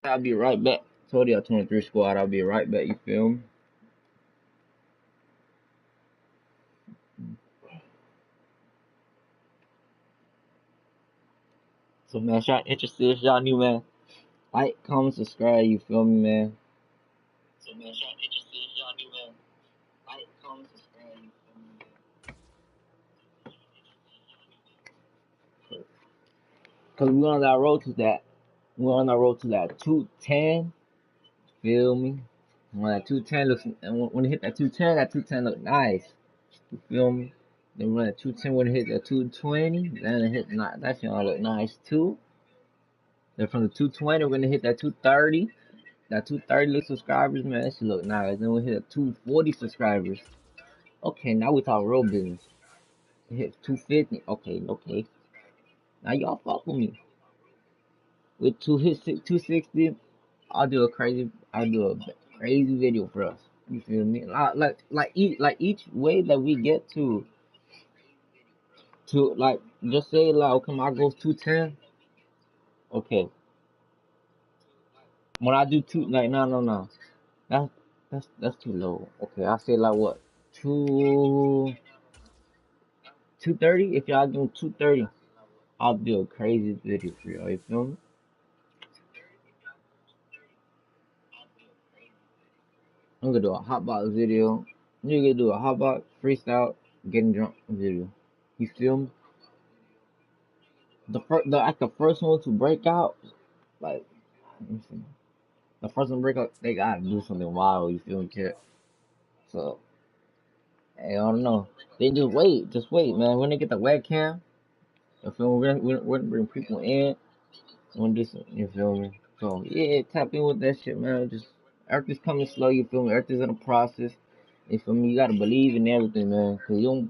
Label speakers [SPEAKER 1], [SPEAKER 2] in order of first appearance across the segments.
[SPEAKER 1] I'll be right back. Told you 23 squad, I'll be right back, you feel me? So man, if y'all interested, if y'all new, man, like, comment, subscribe, you feel me, man? So man, if y'all interested, if y'all new, man, like, comment, subscribe, you feel me, man? Cause we're on that road to that. We're on that road to that 210. Feel me? When that 210 looks, and when it hit that 210, that 210 look nice. You feel me? Then when that 210 when it hit that 220, then it hit not that shit gonna look nice too. Then from the 220, we're gonna hit that 230. That 230 look subscribers, man, that should look nice. Then we hit a 240 subscribers. Okay, now we talk real business. We hit 250. Okay, okay. Now y'all fuck with me. With 260, I'll do a crazy video for us. You feel me? Like each way that we get to like just say like okay, my goal's 210. Okay, when I do two like no, that's too low. Okay, I say like what 230. If y'all do 230, I'll do a crazy video for y'all. You feel me? I'm gonna do a hot box video. You're gonna do a hot box freestyle getting drunk video. You feel me? The first one to break out, like let me see. The first one to break out, they gotta do something wild. You feel me, kid? So hey, I don't know. They just wait, man. When they get the webcam, you feel me? We're gonna bring people in. We're gonna do some, you feel me? So yeah, tap in with that shit, man. Just everything's coming slow. You feel me? Everything's in a process. You feel me? You gotta believe in everything, man. Cause you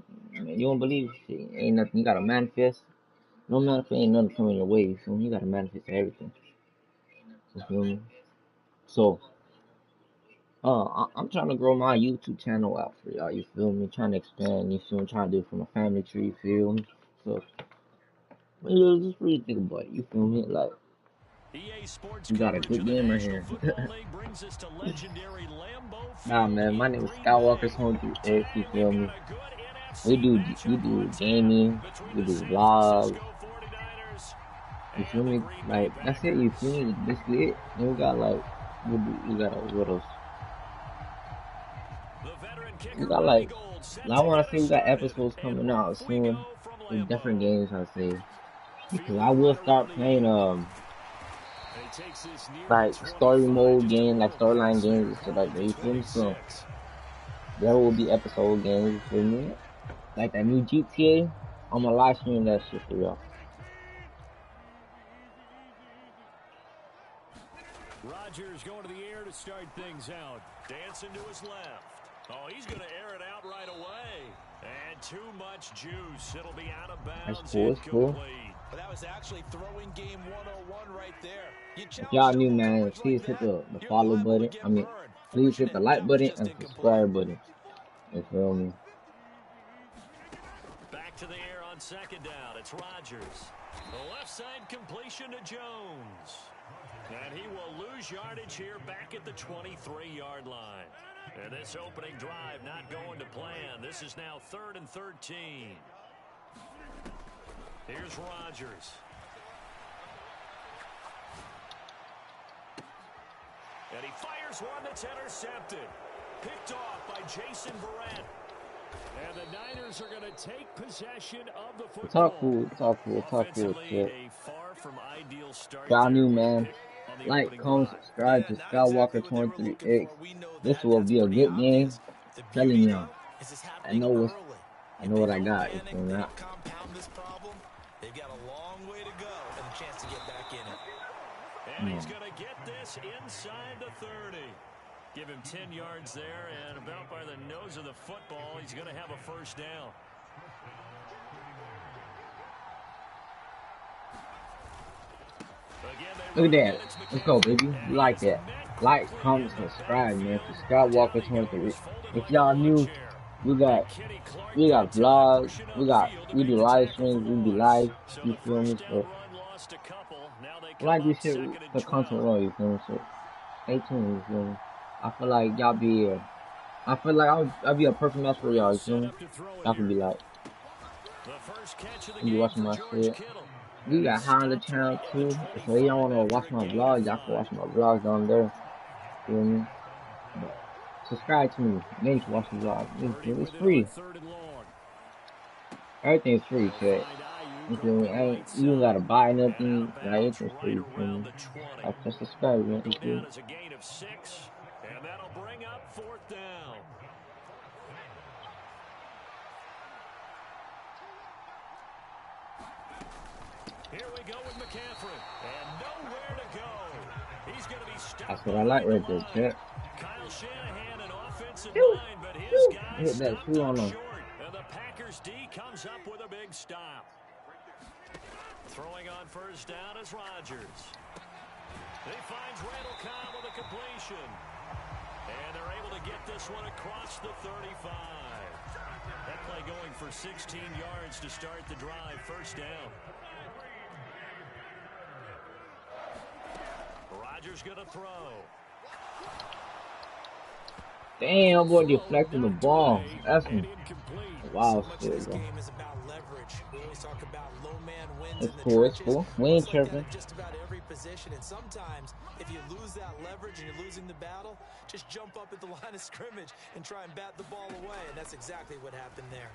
[SPEAKER 1] don't believe shit. Ain't nothing. You gotta manifest. No manifest ain't nothing coming your way. You feel me? You gotta manifest everything. You feel me? So, I'm trying to grow my YouTube channel out for y'all. You feel me? Trying to expand. You feel me? Trying to do it from a family tree. You feel me? So, just really think about it. You feel me? Like, you got a good game right here. Nah, man. My name is Skywalker23X. You feel me? We do gaming. We do vlogs. You feel me? Like that's it. You feel me? That's it. And we got like we got what else? We got like I want to say we got episodes coming out soon with different games. I say because I will start playing like story mode games, like storyline games and stuff like that. You feel me? So there will be episode games. You feel me? Like that new GTA. I'm gonna live stream that shit for y'all.
[SPEAKER 2] Rodgers going to the air to start things out. Dancing to his left. Oh, he's going to air it out right away. And too much juice. It'll be out of bounds.
[SPEAKER 1] That's cool. It's cool.
[SPEAKER 2] But that was actually throwing game 101 right there.
[SPEAKER 1] If y'all new, man, please hit the follow button. I mean, please hit the like button and subscribe button. You feel me?
[SPEAKER 2] Back to the air on second down. It's Rodgers. The left side completion to Jones. And he will lose yardage here back at the 23-yard line. And this opening drive not going to plan. This is now 3rd and 13. Here's Rodgers. And he fires one that's intercepted. Picked off by Jason Verrett. And the Niners are going to take possession of the football.
[SPEAKER 1] Talk cool, shit. Y'all new, man. Like, comment, subscribe to Skywalker23X. This will be a good game. I'm telling y'all. I know what I got. It's going out.
[SPEAKER 3] They've got a long way to go and a chance to get back in it.
[SPEAKER 2] And he's going to get this inside the 30. Give him 10 yards there, and about by the nose of the football, he's going to have a first down.
[SPEAKER 1] Look at that. Let's go, baby. You like that. Like, comment, subscribe, man. To Skywalker23. If y'all new, we got vlogs. We do live streams. We be live. You feel me? So like this shit the content roll, you feel me? So stay tuned, you feel me? I feel like y'all be I feel like I'll be a perfect match for y'all, you feel me? Y'all can be like, you be watching my shit. We got high on the channel too. So if y'all wanna watch my vlogs, y'all can watch my vlogs down there. Feel me? But subscribe to me. Then you can watch the vlog. It's free. Everything's free, shit. You feel me? You don't gotta buy nothing. Like everything's free, you feel me? Like just subscribe, man. You feel me?
[SPEAKER 2] And that'll bring up 4th down. Here we go with McCaffrey. And nowhere to go. He's going to be stopped.
[SPEAKER 1] That's what I like right there, chat.
[SPEAKER 2] Kyle Shanahan, an offensive line, but his guys
[SPEAKER 1] hit that
[SPEAKER 2] stopped
[SPEAKER 1] shoe
[SPEAKER 2] up
[SPEAKER 1] on him.
[SPEAKER 2] short. And the Packers D comes up with a big stop. Throwing on 1st down is Rodgers. He finds Randall Cobb with a completion. And they're able to get this one across the 35. That play going for 16 yards to start the drive. 1st down. Rodgers going to throw.
[SPEAKER 1] Damn, boy, deflecting the ball. That's some wild shit, bro. It's cool, it's cool. We ain't tripping.
[SPEAKER 3] Just about every position, and sometimes if you lose that leverage and you're losing the battle, just jump up at the line of scrimmage and try and bat the ball away, and that's exactly what happened there.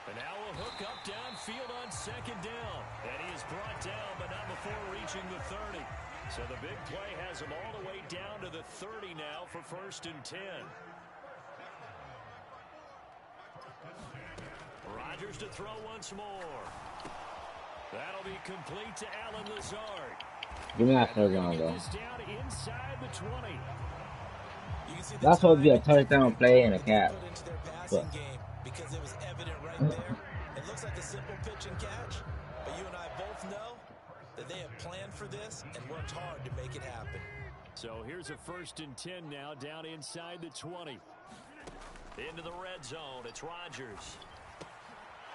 [SPEAKER 2] And now a hook up downfield on 2nd down. And he is brought down, but not before reaching the 30. So the big play has him all the way down to the 30 now for 1st and 10. Rodgers to throw once more. That'll be complete to Allen Lazard.
[SPEAKER 1] Give me that 3rd down, though.
[SPEAKER 2] Down inside the 20.
[SPEAKER 1] That's supposed to be a touchdown play and a catch. But
[SPEAKER 3] Because it was evident right there. It looks like a simple pitch and catch, but you and I both know that they have planned for this and worked hard to make it happen.
[SPEAKER 2] So here's a 1st and 10 now, down inside the 20. Into the red zone, it's Rodgers.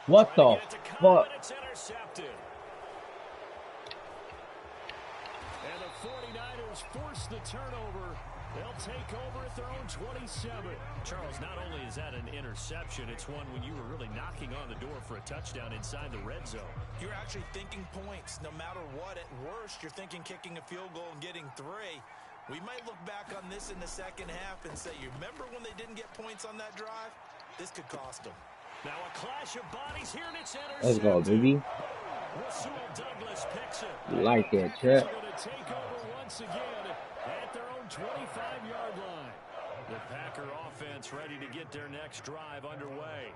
[SPEAKER 1] what the fuck?
[SPEAKER 2] It's intercepted. And the 49ers force the turnover. They'll take over at their own 27. Charles, not only is that an interception, it's one when you were really knocking on the door for a touchdown inside the red zone.
[SPEAKER 3] You're actually thinking points. No matter what, at worst, you're thinking kicking a field goal and getting 3. We might look back on this in the 2nd half and say, you remember when they didn't get points on that drive? This could cost them.
[SPEAKER 2] Now a clash of bodies here, and it's intercepted.
[SPEAKER 1] Let's go, baby.
[SPEAKER 2] Rasul Douglas picks it.
[SPEAKER 1] You like that, chat?
[SPEAKER 2] Going to take over once again at their own 25-yard line. The Packer offense ready to get their next drive underway.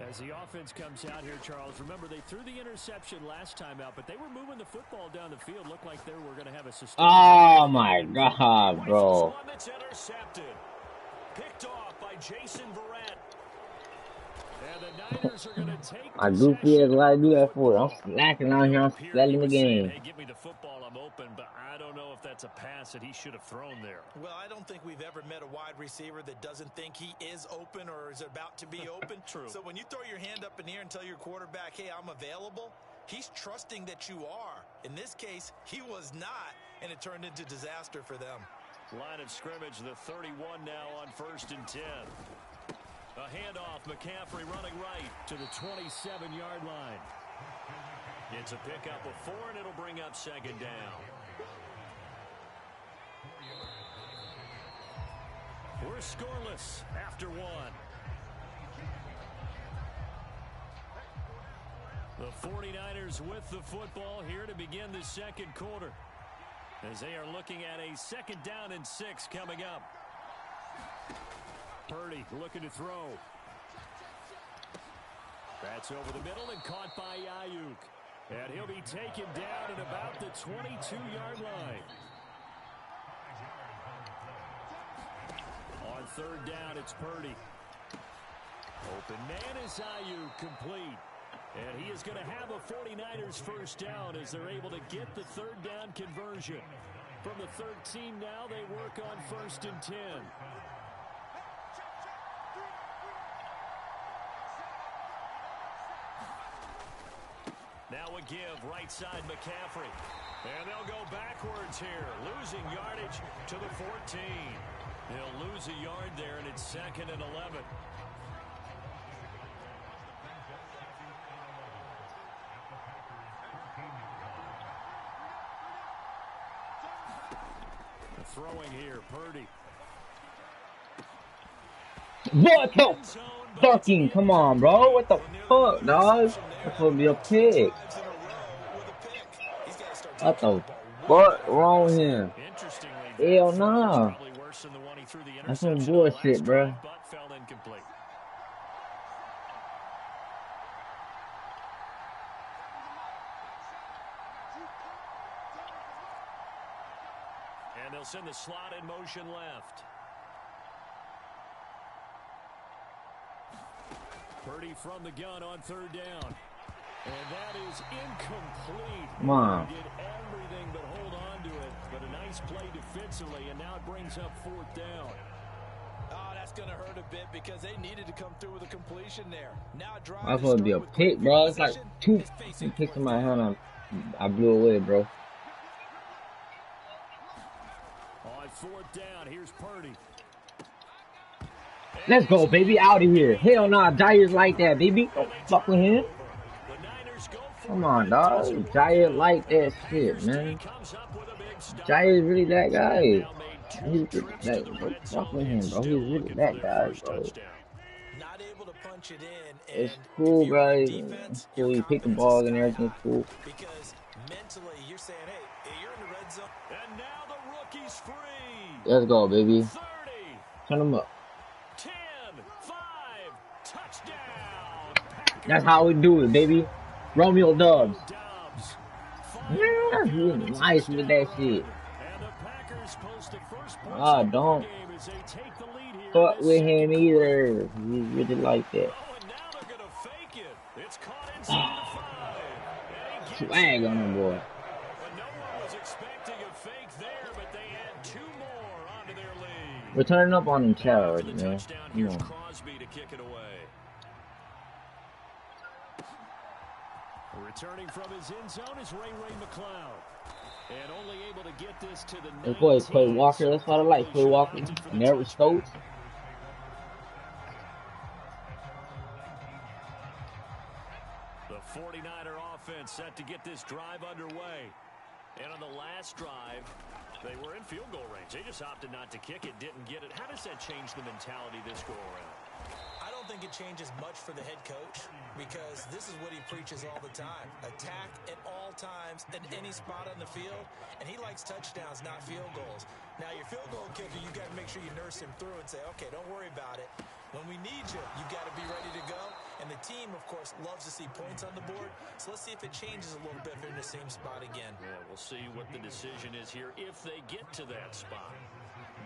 [SPEAKER 2] As the offense comes out here, Charles, remember they threw the interception last time out, but they were moving the football down the field. Looked like they were going to have a sustained.
[SPEAKER 1] Oh my God, bro.
[SPEAKER 2] One that's intercepted. Picked off by Jason Verrett. And the Niners are going to take
[SPEAKER 1] I goofy as what I do that for. I'm slacking out here. I'm selling the game.
[SPEAKER 2] Hey, give me the football. I'm open, but I don't know if that's a pass that he should have thrown there.
[SPEAKER 3] Well, I don't think we've ever met a wide receiver that doesn't think he is open or is about to be open.
[SPEAKER 2] True.
[SPEAKER 3] So when you throw your hand up in the air and tell your quarterback, hey, I'm available, he's trusting that you are. In this case, he was not, and it turned into disaster for them.
[SPEAKER 2] Line of scrimmage, the 31 now on 1st and 10. A handoff, McCaffrey running right to the 27-yard line. It's a pickup of 4, and it'll bring up 2nd down. We're scoreless after 1. The 49ers with the football here to begin the 2nd quarter, as they are looking at a 2nd down and 6 coming up. Purdy looking to throw. That's over the middle and caught by Ayuk. And he'll be taken down at about the 22-yard line. On 3rd down, it's Purdy. Open man is Ayuk, complete. And he is going to have a 49ers 1st down as they're able to get the 3rd down conversion. From the 13 now, they work on 1st and 10. Now give right side McCaffrey. And they'll go backwards here, losing yardage to the 14. They'll lose a yard there, and it's 2nd and 11. Throwing here, Purdy.
[SPEAKER 1] What the fucking, come on, bro. What the fuck, dog? That's supposed to be a pick. What the fuck wrong with him? Hell nah. That's some bullshit, bro.
[SPEAKER 2] And they'll send the slot in motion left. Purdy from the gun on 3rd down. And that is incomplete.
[SPEAKER 1] Come on.
[SPEAKER 2] He did everything but hold on to it. But a nice play defensively, and now it brings up 4th down.
[SPEAKER 3] Oh, that's going to hurt a bit because they needed to come through with a completion there. Now drive.
[SPEAKER 1] That's supposed to be a pick, bro. It's like 2 picks in my hand. I blew away, bro.
[SPEAKER 2] On 4th down, here's Purdy.
[SPEAKER 1] Let's go, baby. Out of here. Hell nah. Jair's like that, baby. Don't fuck with him. Come on, dog. Jair like that shit, man. Jair is really that guy. He's really that. Don't fuck with him, bro. He's really that guy, bro. It's cool, bro. It's cool. You pick the ball and everything's cool.
[SPEAKER 3] Because mentally, you're saying, hey, you're in the red zone.
[SPEAKER 2] And now the rookie's free.
[SPEAKER 1] Let's go, baby.
[SPEAKER 2] 30.
[SPEAKER 1] Turn him up.
[SPEAKER 2] 10, 5, touchdown.
[SPEAKER 1] That's how we do it, baby. Romeo Dubs. Yeah, he's nice with that shit. Ah, don't fuck with him either. He's really like that. Swag on him, boy. We're turning up on him, Chad, man. Come on.
[SPEAKER 2] Returning from his end zone is Ray McCloud. And only able to get this to the
[SPEAKER 1] this boy is Clay Walker. That's what I like. Clay Walker. Never Stokes.
[SPEAKER 2] The 49er offense set to get this drive underway. And on the last drive, they were in field goal range. They just opted not to kick it, didn't get it. How does that change the mentality this go around?
[SPEAKER 3] I don't think it changes much for the head coach because this is what he preaches all the time. Attack at all times at any spot on the field, and he likes touchdowns, not field goals. Now, your field goal kicker, you got to make sure you nurse him through and say, okay, don't worry about it. When we need you, you got to be ready to go. And the team, of course, loves to see points on the board. So let's see if it changes a little bit if they're in the same spot again.
[SPEAKER 2] Yeah, we'll see what the decision is here if they get to that spot.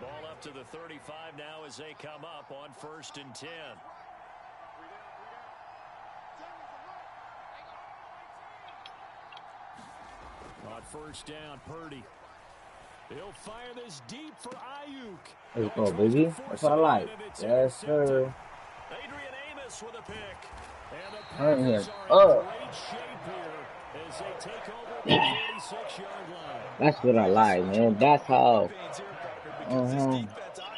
[SPEAKER 2] Ball up to the 35 now as they come up on 1st and 10. On 1st down, Purdy. He'll fire this deep for Ayuk.
[SPEAKER 1] Let's go, baby. That's what I like. Yes, sir.
[SPEAKER 2] Adrian Amos with a pick. And the
[SPEAKER 1] Turn him
[SPEAKER 2] Packers are in
[SPEAKER 1] up.
[SPEAKER 2] great shape here as they take over the 46-yard line.
[SPEAKER 1] That's what I like, man. That's how.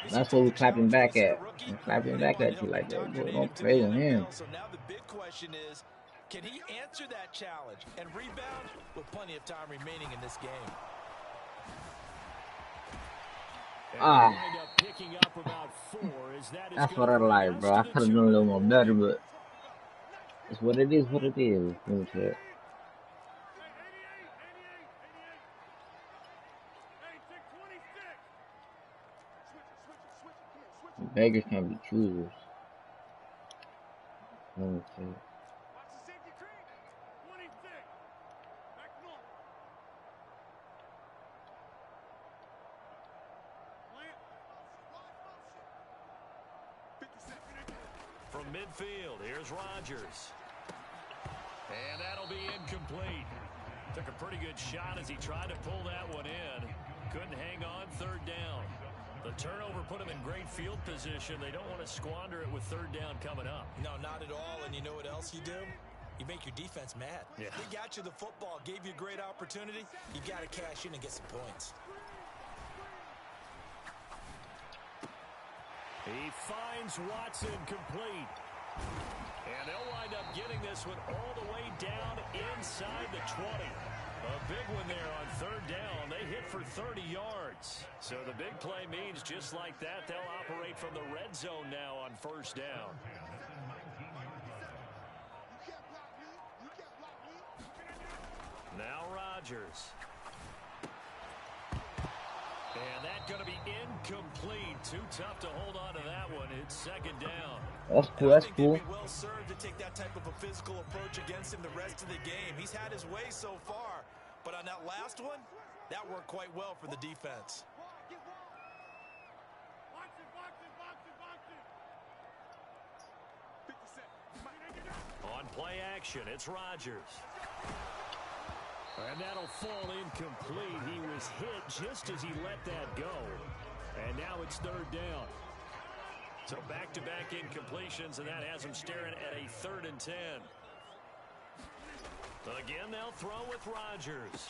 [SPEAKER 1] That's what we're clapping back at. I'm clapping back at you like that. Boy, don't praise him.
[SPEAKER 3] So now the big question is, can he answer that challenge and rebound with plenty of time remaining in this game?
[SPEAKER 1] Ah, that's what I like, bro. I could have done a little more better, but it's what it is. What it is. Beggars can't be choosers. Let me see.
[SPEAKER 2] From midfield, here's Rodgers. And that'll be incomplete. Took a pretty good shot as he tried to pull that one in. Couldn't hang on 3rd down. The turnover put him in great field position. They don't want to squander it with 3rd down coming up.
[SPEAKER 3] No, not at all. And you know what else you do? You make your defense mad.
[SPEAKER 2] Yeah.
[SPEAKER 3] They got you the football, gave you a great opportunity. You got to cash in and get some points.
[SPEAKER 2] He finds Watson complete. And they'll wind up getting this one all the way down inside the 20. A big one there on third down. They hit for 30 yards. So the big play means just like that, they'll operate from the red zone now on first down. Now Rodgers. And that's going to be incomplete. Too tough to hold on to that one. It's second down.
[SPEAKER 1] That's cool. That's cool.
[SPEAKER 3] They'd be well served to take that type of a physical approach against him the rest of the game. He's had his way so far, but on that last one, that worked quite well for the defense.
[SPEAKER 2] On play action, it's Rodgers. And that'll fall incomplete. He was hit just as he let that go. And now it's third down. So back-to-back incompletions, and that has him staring at a 3rd and 10. Again, they'll throw with Rodgers.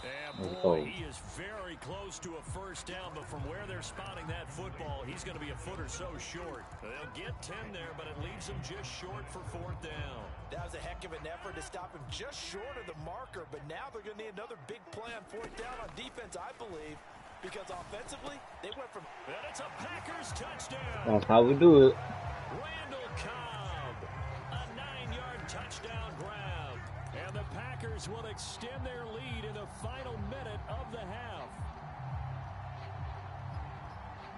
[SPEAKER 2] And boy, he is very close to a first down, but from where they're spotting that football, he's going to be a foot or so short. They'll get 10 there, but it leaves him just short for 4th down.
[SPEAKER 3] That was a heck of an effort to stop him just short of the marker, but now they're going to need another big play on 4th down on defense, I believe, because offensively, they went from...
[SPEAKER 2] And it's a Packers touchdown.
[SPEAKER 1] That's how we do it.
[SPEAKER 2] Randall Cobb, a 9-yard touchdown grab. And the Packers will extend their lead in the final minute of the half.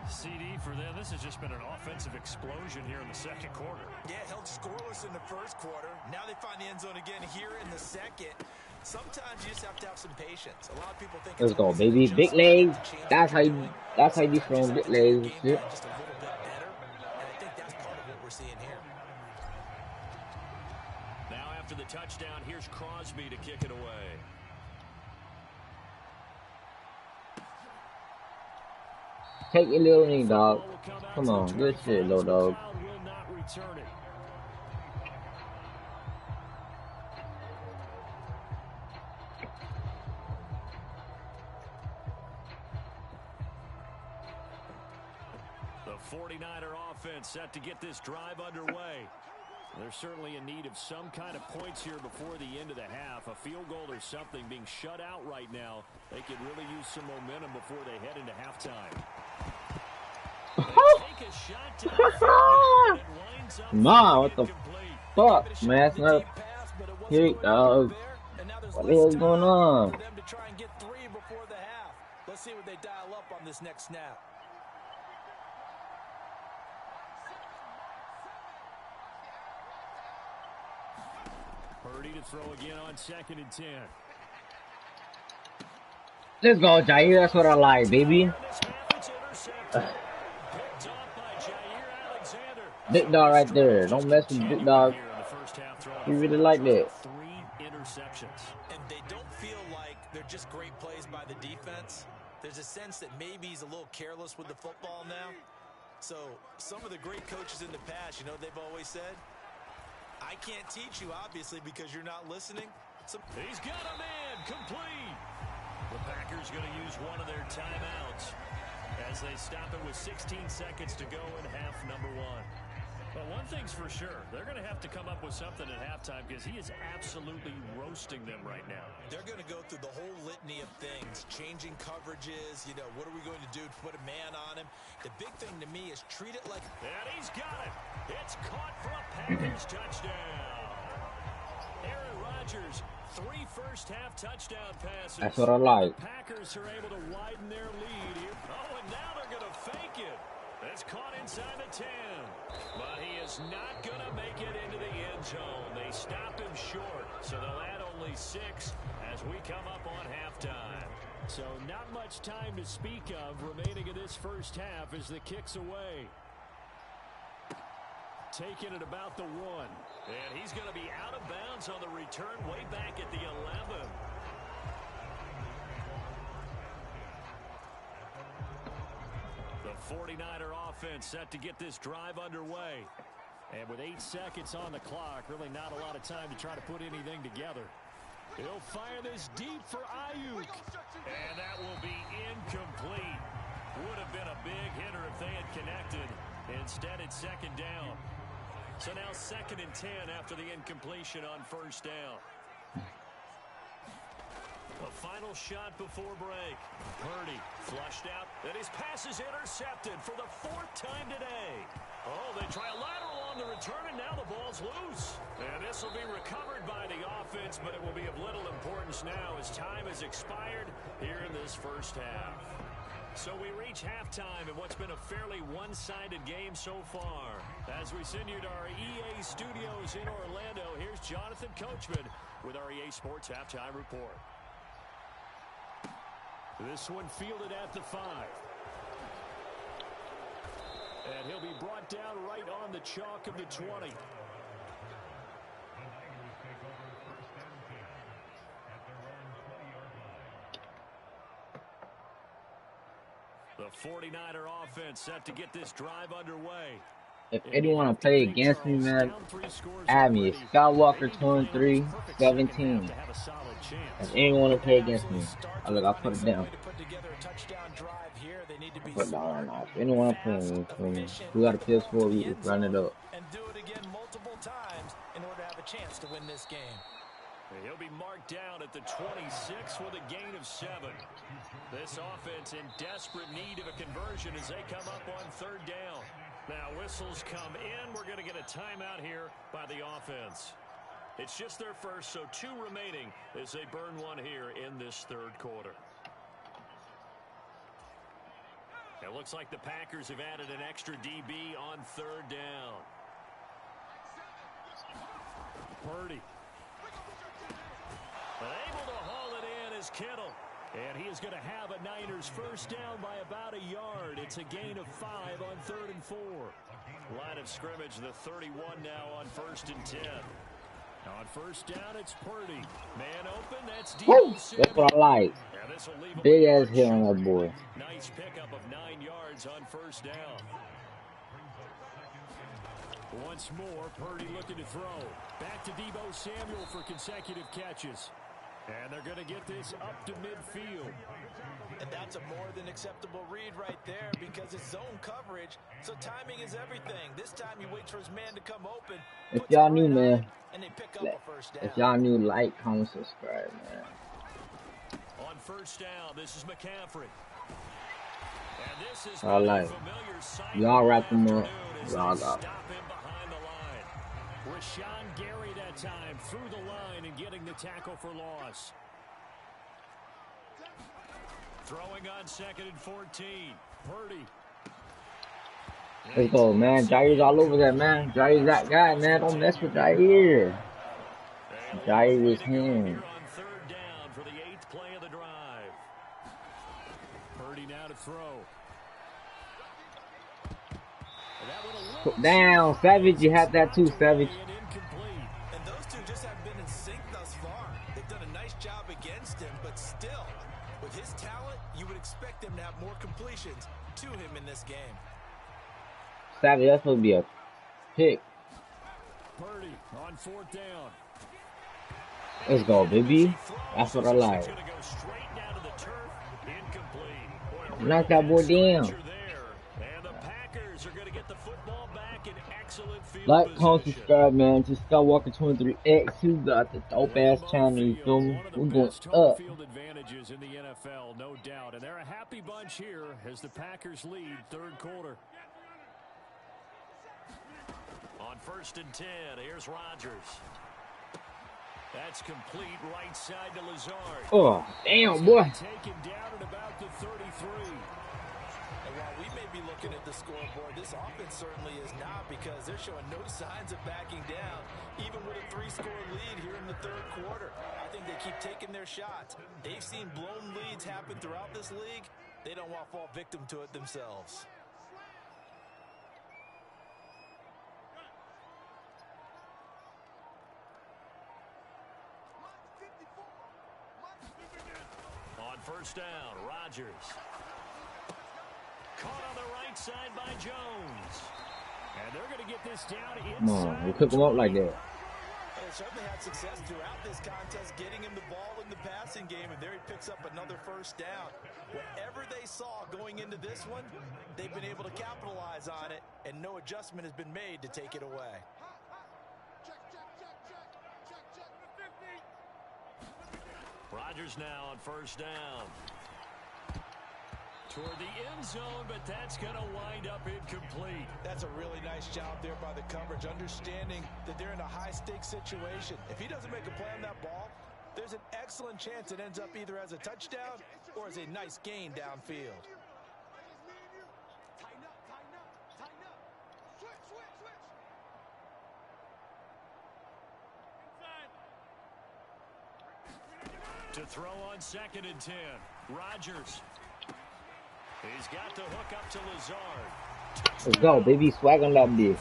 [SPEAKER 2] CD for them. This has just been an offensive explosion here in the second quarter.
[SPEAKER 3] Yeah, held scoreless in the first quarter. Now they find the end zone again here in the second. Sometimes you just have to have some patience. A lot of people think
[SPEAKER 1] Let's go, baby. Big legs. That's how you from big legs. Shit.
[SPEAKER 3] Just a little bit better. And I think that's part of what we're seeing here.
[SPEAKER 2] Now after the touchdown, here's Crosby to kick it away.
[SPEAKER 1] Take your little knee, dog. Come on, good shit, little dog.
[SPEAKER 2] Will not return it. The 49er offense set to get this drive underway. They're certainly in need of some kind of points here before the end of the half. A field goal or something being shut out right now. They could really use some momentum before they head into halftime. Take a shot to the
[SPEAKER 1] Nah, what the fuck, man? That's not here, dog. What the hell's going on?
[SPEAKER 3] Let's see what they dial up on this next snap.
[SPEAKER 2] Purdy to throw again on 2nd and 10.
[SPEAKER 1] Let's go, Jair. That's what I like, baby. Big dog right there. Don't mess with big dog. You really like that.
[SPEAKER 2] 3 interceptions.
[SPEAKER 3] And they don't feel like they're just great plays by the defense. There's a sense that maybe he's a little careless with the football now. So some of the great coaches in the past, you know, they've always said, I can't teach you, obviously, because you're not listening. So
[SPEAKER 2] he's got a man complete. The Packers going to use one of their timeouts as they stop it with 16 seconds to go in half number 1. But one thing's for sure, they're going to have to come up with something at halftime because he is absolutely roasting them right now.
[SPEAKER 3] They're going to go through the whole litany of things, changing coverages, you know, what are we going to do to put a man on him? The big thing to me is treat it like...
[SPEAKER 2] And he's got it. It's caught for a Packers touchdown. Aaron Rodgers, 3 first-half touchdown passes.
[SPEAKER 1] That's what I like.
[SPEAKER 2] The Packers are able to widen their lead here. Oh, and now they're going to fake it. It's caught inside the 10. But he is not going to make it into the end zone. They stop him short, so they'll add only 6 as we come up on halftime. So not much time to speak of remaining in this first half as the kick's away. Taking it about the 1. And he's going to be out of bounds on the return way back at the 11. The 49er offense set to get this drive underway. And with 8 seconds on the clock, really not a lot of time to try to put anything together. He'll fire this deep for Ayuk. And that will be incomplete. Would have been a big hitter if they had connected. Instead, it's second down. So now 2nd and 10 after the incompletion on first down. A final shot before break. Purdy flushed out, and his pass is intercepted for the 4th time today. Oh, they try a lateral on the return, and now the ball's loose. And this will be recovered by the offense, but it will be of little importance now as time has expired here in this first half. So we reach halftime in what's been a fairly one-sided game so far. As we send you to our EA studios in Orlando, here's Jonathan Coachman with our EA Sports Halftime Report. This one fielded at the 5. And he'll be brought down right on the chalk of the 20. The 49er offense set to get this drive underway.
[SPEAKER 1] If anyone want to play against me, man, add me. It's Skywalker23X If anyone want to play against me, I'll put it down. Put it down right now. If anyone want to play me, we got a PS4, we run it up.
[SPEAKER 3] And do it again multiple times in order to have a chance to win this game.
[SPEAKER 2] He'll be marked down at the 26 with a gain of 7. This offense in desperate need of a conversion as they come up on 3rd down. Now whistles come in. We're going to get a timeout here by the offense. It's just their first, so 2 remaining as they burn one here in this 3rd quarter. It looks like the Packers have added an extra DB on 3rd down. Purdy. Able to haul it in is Kittle. And he is going to have a Niners first down by about a yard. It's a gain of 5 on 3rd and 4. Line of scrimmage, the 31 now on 1st and 10. On first down, it's Purdy. Man open, that's deep.
[SPEAKER 1] That's what I like. Big ass hit on that boy.
[SPEAKER 2] Nice pickup of 9 yards on first down. Once more, Purdy looking to throw. Back to Deebo Samuel for consecutive catches. And they're going to get this up to midfield.
[SPEAKER 3] And that's a more than acceptable read right there because it's zone coverage. So timing is everything. This time he waits for his man to come open.
[SPEAKER 1] If y'all new, man,
[SPEAKER 3] and they pick up a first down.
[SPEAKER 1] if y'all new, like, comment, subscribe, man.
[SPEAKER 2] On first down, this is McCaffrey. And this is
[SPEAKER 1] I like. Y'all wrap them up. Y'all got.
[SPEAKER 2] Rashawn Gary that time through the line and getting the tackle for loss. Throwing on 2nd and 14. Purdy.
[SPEAKER 1] Let's go, man. Jair's all over that, man. Jair's that guy, man. Don't mess with Jair. Jair is him.
[SPEAKER 2] On 3rd down for the 8th play of the drive. Purdy now to throw.
[SPEAKER 1] Put down, Savage. You had that too, Savage.
[SPEAKER 3] And those two just have been in sync thus far. They've done a nice job against him, but still, with his talent, you would expect him to have more completions to him in this game.
[SPEAKER 1] Savage, that's supposed to be a pick.
[SPEAKER 2] Purdy on 4th down.
[SPEAKER 1] Let's go, baby. That's what I like. Knock that boy down. Like, comment, subscribe, man. To Skywalker23X. Who got the dope ass channel? You feel me? We're going up.
[SPEAKER 2] Field advantages in the NFL, no doubt, and they're a happy bunch here as the Packers lead 3rd quarter. On 1st and 10, here's Rodgers. That's complete right side to Lazard.
[SPEAKER 1] Oh, damn, boy.
[SPEAKER 2] Taken down at about the 33.
[SPEAKER 3] And while we may be looking at the scoreboard, this offense certainly is not because they're showing no signs of backing down, even with a 3-score lead here in the 3rd quarter. I think they keep taking their shots. They've seen blown leads happen throughout this league. They don't want to fall victim to it themselves.
[SPEAKER 2] On 1st down, Rodgers. Caught on the right side by Jones. And they're going to get this down
[SPEAKER 1] Come on, we
[SPEAKER 2] inside.
[SPEAKER 1] cook them up like that.
[SPEAKER 3] They certainly had success throughout this contest, getting him the ball in the passing game, and there he picks up another first down. Whatever they saw going into this one, they've been able to capitalize on it, and no adjustment has been made to take it away.
[SPEAKER 2] Rodgers now on first down. Toward the end zone, but that's going to wind up incomplete.
[SPEAKER 3] That's a really nice job there by the coverage, understanding that they're in a high-stakes situation. If he doesn't make a play on that ball, there's an excellent chance it ends up either as a touchdown or as a nice gain downfield.
[SPEAKER 2] To throw on 2nd and 10. Rodgers. He's got the hook up to Lazard.
[SPEAKER 1] Let's go, baby. Swag on that bitch.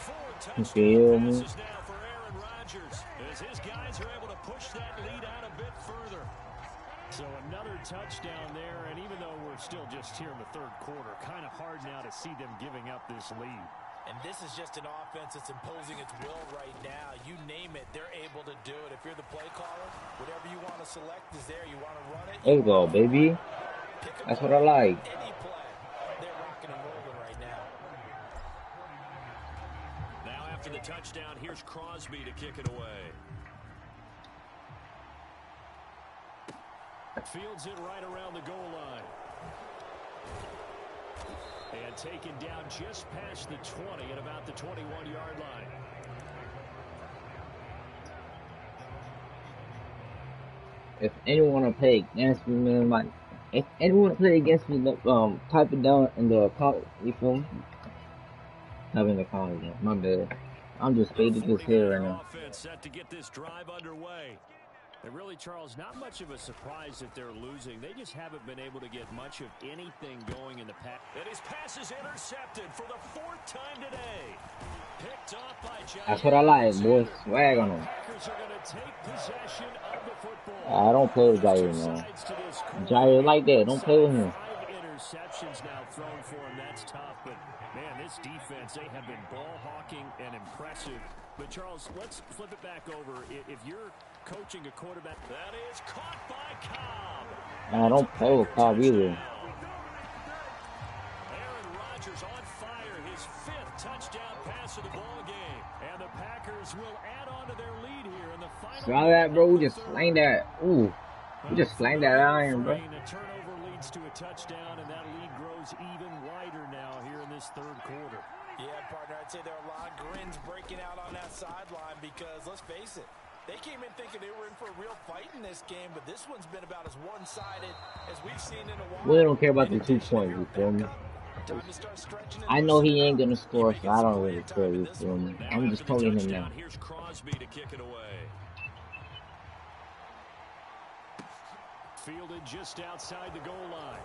[SPEAKER 1] You feel me?
[SPEAKER 2] Passes now for Aaron Rodgers as his guys are able to push that lead out a bit further. So another touchdown there, and even though we're still just here in the third quarter, kind of hard now to see them giving up this lead.
[SPEAKER 3] And this is just an offense that's imposing its will right now. You name it, they're able to do it. If you're the play caller, whatever you want to select is there. You want to run it.
[SPEAKER 1] Let's go, baby. That's what I like.
[SPEAKER 3] Any play, they're rocking and rolling right now.
[SPEAKER 2] Now after the touchdown, here's Crosby to kick it away. Fields it right around the goal line. And taken down just past the 20 at about the 21-yard line.
[SPEAKER 1] If anyone want to play against me, man, like, if anyone want to play against me, type it down in the comment. You feel me? Type in the comment. My bad. I'm just faded this here right now.
[SPEAKER 2] Offense set to get this drive underway. And really, Charles, not much of a surprise that they're losing. They just haven't been able to get much of anything going in the pass. And his pass is intercepted for the 4th time today. Picked off by Jair.
[SPEAKER 1] That's what I like, boy. Swag on them.
[SPEAKER 2] Packers are going to take possession of the football.
[SPEAKER 1] I don't play with Jair, man. Jair like that. Don't play with him.
[SPEAKER 2] 5 interceptions now thrown for him. That's tough. But, man, this defense, they have been ball hawking and impressive. But, Charles, let's flip it back over. If you're coaching a quarterback, that is caught by Cobb.
[SPEAKER 1] I don't play with Cobb either.
[SPEAKER 2] Aaron Rodgers on fire, his 5th touchdown pass of the ball game. And the Packers will add on to their lead here in the final.
[SPEAKER 1] Smell that, bro. We just flamed that. Ooh. We just flamed that iron, bro.
[SPEAKER 2] A turnover leads to a touchdown, and that lead grows even wider now here in this third quarter.
[SPEAKER 3] Yeah, partner, I'd say there are a lot of grins breaking out on that sideline because, let's face it, they came in thinking they were in for a real fight in this game, but this one's been about as one-sided as we've seen in a while.
[SPEAKER 1] We don't care about the 2 points, you feel me? I know he ain't gonna score, so I don't really care, you feel me? I'm just telling him now.
[SPEAKER 2] Here's Crosby to kick it away. Fielded just outside the goal line.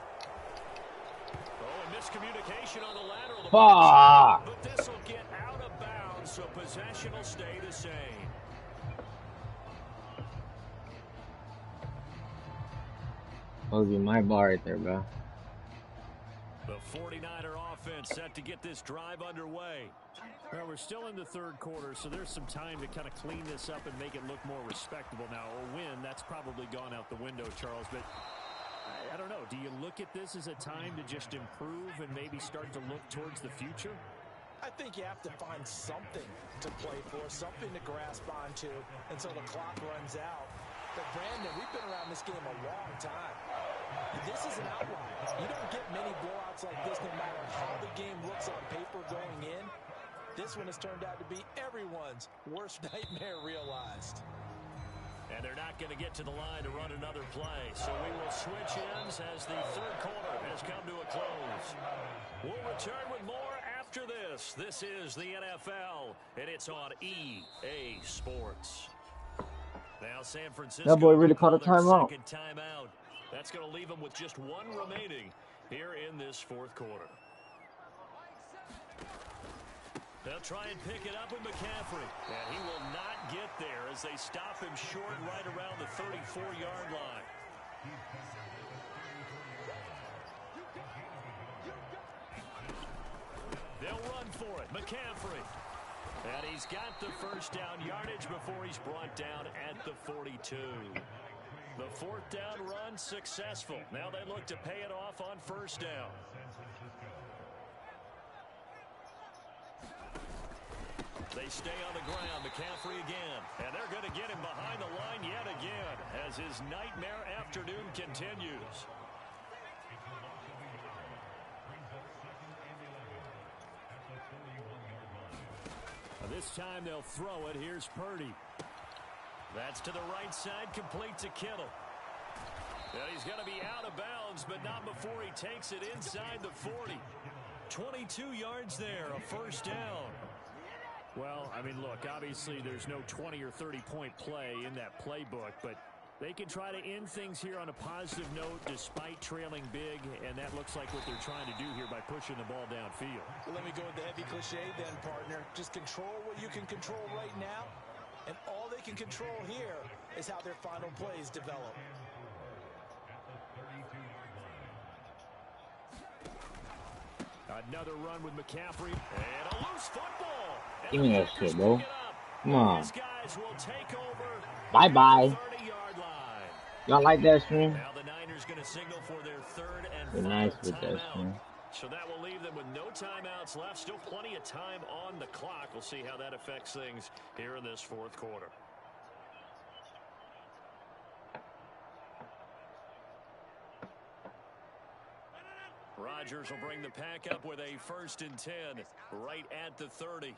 [SPEAKER 2] Oh, and miscommunication on the lateral.
[SPEAKER 1] Fuck!
[SPEAKER 2] But this will get out of bounds, so possession will stay the same.
[SPEAKER 1] That was my bar right there, bro.
[SPEAKER 2] The 49er offense set to get this drive underway. Well, we're still in the third quarter, so there's some time to kind of clean this up and make it look more respectable. Now, a win, that's probably gone out the window, Charles, but I don't know. Do you look at this as a time to just improve and maybe start to look towards the future?
[SPEAKER 3] I think you have to find something to play for, something to grasp onto until the clock runs out. But, Brandon, we've been around this game a long time. This is an outlier. You don't get many blowouts like this no matter how the game looks on paper going in. This one has turned out to be everyone's worst nightmare realized.
[SPEAKER 2] And they're not going to get to the line to run another play. So we will switch ends as the third quarter has come to a close. We'll return with more after this. This is the NFL, and it's on EA Sports. Now San Francisco.
[SPEAKER 1] That boy really caught a timeout.
[SPEAKER 2] Second timeout. That's going to leave them with just 1 remaining here in this fourth quarter. They'll try and pick it up with McCaffrey. And he will not get there as they stop him short right around the 34-yard line. They'll run for it. McCaffrey. And he's got the first down yardage before he's brought down at the 42. The fourth down run successful. Now they look to pay it off on first down. They stay on the ground. McCaffrey again. And they're going to get him behind the line yet again as his nightmare afternoon continues. This time they'll throw it. Here's Purdy. That's to the right side, complete to Kittle. And he's going to be out of bounds, but not before he takes it inside the 40. 22 yards there, a first down. Well, I mean, look, obviously there's no 20 or 30-point play in that playbook, but they can try to end things here on a positive note despite trailing big, and that looks like what they're trying to do here by pushing the ball downfield.
[SPEAKER 3] Well, let me go with the heavy cliche then, partner. Just control what you can control right now, and all they can control here is how their final plays develop.
[SPEAKER 2] Another run with McCaffrey, and a loose football.
[SPEAKER 1] Give me that shit, bro. Come on.
[SPEAKER 2] These guys will take over.
[SPEAKER 1] Bye-bye. Y'all like that stream?
[SPEAKER 2] Now the Niners going to signal for their third and
[SPEAKER 1] Be nice with that stream.
[SPEAKER 2] So that will leave them with no timeouts left. Still plenty of time on the clock. We'll see how that affects things here in this fourth quarter. Rodgers will bring the pack up with a 1st and 10 right at the 30.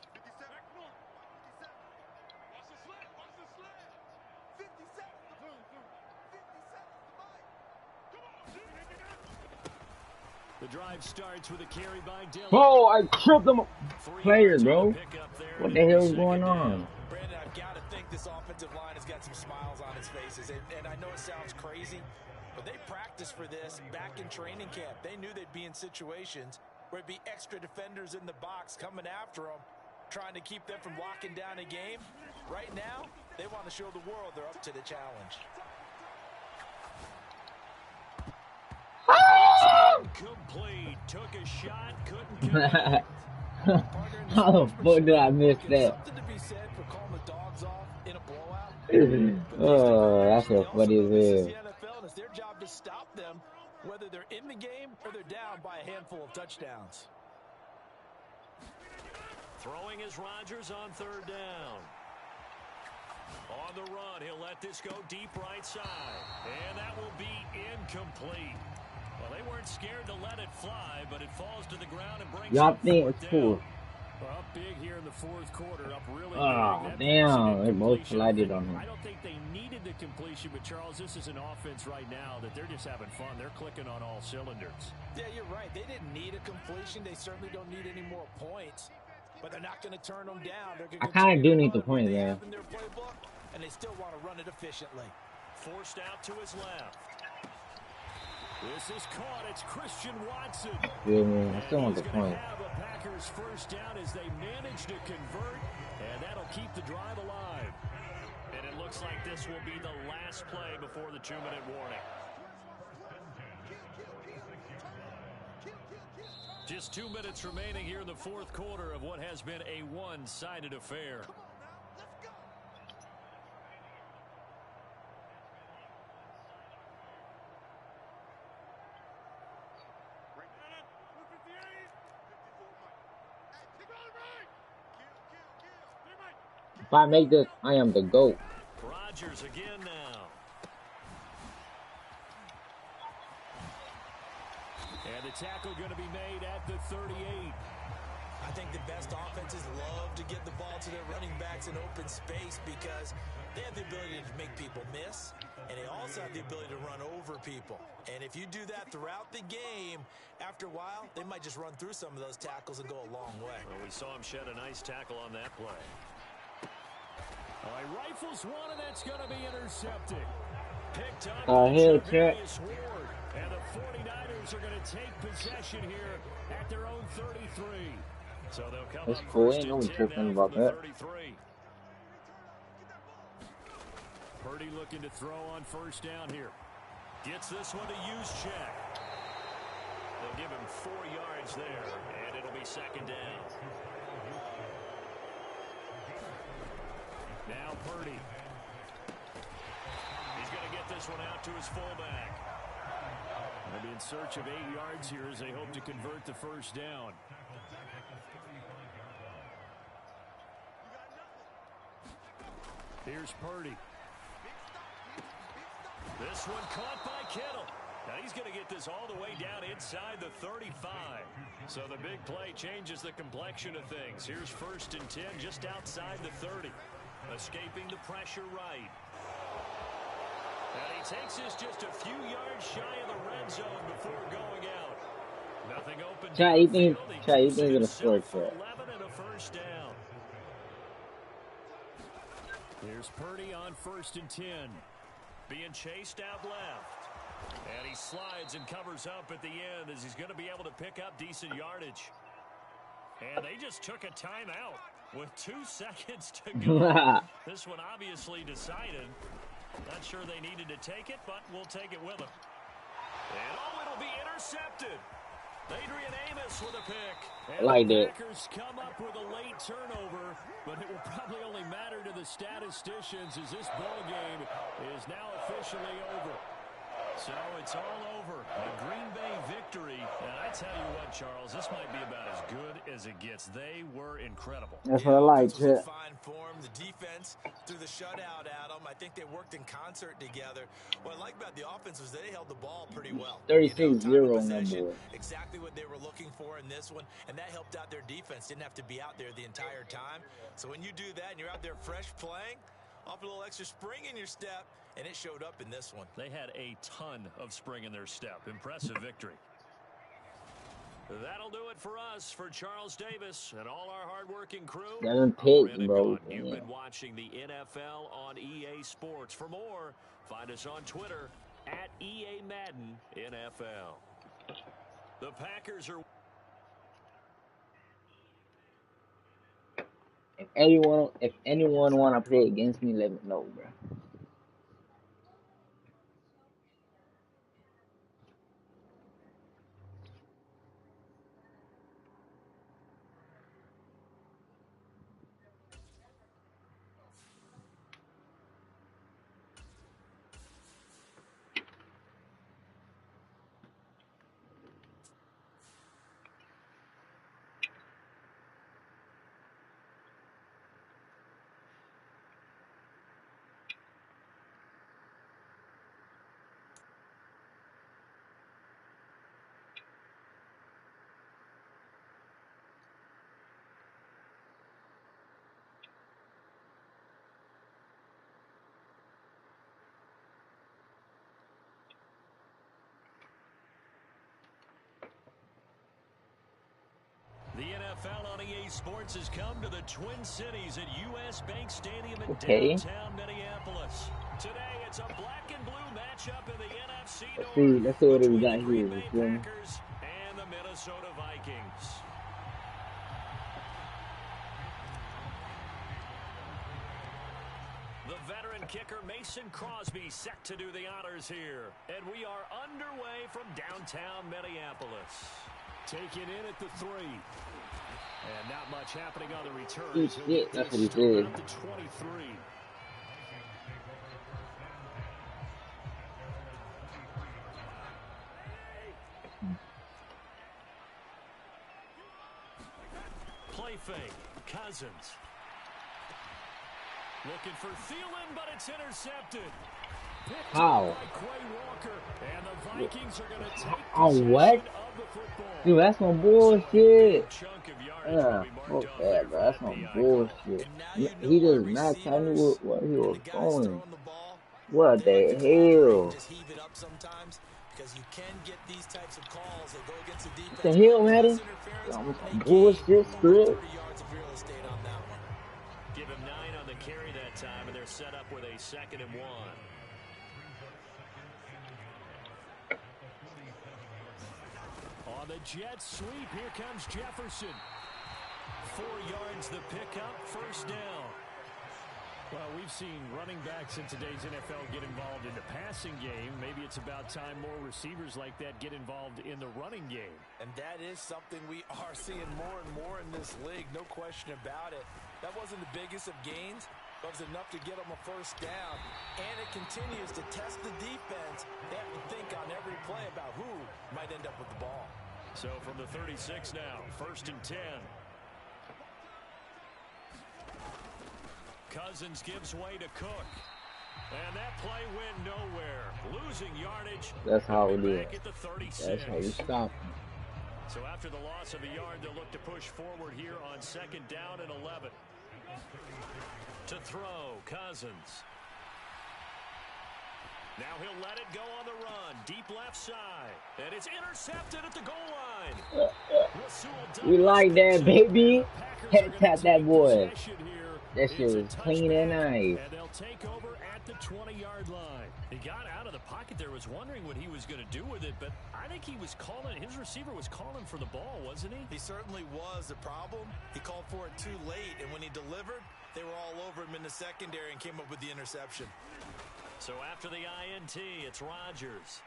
[SPEAKER 2] The drive starts with a carry by Dillon.
[SPEAKER 1] Oh, I tripped them players, bro. What the hell is going on?
[SPEAKER 3] Brandon, I've got to think this offensive line has got some smiles on its faces. And I know it sounds crazy, but they practiced for this back in training camp. They knew they'd be in situations where it'd be extra defenders in the box coming after them, trying to keep them from locking down a game. Right now, they want to show the world they're up to the challenge.
[SPEAKER 2] Complete. Took a shot, couldn't connect.
[SPEAKER 1] How the fuck did I miss that?
[SPEAKER 3] Something to be said for calling the dogs off in a blowout.
[SPEAKER 1] Oh, that's so funny as hell.
[SPEAKER 3] The NFL, and it's their job to stop them, whether they're in the game or they're down by a handful of touchdowns.
[SPEAKER 2] Throwing is Rodgers on 3rd down. On the run, he'll let this go deep right side. And that will be incomplete. Well, they weren't scared to let it fly, but it falls to the ground and brings
[SPEAKER 1] Y'all think it's cool?
[SPEAKER 2] Up big here in the fourth quarter, up really
[SPEAKER 1] Oh,
[SPEAKER 2] big.
[SPEAKER 1] damn. They both slided on him.
[SPEAKER 2] I don't think they needed the completion, but Charles, this is an offense right now that they're just having fun. They're clicking on all cylinders.
[SPEAKER 3] Yeah, you're right. They didn't need a completion. They certainly don't need any more points, but they're not going to turn them down.
[SPEAKER 1] I kind of do need the points there.
[SPEAKER 3] In their playbook, and they still want to run it efficiently.
[SPEAKER 2] Forced out to his left. This is caught. It's Christian Watson.
[SPEAKER 1] Yeah, man. I still want the point.
[SPEAKER 2] Have a Packers first down as they manage to convert, and that'll keep the drive alive. And it looks like this will be the last play before the 2-minute warning. Just 2 minutes remaining here in the fourth quarter of what has been a one-sided affair.
[SPEAKER 1] If I make this, I am the GOAT.
[SPEAKER 2] Rodgers again now. And the tackle going to be made at the 38.
[SPEAKER 3] I think the best offenses love to get the ball to their running backs in open space because they have the ability to make people miss, and they also have the ability to run over people. And if you do that throughout the game, after a while, they might just run through some of those tackles and go a long way.
[SPEAKER 2] Well, we saw him shed a nice tackle on that play. All right, rifles one, and that's going to be intercepted. Picked up by Darius Ward. And the 49ers are going to take possession here at their own 33. So they'll come
[SPEAKER 1] That's
[SPEAKER 2] up
[SPEAKER 1] cool.
[SPEAKER 2] first
[SPEAKER 1] Ain't no
[SPEAKER 2] and
[SPEAKER 1] one
[SPEAKER 2] 10
[SPEAKER 1] tripping
[SPEAKER 2] now
[SPEAKER 1] about
[SPEAKER 2] from the
[SPEAKER 1] that.
[SPEAKER 2] 33. Purdy looking to throw on first down here. Gets this one to use check. The They'll give him 4 yards there, and it'll be second down. Now Purdy. He's going to get this one out to his fullback. They'll be in search of 8 yards here as they hope to convert the first down. Here's Purdy. This one caught by Kittle. Now he's going to get this all the way down inside the 35. So the big play changes the complexion of things. Here's 1st and 10 just outside the 30. Escaping the pressure right. And he takes this just a few yards shy of the red zone before going out. Nothing open.
[SPEAKER 1] You think gonna score for it?
[SPEAKER 2] 11 and a first down. Here's Purdy on 1st and 10. Being chased out left. And he slides and covers up at the end as he's going to be able to pick up decent yardage. And they just took a timeout with 2 seconds to go. This one obviously decided. Not sure they needed to take it, but we'll take it with them. And it'll be intercepted. Adrian Amos with a pick. And
[SPEAKER 1] like
[SPEAKER 2] the
[SPEAKER 1] that.
[SPEAKER 2] Packers come up with a late turnover, but it will probably only matter to the statisticians as this ball game is now officially over. So it's all over. A Green Bay victory. And I tell you what, Charles, this might be about as good as it gets. They were incredible.
[SPEAKER 1] That's what I like.
[SPEAKER 3] In fine form. The defense threw the shutout at them. I think they worked in concert together. What I like about the offense was they held the ball pretty well.
[SPEAKER 1] 36-0 on that board.
[SPEAKER 3] Exactly what they were looking for in this one, and that helped out their defense. Didn't have to be out there the entire time. So when you do that and you're out there fresh playing, off a little extra spring in your step, and it showed up in this one.
[SPEAKER 2] They had a ton of spring in their step. Impressive victory. That'll do it for us, for Charles Davis and all our hardworking crew.
[SPEAKER 1] 7 picks, bro.
[SPEAKER 2] You've been watching the NFL on EA Sports. For more, find us on Twitter at EA Madden NFL. The Packers are...
[SPEAKER 1] If anyone want to play against me, let me know, bro.
[SPEAKER 2] The NFL on EA Sports has come to the Twin Cities at U.S. Bank Stadium in downtown Minneapolis. Today, it's a black and blue matchup in the NFC North.
[SPEAKER 1] Let's see what we got
[SPEAKER 2] Green
[SPEAKER 1] here.
[SPEAKER 2] Bay Packers and the Minnesota Vikings. The veteran kicker Mason Crosby set to do the honors here. And we are underway from downtown Minneapolis. Taken in at the 3. And not much happening on the return.
[SPEAKER 1] Shit, that's what he did.
[SPEAKER 2] The 23. Play fake. Cousins. Looking for Thielen, but it's intercepted.
[SPEAKER 1] How?
[SPEAKER 2] And the Vikings are going to take
[SPEAKER 1] what? Dude, that's some bullshit. Fuck that, bro. That's some bullshit. He does not tell me what he was going. What the hell? The hell, Madden? Some bullshit script.
[SPEAKER 2] Give him 9 on the carry that time, and they're set up with a 2nd and 1. On the jet sweep, here comes Jefferson. 4 yards the pickup, first down. Well, we've seen running backs in today's NFL get involved in the passing game. Maybe it's about time more receivers like that get involved in the running game.
[SPEAKER 3] And that is something we are seeing more and more in this league, no question about it. That wasn't the biggest of gains, but it was enough to get them a first down. And it continues to test the defense. They have to think on every play about who might end up with the ball.
[SPEAKER 2] So from the 36 now, 1st and 10. Cousins gives way to Cook. And that play went nowhere. Losing yardage.
[SPEAKER 1] That's how it is.
[SPEAKER 2] Back at the 36.
[SPEAKER 1] That's how you stop him.
[SPEAKER 2] So after the loss of a yard, they'll look to push forward here on 2nd down and 11. To throw, Cousins. Now he'll let it go on the run. Deep left side. And it's intercepted at the goal line.
[SPEAKER 1] We like that, baby. Head tap that boy. That shit was clean and nice.
[SPEAKER 2] And they'll take over at the 20-yard line. He got out of the pocket there, was wondering what he was going to do with it, but I think he was calling, his receiver was calling for the ball, wasn't he?
[SPEAKER 3] He certainly was. The problem, he called for it too late, and when he delivered, they were all over him in the secondary and came up with the interception.
[SPEAKER 2] So after the INT, it's Rodgers.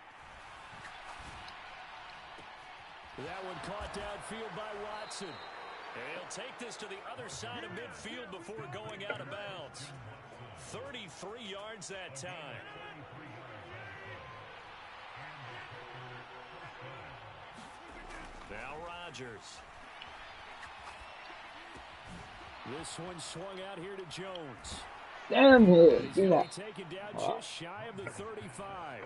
[SPEAKER 2] That one caught downfield by Watson. And he'll take this to the other side of midfield before going out of bounds. 33 yards that time. Now Rodgers. This one swung out here to Jones.
[SPEAKER 1] Damn it.
[SPEAKER 2] He's going to be taken down just shy of the 35.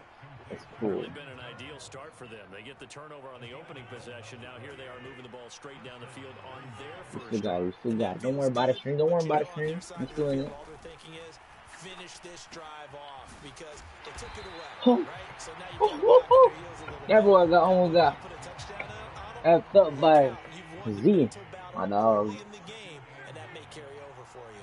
[SPEAKER 1] That's cool.
[SPEAKER 2] Really been an ideal start for them. They get the turnover on the opening possession. Now here they are moving the ball straight down the field on their first.
[SPEAKER 1] We still got it. Don't worry about the string. Don't worry about the string. I'm doing it.
[SPEAKER 3] All they're thinking is finish this drive off because they took it away, right? So now you got to back your heels a little
[SPEAKER 1] That boy
[SPEAKER 3] bit.
[SPEAKER 1] almost got
[SPEAKER 3] Put a touchdown on
[SPEAKER 1] effed up by Z. My dog.
[SPEAKER 3] in the game, and that may carry over for you.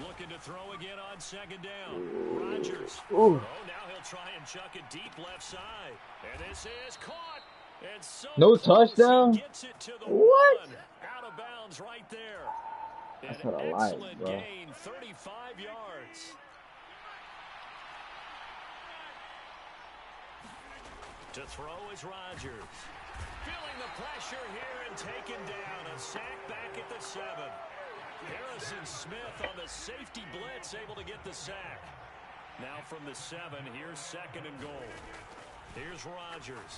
[SPEAKER 2] Looking to throw again on 2nd down. Rodgers.
[SPEAKER 1] Ooh.
[SPEAKER 2] Oh, now he'll try and chuck it deep left side. And this is caught. And so
[SPEAKER 1] No touchdown?
[SPEAKER 2] gets it to the
[SPEAKER 1] What?
[SPEAKER 2] one. Out of bounds right there.
[SPEAKER 1] That's
[SPEAKER 2] An
[SPEAKER 1] what I like,
[SPEAKER 2] excellent
[SPEAKER 1] bro.
[SPEAKER 2] gain, 35 yards. To throw is Rodgers. Feeling the pressure here and taken down. A sack back at the 7. Harrison Smith on the safety blitz, able to get the sack. Now from the 7, here's 2nd and goal. Here's Rodgers.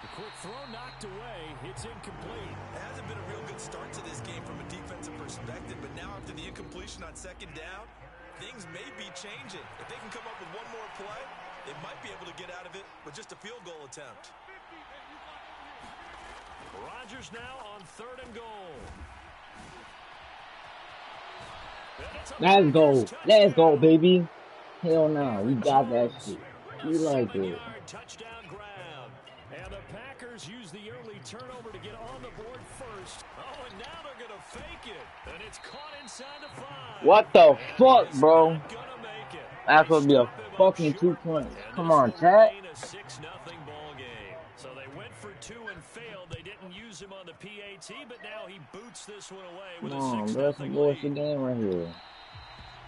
[SPEAKER 2] The quick throw knocked away. It's incomplete.
[SPEAKER 3] It hasn't been a real good start to this game from a defensive perspective, but now after the incompletion on 2nd down, things may be changing. If they can come up with one more play, they might be able to get out of it with just a field goal attempt.
[SPEAKER 2] Rodgers now on 3rd and goal.
[SPEAKER 1] Let's go. Let's go, baby. Hell no. We got that shit. We like it.
[SPEAKER 2] Touchdown grab. And the Packers use the early turnover to get on the board first. Oh, and now they're going to fake it. And it's caught inside the 5.
[SPEAKER 1] What the fuck, bro?
[SPEAKER 2] Not gonna make it.
[SPEAKER 1] That's supposed to be a fucking 2 points. Come on, chat.
[SPEAKER 2] A 6-0 ball game. So they went for 2 and failed. They didn't use him on the PAT, but now he boots this one away with
[SPEAKER 1] Come
[SPEAKER 2] a
[SPEAKER 1] on,
[SPEAKER 2] 6-0
[SPEAKER 1] bro. Some bullshit game right here.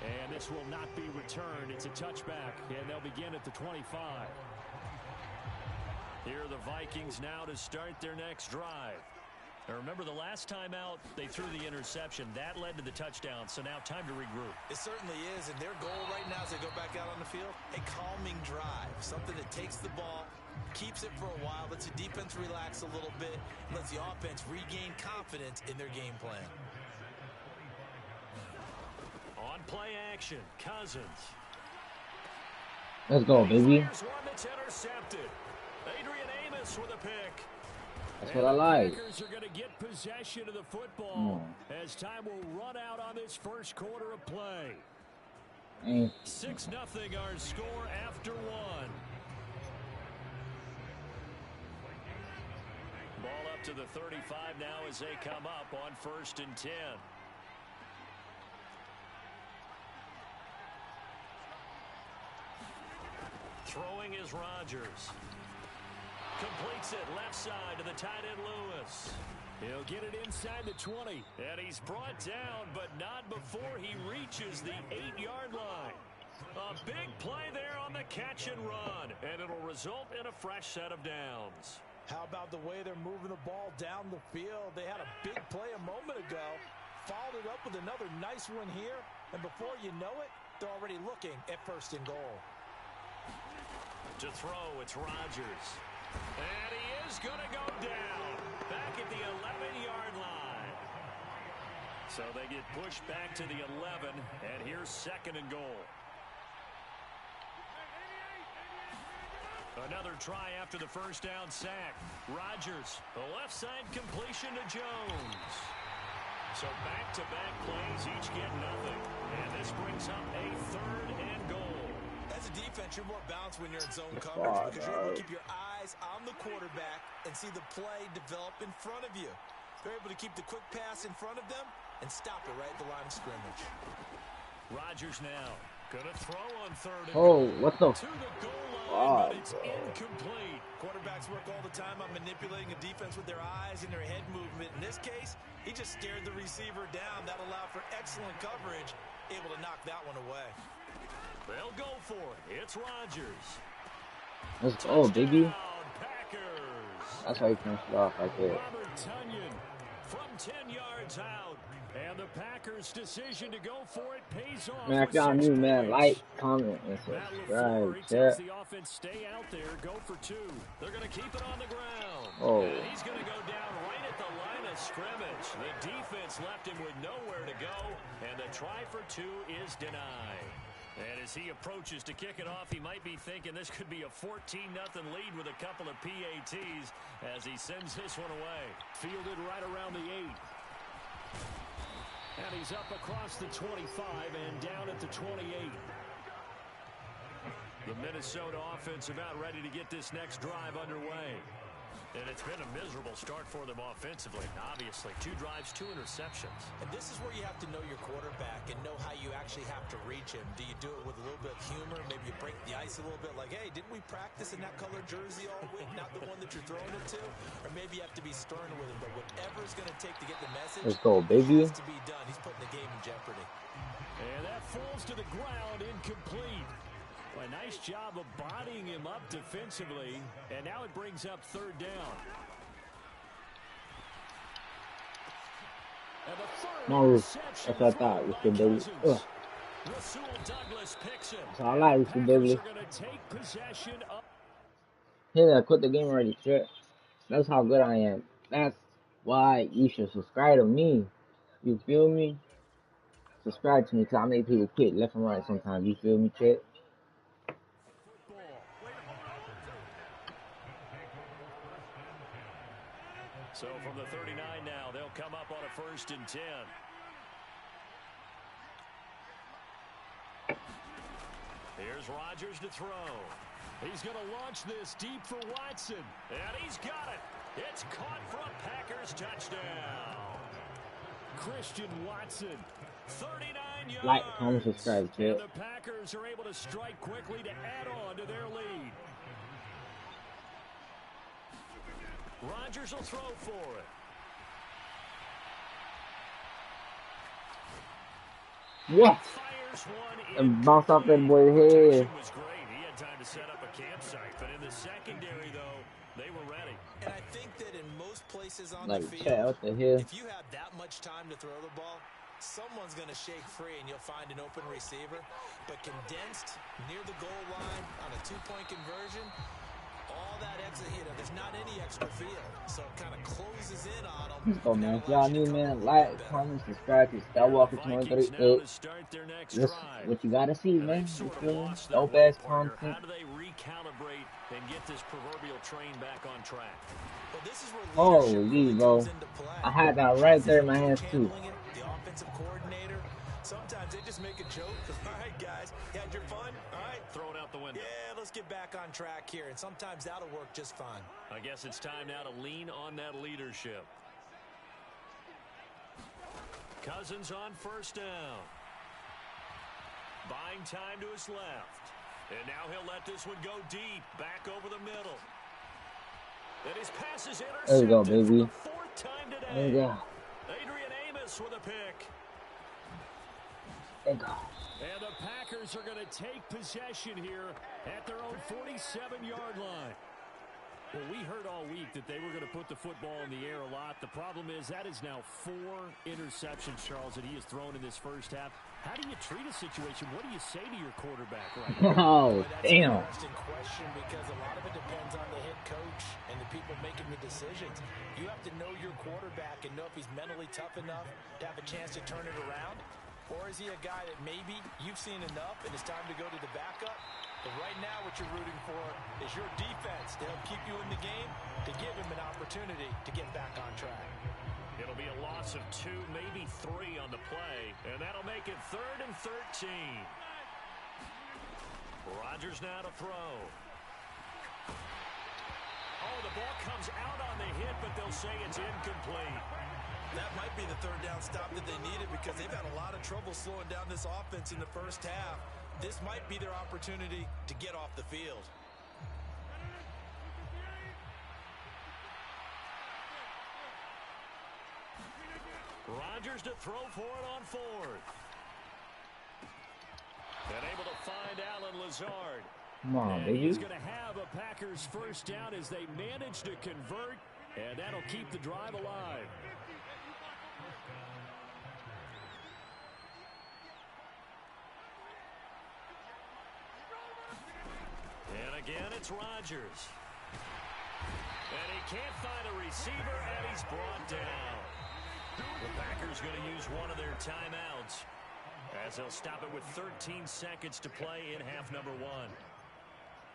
[SPEAKER 2] And this will not be returned. It's a touchback, and they'll begin at the 25. Here are the Vikings now to start their next drive. Now remember, the last time out, they threw the interception. That led to the touchdown, so now time to regroup.
[SPEAKER 3] It certainly is, and their goal right now as they go back out on the field, a calming drive, something that takes the ball, keeps it for a while, lets the defense relax a little bit, lets the offense regain confidence in their game plan.
[SPEAKER 2] On play action, Cousins.
[SPEAKER 1] Let's go, baby.
[SPEAKER 2] Here's one that's intercepted. Adrian Amos with a pick.
[SPEAKER 1] That's what I like.
[SPEAKER 2] Packers are going to get possession of the football as time will run out on this first quarter of play. 6-0 our score after 1. Ball up to the 35 now as they come up on 1st and 10. Throwing is Rodgers. Completes it left side to the tight end Lewis. He'll get it inside the 20. And he's brought down, but not before he reaches the 8-yard line. A big play there on the catch and run. And it'll result in a fresh set of downs.
[SPEAKER 3] How about the way they're moving the ball down the field? They had a big play a moment ago. Followed it up with another nice one here. And before you know it, they're already looking at 1st and goal.
[SPEAKER 2] To throw, it's Rodgers. And he is going to go down back at the 11-yard line. So they get pushed back to the 11, and here's 2nd and goal. Another try after the first down sack. Rodgers, the left side completion to Jones. So back-to-back plays, each get nothing. And this brings up a 3rd and goal. As a defense, you're more balanced when you're in zone coverage because you're able to keep your eyes on the quarterback and see the play develop in front of you. They're able to keep the quick pass in front of them and stop it right at the line of scrimmage. Rodgers now going to throw on 3rd and
[SPEAKER 1] Oh, what the?
[SPEAKER 2] to the goal line, but it's incomplete. Quarterbacks work all the time on manipulating a defense with their eyes and their head movement. In this case, he just stared the receiver down. That allowed for excellent coverage, able to knock that one away. They'll go for it. It's Rodgers.
[SPEAKER 1] Let's go, baby.
[SPEAKER 2] Packers.
[SPEAKER 1] That's how you finish it off right there.
[SPEAKER 2] Robert Tonyan from 10 yards out. And the Packers' decision to go for it pays off.
[SPEAKER 1] Man, if y'all new, man, like, comment, and subscribe.
[SPEAKER 2] Tells the offense stay out there, go for 2. They're going to keep it on the ground.
[SPEAKER 1] Oh.
[SPEAKER 2] And he's going to go down right at the line of scrimmage. The defense left him with nowhere to go, and the try for 2 is denied. And as he approaches to kick it off, he might be thinking this could be a 14-0 lead with a couple of PATs as he sends this one away. Fielded right around the 8. And he's up across the 25 and down at the 28. The Minnesota offense about ready to get this next drive underway. And it's been a miserable start for them offensively. Obviously, 2 drives, 2 interceptions. And this is where you have to know your quarterback and know how you actually have to reach him. Do you do it with a little bit of humor? Maybe you break the ice a little bit like, hey, didn't we practice in that color jersey all week? Not the one that you're throwing it to? Or maybe you have to be stern with him. But whatever it's going to take to get the message,
[SPEAKER 1] let's go, baby.
[SPEAKER 2] Has to be done. He's putting the game in jeopardy. And that falls to the ground, incomplete. A nice job of bodying him up defensively, and now it brings up 3rd down. And the 3rd
[SPEAKER 1] No,
[SPEAKER 2] interception
[SPEAKER 1] that's what I thought. We should do.
[SPEAKER 2] Rasul Douglas picks him.
[SPEAKER 1] That's all I like. We should do.
[SPEAKER 2] Packers are going to take possession up.
[SPEAKER 1] Hey, I quit the game already, shit. That's how good I am. That's why you should subscribe to me. You feel me? Subscribe to me, because I make people quit left and right sometimes. You feel me, shit?
[SPEAKER 2] So from the 39 now, they'll come up on a 1st and 10. Here's Rodgers to throw. He's going to launch this deep for Watson. And he's got it. It's caught for a Packers touchdown. Christian Watson, 39 yards.
[SPEAKER 1] Like, comment, subscribe, shit.
[SPEAKER 2] And the Packers are able to strike quickly to add on to their lead. Rodgers will throw for it.
[SPEAKER 1] What? And bounce off that boy's head.
[SPEAKER 2] Was great. He had time to set up a campsite, but in the secondary, though, they were ready. And I think that in most places on
[SPEAKER 1] like,
[SPEAKER 2] the field,
[SPEAKER 1] what the hell?
[SPEAKER 2] if you have that much time to throw the ball, someone's going to shake free and you'll find an open receiver. But condensed near the goal line on a 2-point conversion, all that extra, there's not any extra field, so it kind of closes in on them.
[SPEAKER 1] Oh man, if y'all new, man, like, comment, subscribe to Skywalker23X. That's what you gotta see, man. You feel me? Dope ass content.
[SPEAKER 2] How do they recalibrate and get this proverbial train back on track? Well, this is where
[SPEAKER 1] holy, bro. I had that right there in my hands too.
[SPEAKER 2] The offensive coordinator. Sometimes they just make a joke. All right, guys, you had your fun? All right, throw it out the window. Yeah, let's get back on track here. And sometimes that'll work just fine. I guess it's time now to lean on that leadership. Cousins on 1st down. Buying time to his left. And now he'll let this one go deep, back over the middle. And his pass is
[SPEAKER 1] There you go,
[SPEAKER 2] intercepted for
[SPEAKER 1] baby.
[SPEAKER 2] the fourth time
[SPEAKER 1] There
[SPEAKER 2] today.
[SPEAKER 1] you go.
[SPEAKER 2] Adrian Amos with a pick.
[SPEAKER 1] There you go.
[SPEAKER 2] And the Packers are going to take possession here at their own 47-yard line. Well, we heard all week that they were going to put the football in the air a lot. The problem is that is now 4 interceptions, Charles, that he has thrown in this first half. How do you treat a situation? What do you say to your quarterback right now?
[SPEAKER 1] Oh,
[SPEAKER 3] That's
[SPEAKER 1] damn.
[SPEAKER 3] an interesting question because a lot of it depends on the head coach and the people making the decisions. You have to know your quarterback and know if he's mentally tough enough to have a chance to turn it around. Or is he a guy that maybe you've seen enough and it's time to go to the backup? But right now what you're rooting for is your defense to help keep you in the game, to give him an opportunity to get back on track.
[SPEAKER 2] It'll be a loss of 2, maybe 3 on the play, and that'll make it 3rd and 13. Rodgers now to throw. Oh, the ball comes out on the hit, but they'll say it's incomplete.
[SPEAKER 3] That might be the third down stop that they needed because they've had a lot of trouble slowing down this offense in the first half. This might be their opportunity to get off the field.
[SPEAKER 2] Rodgers to throw for it on 4th. And able to find Allen Lazard.
[SPEAKER 1] Come on,
[SPEAKER 2] and
[SPEAKER 1] baby.
[SPEAKER 2] he's going to have a Packers first down as they manage to convert, and that'll keep the drive alive. And again, it's Rodgers. And he can't find a receiver, and he's brought down. The Packers going to use one of their timeouts as they'll stop it with 13 seconds to play in half number 1.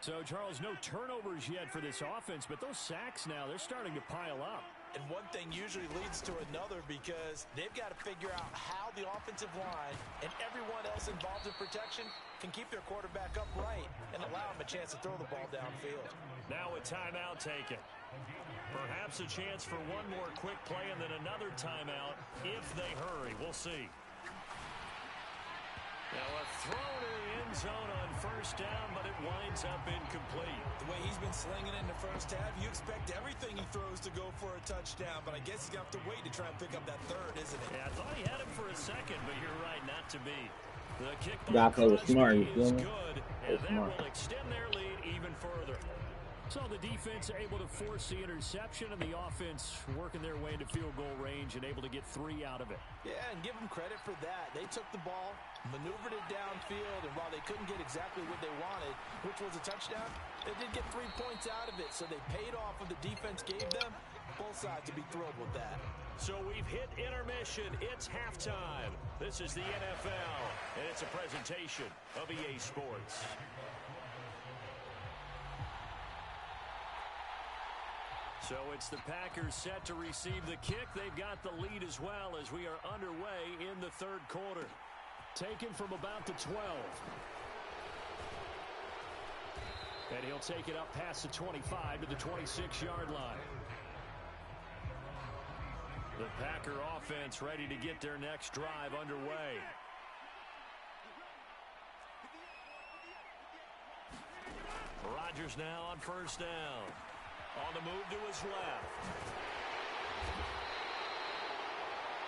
[SPEAKER 2] So, Charles, no turnovers yet for this offense, but those sacks now, they're starting to pile up.
[SPEAKER 3] And one thing usually leads to another because they've got to figure out how the offensive line and everyone else involved in protection can keep their quarterback upright and allow him a chance to throw the ball downfield.
[SPEAKER 2] Now a timeout taken. Perhaps a chance for one more quick play and then another timeout if they hurry. We'll see. Now a throw to the end zone on first down, but it winds up incomplete.
[SPEAKER 3] The way he's been slinging in the first half, you expect everything he throws to go for a touchdown, but I guess he's going to have to wait to try and pick up that third, isn't it?
[SPEAKER 2] Yeah, I thought he had him for a second, but you're right, not to be. The kick
[SPEAKER 1] Gotta play with smart, you
[SPEAKER 2] is
[SPEAKER 1] feel me?
[SPEAKER 2] good, and that will extend their lead even further. So the defense able to force the interception, and the offense working their way into field goal range and able to get 3 out of it.
[SPEAKER 3] Yeah, and give them credit for that. They took the ball, maneuvered it downfield, and while they couldn't get exactly what they wanted, which was a touchdown, they did get 3 points out of it, so they paid off what the defense gave them. Both sides to be thrilled with that.
[SPEAKER 2] So we've hit intermission. It's halftime. This is the NFL, and it's a presentation of EA Sports. So it's the Packers set to receive the kick. They've got the lead as well as we are underway in the third quarter. Taken from about the 12. And he'll take it up past the 25 to the 26-yard line. The Packer offense ready to get their next drive underway. Rodgers now on first down. On the move to his left.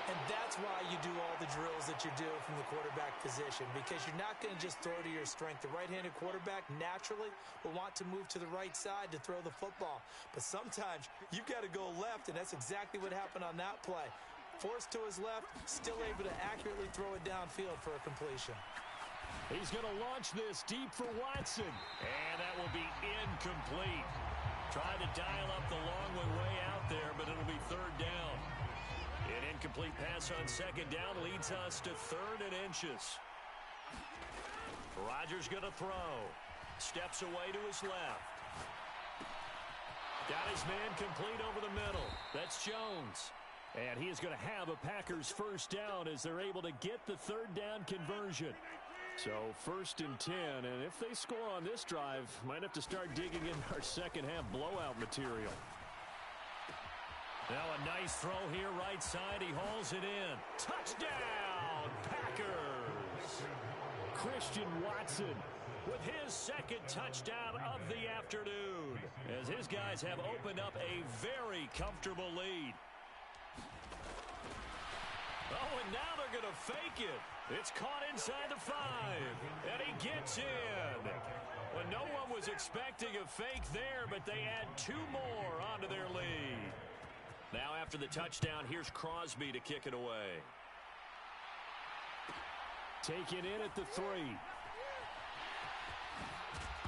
[SPEAKER 3] And that's why you do all the drills that you do from the quarterback position, because you're not going to just throw to your strength. The right-handed quarterback naturally will want to move to the right side to throw the football. But sometimes you've got to go left, and that's exactly what happened on that play. Forced to his left, still able to accurately throw it downfield for a completion.
[SPEAKER 2] He's going to launch this deep for Watson. And that will be incomplete. Tried to dial up the long one way out there, but it'll be third down. An incomplete pass on second down leads us to 3rd and inches. Rodgers going to throw. Steps away to his left. Got his man complete over the middle. That's Jones. And he is going to have a Packers first down as they're able to get the third down conversion. So 1st and 10, and if they score on this drive, might have to start digging in our second half blowout material. Now a nice throw here right side. He hauls it in. Touchdown, Packers! Christian Watson with his second touchdown of the afternoon, as his guys have opened up a very comfortable lead. Oh, and now they're going to fake it. It's caught inside the 5, and he gets in. Well, no one was expecting a fake there, but they add 2 more onto their lead. Now after the touchdown, here's Crosby to kick it away. Taken in at the 3.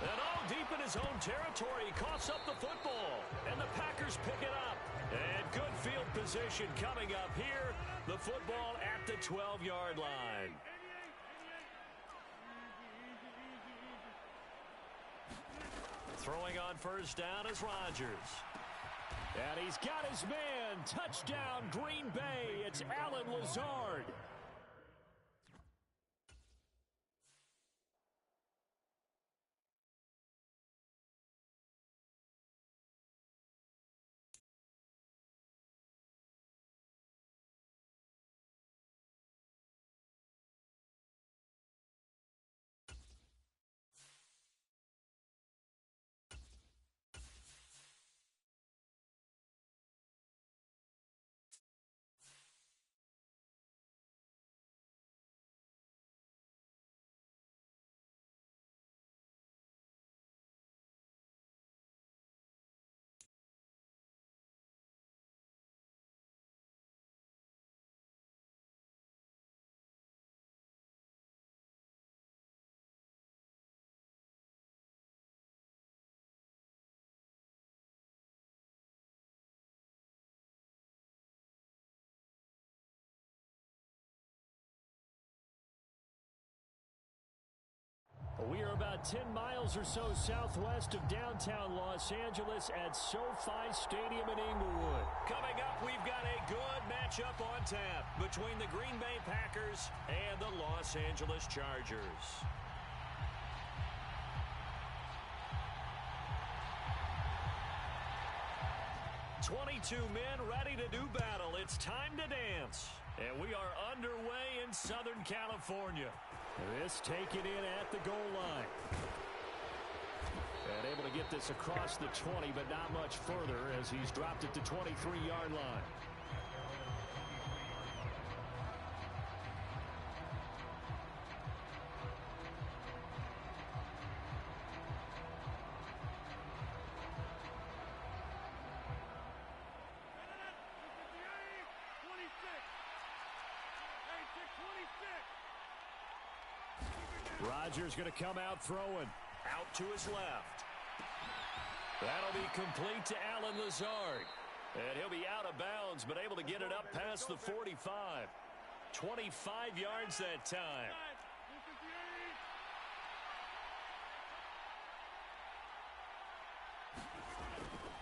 [SPEAKER 2] And all deep in his own territory, he coughs up the football, and the Packers pick it up. And good field position coming up here. The football at the 12-yard line. Throwing on first down is Rodgers. And he's got his man. Touchdown, Green Bay. It's Allen Lazard. We are about 10 miles or so southwest of downtown Los Angeles at SoFi Stadium in Inglewood. Coming up, we've got a good matchup on tap between the Green Bay Packers and the Los Angeles Chargers. "22 men ready to do battle. It's time to dance." And we are underway in Southern California. This taken in at the goal line. And able to get this across the 20, but not much further as he's dropped it to 23-yard line. Rodgers going to come out throwing. Out to his left. That'll be complete to Allen Lazard. And he'll be out of bounds, but able to get it up past the 45. 25 yards that time.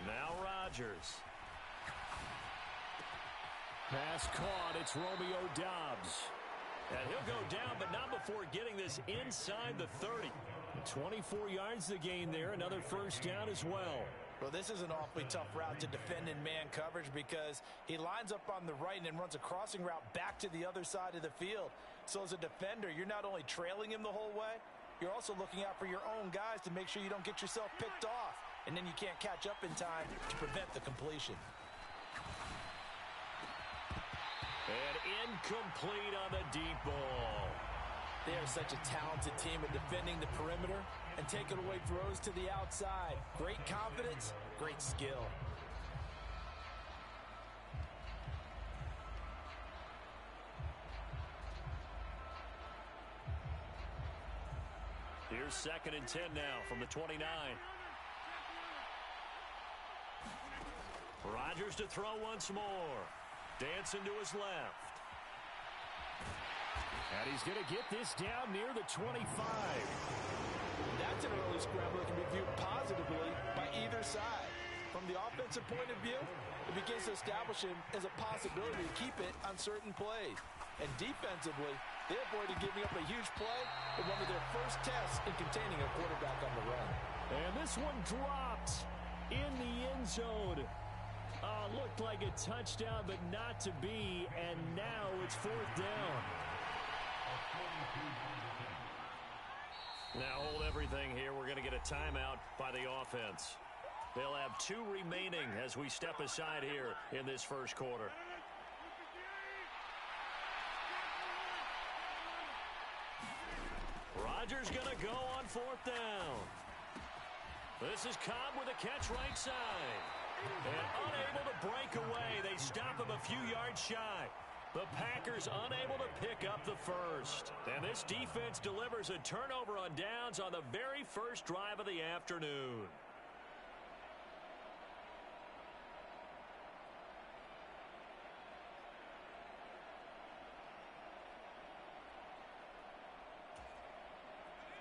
[SPEAKER 2] Now Rodgers. Pass caught. It's Romeo Doubs. And he'll go down, but not before getting this inside the 30. 24 yards to gain there. Another first down as well.
[SPEAKER 3] Well, this is an awfully tough route to defend in man coverage because he lines up on the right and then runs a crossing route back to the other side of the field. So as a defender, you're not only trailing him the whole way, you're also looking out for your own guys to make sure you don't get yourself picked off. And then you can't catch up in time to prevent the completion.
[SPEAKER 2] And incomplete on the deep ball.
[SPEAKER 3] They are such a talented team at defending the perimeter and taking away throws to the outside. Great confidence, great skill.
[SPEAKER 2] Here's 2nd and 10 now from the 29. Rodgers to throw once more. Dancing to his left. And he's going to get this down near the 25.
[SPEAKER 3] That's an early scramble that can be viewed positively by either side. From the offensive point of view, it begins to establish him as a possibility to keep it on certain plays. And defensively, they avoided giving up a huge play in one of their first tests in containing a quarterback on the run.
[SPEAKER 2] And this one dropped in the end zone. Looked like a touchdown, but not to be, and now it's 4th down. Now hold everything here. We're going to get a timeout by the offense. They'll have 2 remaining as we step aside here in this first quarter. Rodgers going to go on 4th down. This is Cobb with a catch right side. And unable to break away. They stop him a few yards shy. The Packers unable to pick up the first. And this defense delivers a turnover on downs on the very first drive of the afternoon.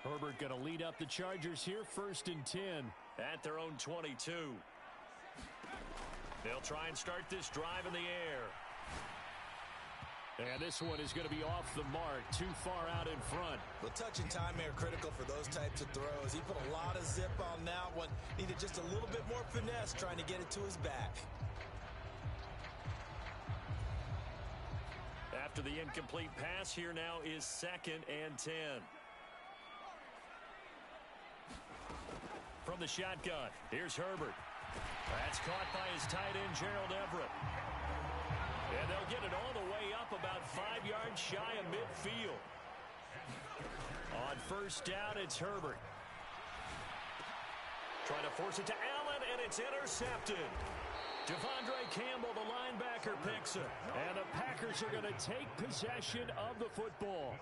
[SPEAKER 2] Herbert going to lead up the Chargers here, 1st and 10 at their own 22. They'll try and start this drive in the air. And this one is going to be off the mark, too far out in front.
[SPEAKER 3] Well, touch and time are critical for those types of throws. He put a lot of zip on that one. Needed just a little bit more finesse trying to get it to his back.
[SPEAKER 2] After the incomplete pass, here now is 2nd and 10. From the shotgun, here's Herbert. That's caught by his tight end, Gerald Everett. And they'll get it all the way up about 5 yards shy of midfield. On 1st down, it's Herbert. Trying to force it to Allen, and it's intercepted. Devondre Campbell, the linebacker, picks it. And the Packers are going to take possession of the football.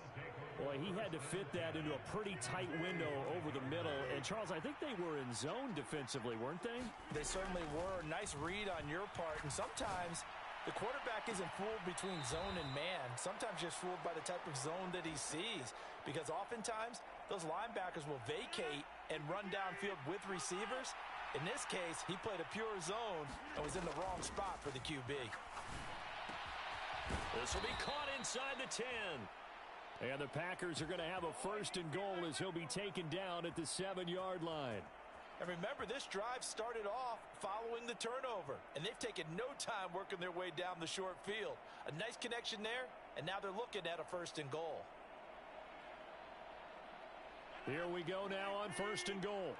[SPEAKER 2] Boy, he had to fit that into a pretty tight window over the middle. And, Charles, I think they were in zone defensively, weren't they?
[SPEAKER 3] They certainly were. Nice read on your part. And sometimes the quarterback isn't fooled between zone and man. Sometimes just fooled by the type of zone that he sees. Because oftentimes, those linebackers will vacate and run downfield with receivers. In this case, he played a pure zone and was in the wrong spot for the QB.
[SPEAKER 2] This will be caught inside the 10. And the Packers are going to have a 1st and goal as he'll be taken down at the 7-yard line.
[SPEAKER 3] And remember, this drive started off following the turnover. And they've taken no time working their way down the short field. A nice connection there, and now they're looking at a 1st and goal.
[SPEAKER 2] Here we go now on 1st and goal.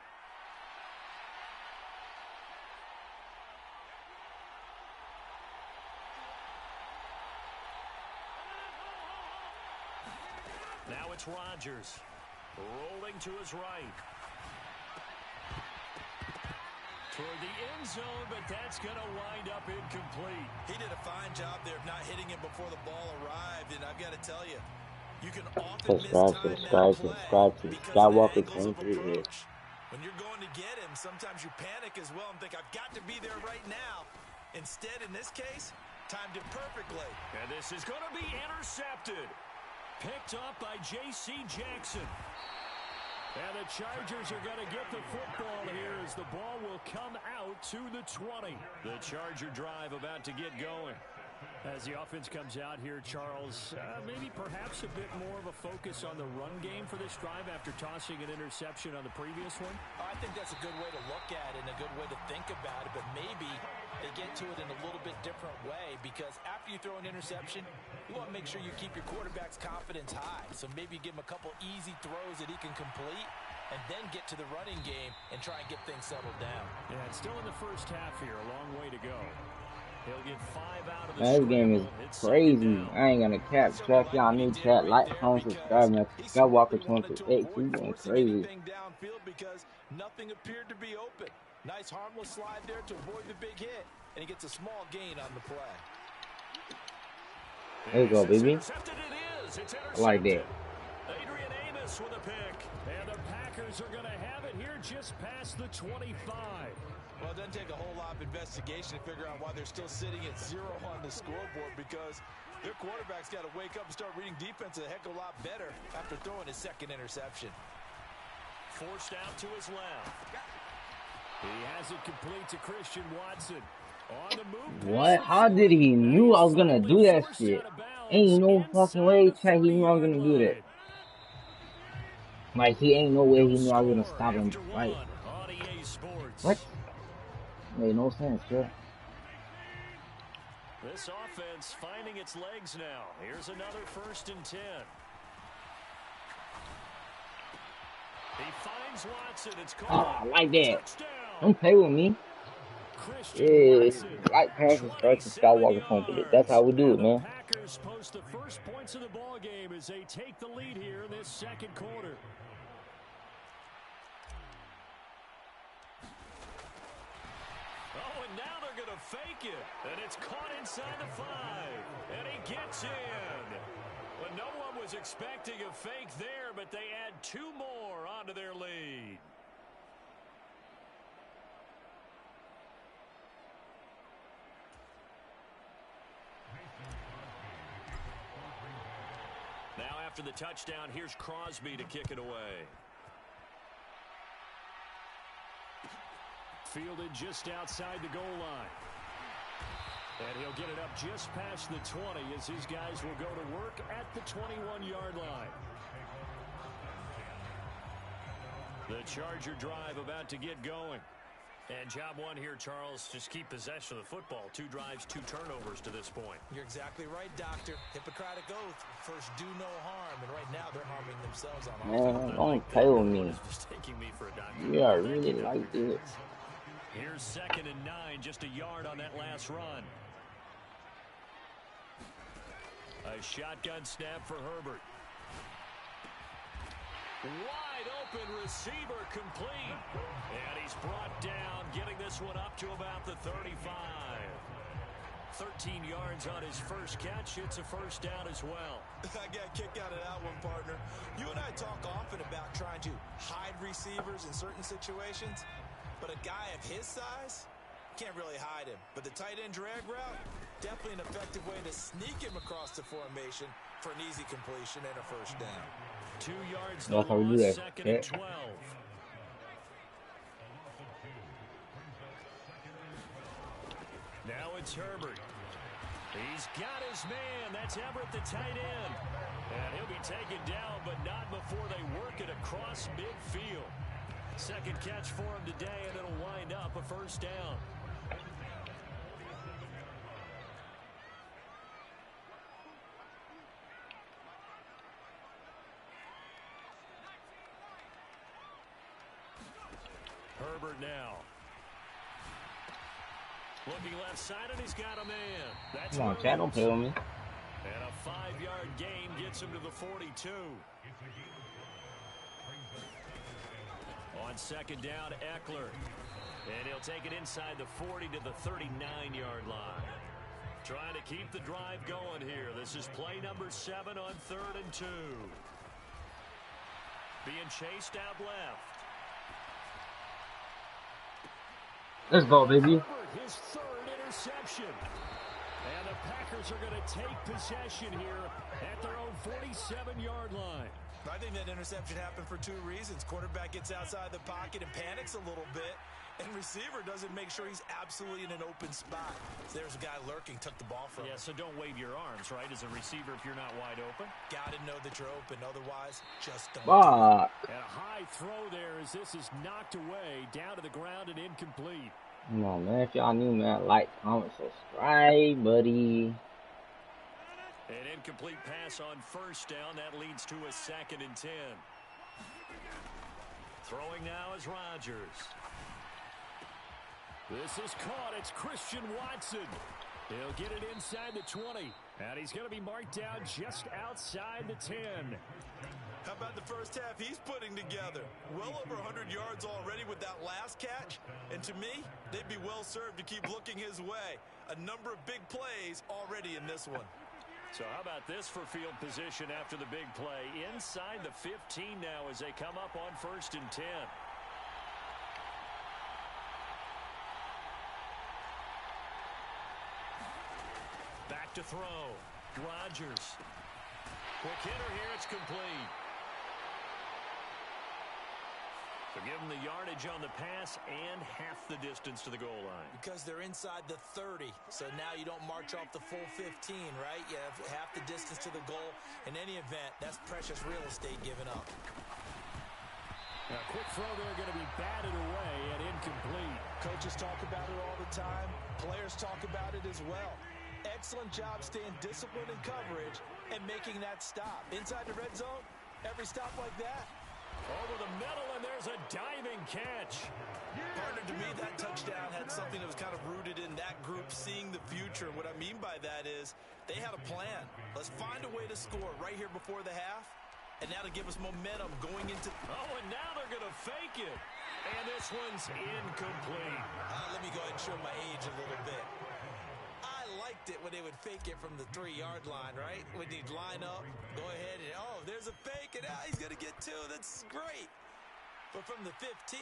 [SPEAKER 2] Now it's Rodgers, rolling to his right. Toward the end zone, but that's going to wind up incomplete.
[SPEAKER 3] He did a fine job there of not hitting him before the ball arrived, and I've got to tell you, you can often
[SPEAKER 1] subscribe to Skywalker23X.
[SPEAKER 3] When you're going to get him, sometimes you panic as well and think, I've got to be there right now. Instead, in this case, timed it perfectly.
[SPEAKER 2] And this is going to be intercepted. Picked up by J.C. Jackson. And the Chargers are going to get the football here as the ball will come out to the 20. The Charger drive about to get going. As the offense comes out here, Charles, maybe perhaps a bit more of a focus on the run game for this drive after tossing an interception on the previous one?
[SPEAKER 3] I think that's a good way to look at it and a good way to think about it, but maybe they get to it in a little bit different way because after you throw an interception, you want to make sure you keep your quarterback's confidence high. So maybe give him a couple easy throws that he can complete and then get to the running game and try and get things settled down.
[SPEAKER 2] Yeah, it's still in the first half here. A long way to go. He'll get 5 out of the
[SPEAKER 1] This game is crazy. I ain't gonna cap. Track y'all new chat, like, comment, subscribe, man. Skywalker23X. We going crazy.
[SPEAKER 3] Downfield because nothing appeared to be open. Nice harmless slide there to avoid the big hit, and he gets a small gain on the play.
[SPEAKER 1] There you go, baby. I like that.
[SPEAKER 2] Adrian Amos with a pick. And the Packers are going to have it here just past the 25.
[SPEAKER 3] Well, it doesn't take a whole lot of investigation to figure out why they're still sitting at 0 on the scoreboard because their quarterback's got to wake up and start reading defense a heck of a lot better after throwing his 2nd interception.
[SPEAKER 2] Forced out to his left. He has it complete to Christian Watson. On the move.
[SPEAKER 1] What? How did he knew I was gonna do that shit? Ain't no fucking way, Chad. He knew I was gonna do that. Like, he ain't no way he knew I was gonna stop him. Right? What? Made no sense, bro.
[SPEAKER 2] This offense finding its legs now. Here's another 1st and 10. finds Watson. It's
[SPEAKER 1] Oh,
[SPEAKER 2] caught.
[SPEAKER 1] I like that.
[SPEAKER 2] Touchdown.
[SPEAKER 1] Don't play with me.
[SPEAKER 2] Christian
[SPEAKER 1] Yeah,
[SPEAKER 2] Watson,
[SPEAKER 1] like passes first and
[SPEAKER 2] 27
[SPEAKER 1] Skywalker23. That's
[SPEAKER 2] yards.
[SPEAKER 1] how we do it,
[SPEAKER 2] And the
[SPEAKER 1] man.
[SPEAKER 2] Packers post the first points of the ball game as they take the lead here in this second quarter. Oh, and now they're going to fake it. And it's caught inside the 5. And he gets in. Well, no one was expecting a fake there, but they add 2 more onto their lead. Now after the touchdown, here's Crosby to kick it away. Fielded just outside the goal line. And he'll get it up just past the 20 as his guys will go to work at the 21-yard line. The Charger drive about to get going. And job one here, Charles, just keep possession of the football. 2 drives, 2 turnovers to this point.
[SPEAKER 3] You're exactly right, Doctor. Hippocratic oath. First, do no harm. And right now, they're harming themselves on
[SPEAKER 1] Man, don't play with me.
[SPEAKER 2] Taking me for a doctor.
[SPEAKER 1] Yeah, I really like this.
[SPEAKER 2] Here's 2nd and 9, just a yard on that last run. A shotgun snap for Herbert. Wide open receiver complete. And he's brought down, getting this one up to about the 35. 13 yards on his first catch. It's a first down as well.
[SPEAKER 3] I got a kick out of that one, partner. You and I talk often about trying to hide receivers in certain situations, but a guy of his size can't really hide him. But the tight end drag route, definitely an effective way to sneak him across the formation for an easy completion and a first down.
[SPEAKER 2] 2 yards
[SPEAKER 1] That's how we do that.
[SPEAKER 2] 2nd and 12. Now it's Herbert. He's got his man. That's Everett, the tight end. And he'll be taken down, but not before they work it across midfield. Second catch for him today, and it'll wind up a first down. Herbert now. Looking left side, and he's got a man. That's
[SPEAKER 1] Come on, Chad, don't play with me.
[SPEAKER 2] And a 5-yard gain gets him to the 42. On 2nd down, Eckler. And he'll take it inside the 40 to the 39-yard line. Trying to keep the drive going here. This is play number 7 on 3rd and 2. Being chased out left.
[SPEAKER 1] Let's go, baby.
[SPEAKER 2] His 3rd interception. And the Packers are going to take possession here at their own 47-yard line.
[SPEAKER 3] I think that interception happened for 2 reasons. Quarterback gets outside the pocket and panics a little bit, and receiver doesn't make sure he's absolutely in an open spot. So there's a guy lurking, took the ball from him.
[SPEAKER 2] Yeah, so don't wave your arms, right, as a receiver if you're not wide open.
[SPEAKER 3] Got to know that you're open. Otherwise, just don't.
[SPEAKER 2] And a high throw there as this is knocked away, down to the ground and incomplete.
[SPEAKER 1] Come on, man. If y'all new, man, like, comment, subscribe, buddy.
[SPEAKER 2] An incomplete pass on first down. That leads to a 2nd and 10. Throwing now is Rodgers. This is caught. It's Christian Watson. He'll get it inside the 20. And he's going to be marked down just outside the 10.
[SPEAKER 3] How about the first half he's putting together? Well over 100 yards already with that last catch. And to me, they'd be well served to keep looking his way. A number of big plays already in this one.
[SPEAKER 2] So how about this for field position after the big play? Inside the 15 now as they come up on 1st and 10. Back to throw. Rodgers. Quick hitter here. It's complete. So give them the yardage on the pass and half the distance to the goal line.
[SPEAKER 3] Because they're inside the 30, so now you don't march off the full 15, right? You have half the distance to the goal. In any event, that's precious real estate given up.
[SPEAKER 2] Now, quick throw there going to be batted away and incomplete.
[SPEAKER 3] Coaches talk about it all the time. Players talk about it as well. Excellent job staying disciplined in coverage and making that stop. Inside the red zone, every stop like that.
[SPEAKER 2] Over the middle, and throws a diving catch.
[SPEAKER 3] Partner, to me, that touchdown had something that was kind of rooted in that group seeing the future. What I mean by that is they had a plan. Let's find a way to score right here before the half, and that'll give us momentum going into...
[SPEAKER 2] Oh, and now they're going to fake it. And this one's incomplete.
[SPEAKER 3] Let me go ahead and show my age a little bit. I liked it when they would fake it from the 3-yard line, right? When they'd line up, go ahead and, oh, there's a fake, and he's going to get 2. That's great. But from the 15,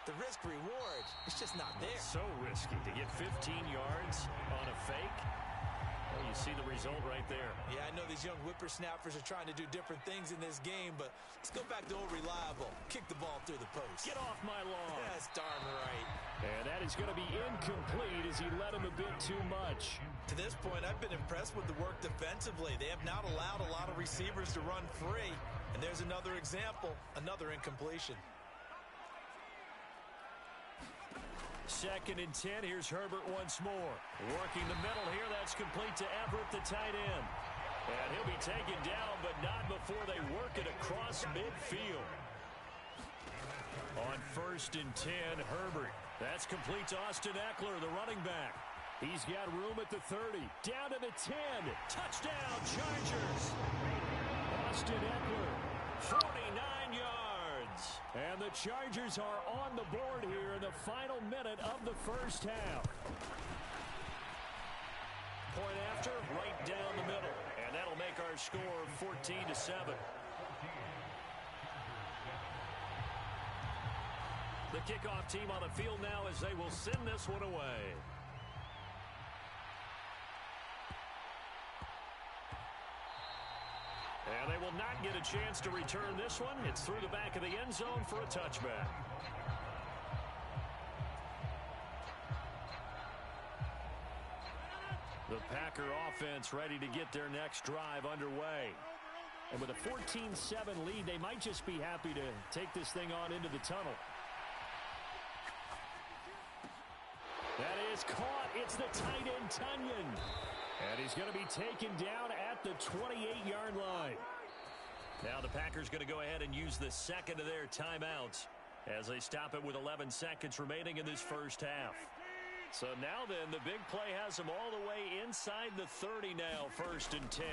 [SPEAKER 3] the risk-reward, it's just not there.
[SPEAKER 2] So risky to get 15 yards on a fake. Well, you see the result right there.
[SPEAKER 3] Yeah, I know these young whippersnappers are trying to do different things in this game, but let's go back to old reliable. Kick the ball through the post.
[SPEAKER 2] Get off my lawn.
[SPEAKER 3] That's darn right.
[SPEAKER 2] And that is going to be incomplete as he led him a bit too much.
[SPEAKER 3] To this point, I've been impressed with the work defensively. They have not allowed a lot of receivers to run free. And there's another example, another incompletion.
[SPEAKER 2] 2nd and 10. Here's Herbert once more. Working the middle here. That's complete to Everett, the tight end. And he'll be taken down, but not before they work it across midfield. On 1st and 10, Herbert. That's complete to Austin Eckler, the running back. He's got room at the 30. Down to the 10. Touchdown, Chargers. Austin Eckler, 49 yards. And the Chargers are on the board here in the final minute of the first half. Point after, right down the middle. And that'll make our score 14-7. The kickoff team on the field now as they will send this one away. And they will not get a chance to return this one. It's through the back of the end zone for a touchback. The Packer offense ready to get their next drive underway. And with a 14-7 lead, they might just be happy to take this thing on into the tunnel. That is caught. It's the tight end, Tunyon. And he's going to be taken down at the 28-yard line. Now the Packers going to go ahead and use the second of their timeouts as they stop it with 11 seconds remaining in this first half. So now then, the big play has them all the way inside the 30 now, 1st and 10.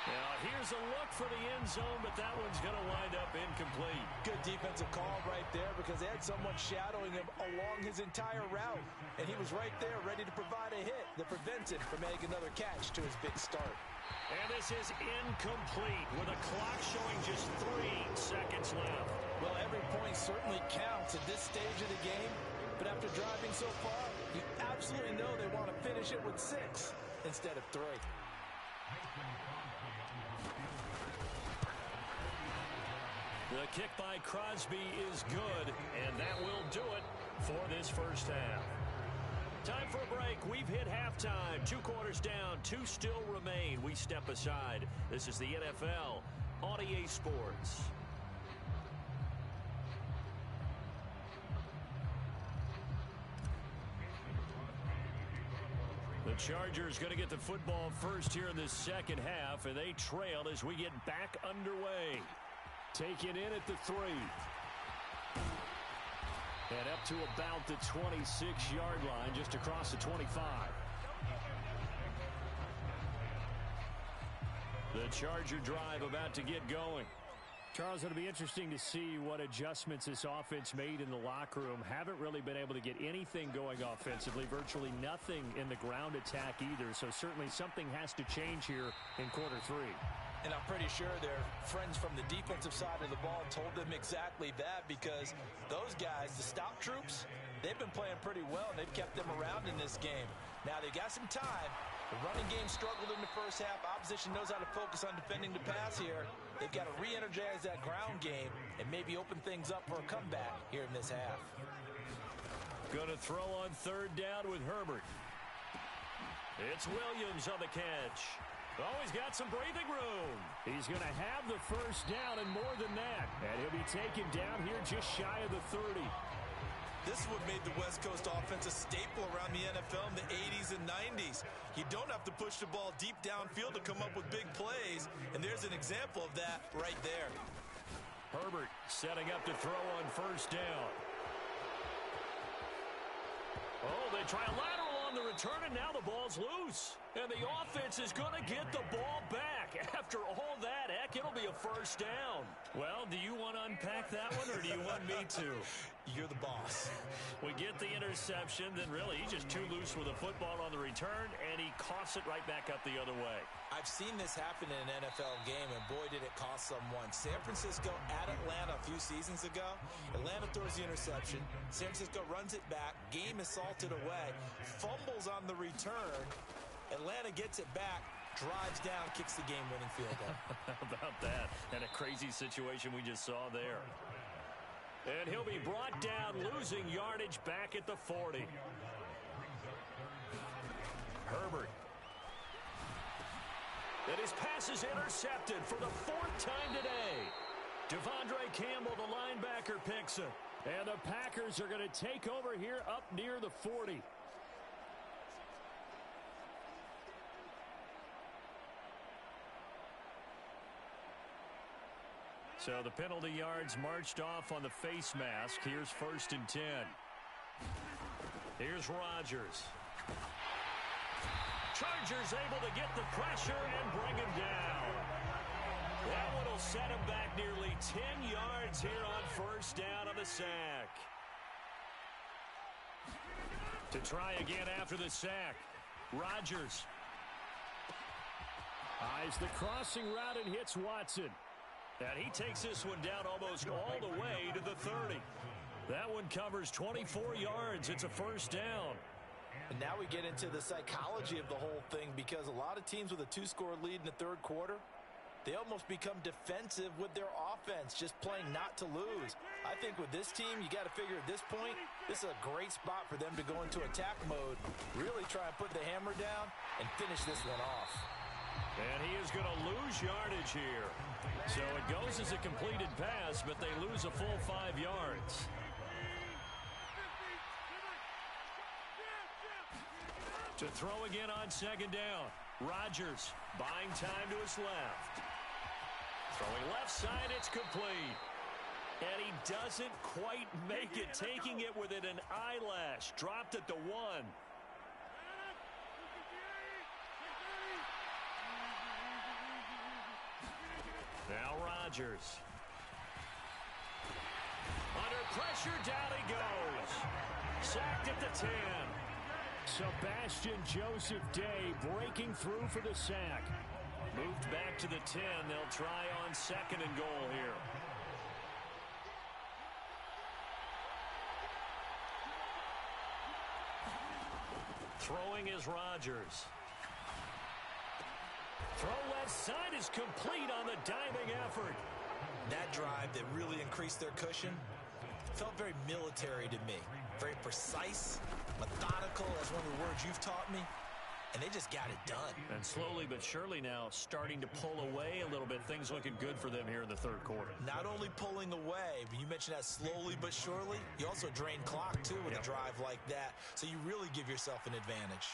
[SPEAKER 2] Now here's a look for the end zone, but that one's going to wind up incomplete.
[SPEAKER 3] Good defensive call right there because they had someone shadowing him along his entire route. And he was right there ready to provide a hit that prevented from making another catch to his big start.
[SPEAKER 2] And this is incomplete with a clock showing just 3 seconds left.
[SPEAKER 3] Well, every point certainly counts at this stage of the game. But after driving so far, you absolutely know they want to finish it with 6 instead of 3.
[SPEAKER 2] The kick by Crosby is good, and that will do it for this first half. Time for a break. We've hit halftime. 2 quarters down, 2 still remain. We step aside. This is the NFL on EA Sports. The Chargers going to get the football first here in the second half, and they trail as we get back underway. Taken in at the 3. And up to about the 26-yard line, just across the 25. The Charger drive about to get going. Charles, it'll be interesting to see what adjustments this offense made in the locker room. Haven't really been able to get anything going offensively, virtually nothing in the ground attack either. So certainly something has to change here in quarter 3.
[SPEAKER 3] And I'm pretty sure their friends from the defensive side of the ball told them exactly that because those guys, the stop troops, they've been playing pretty well and they've kept them around in this game. Now they got some time. The running game struggled in the first half. Opposition knows how to focus on defending the pass here. They've got to re-energize that ground game and maybe open things up for a comeback here in this half.
[SPEAKER 2] Going to throw on 3rd down with Herbert. It's Williams on the catch. Oh, he's got some breathing room. He's going to have the first down and more than that. And he'll be taken down here just shy of the 30.
[SPEAKER 3] This is what made the West Coast offense a staple around the NFL in the 80s and 90s. You don't have to push the ball deep downfield to come up with big plays, and there's an example of that right there.
[SPEAKER 2] Herbert setting up to throw on first down. Oh, they try a lateral on the return, and now the ball's loose. And the offense is going to get the ball back. After all that, heck, it'll be a first down. Well, do you want to unpack that one, or do you want me to?
[SPEAKER 3] You're the boss.
[SPEAKER 2] We get the interception, then really he's just too loose with the football on the return, and he coughs it right back up the other way.
[SPEAKER 3] I've seen this happen in an NFL game, and boy, did it cost someone. San Francisco at Atlanta a few seasons ago. Atlanta throws the interception. San Francisco runs it back. Game is salted away. Fumbles on the return. Atlanta gets it back, drives down, kicks the game-winning field goal.
[SPEAKER 2] How about that? And a crazy situation we just saw there. And he'll be brought down, losing yardage back at the 40. Herbert. And his pass is intercepted for the 4th time today. Devondre Campbell, the linebacker, picks it. And the Packers are going to take over here up near the 40. So the penalty yards marched off on the face mask. Here's 1st and 10. Here's Rodgers. Chargers able to get the pressure and bring him down. That one will set him back nearly 10 yards here on first down on the sack. To try again after the sack, Rodgers. Eyes the crossing route and hits Watson. And he takes this one down almost all the way to the 30. That one covers 24 yards. It's a first down.
[SPEAKER 3] And now we get into the psychology of the whole thing, because a lot of teams with a 2-score lead in the 3rd quarter, they almost become defensive with their offense, just playing not to lose. I think with this team, you got to figure at this point, this is a great spot for them to go into attack mode, really try and put the hammer down and finish this one off.
[SPEAKER 2] And he is going to lose yardage here. So it goes as a completed pass, but they lose a full 5 yards. To throw again on 2nd down. Rodgers buying time to his left. Throwing left side, it's complete. And he doesn't quite make it, taking it within an eyelash. Dropped at the 1. Now Rodgers. Under pressure, down he goes. Sacked at the 10. Sebastian Joseph Day breaking through for the sack. Moved back to the 10. They'll try on 2nd and goal here. Throwing is Rodgers. Throw left side is complete on the diving effort.
[SPEAKER 3] That drive that really increased their cushion felt very military to me. Very precise, methodical, that's one of the words you've taught me. And they just got it done.
[SPEAKER 2] And slowly but surely now starting to pull away a little bit. Things looking good for them here in the 3rd quarter.
[SPEAKER 3] Not only pulling away, but you mentioned that slowly but surely. You also drain clock, too, with a drive like that. So you really give yourself an advantage.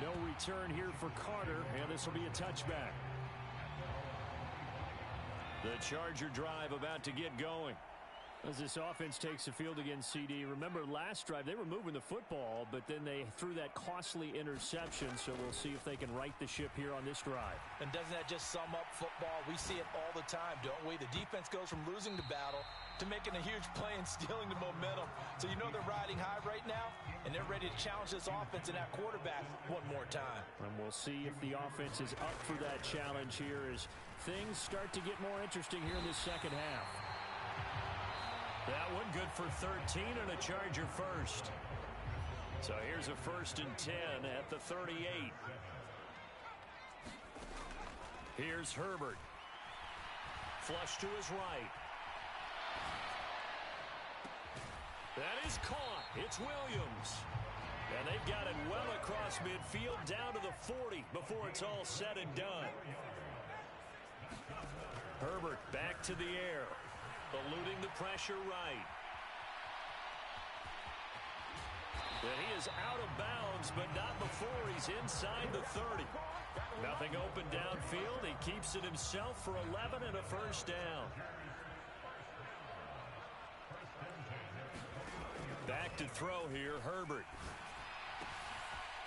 [SPEAKER 2] No return here for Carter, and this will be a touchback. The Charger drive about to get going. As this offense takes the field against CD, remember last drive they were moving the football, but then they threw that costly interception, so we'll see if they can right the ship here on this drive.
[SPEAKER 3] And doesn't that just sum up football? We see it all the time, don't we? The defense goes from losing the battle to making a huge play and stealing the momentum. So you know they're riding high right now, and they're ready to challenge this offense and that quarterback one more time.
[SPEAKER 2] And we'll see if the offense is up for that challenge here as things start to get more interesting here in this 2nd half. That one good for 13 and a Charger first. So here's a 1st and 10 at the 38. Here's Herbert. Flush to his right. That is caught. It's Williams. And they've got it well across midfield down to the 40 before it's all said and done. Herbert back to the air, eluding the pressure right. And he is out of bounds, but not before he's inside the 30. Nothing open downfield. He keeps it himself for 11 and a first down. Back to throw here, Herbert.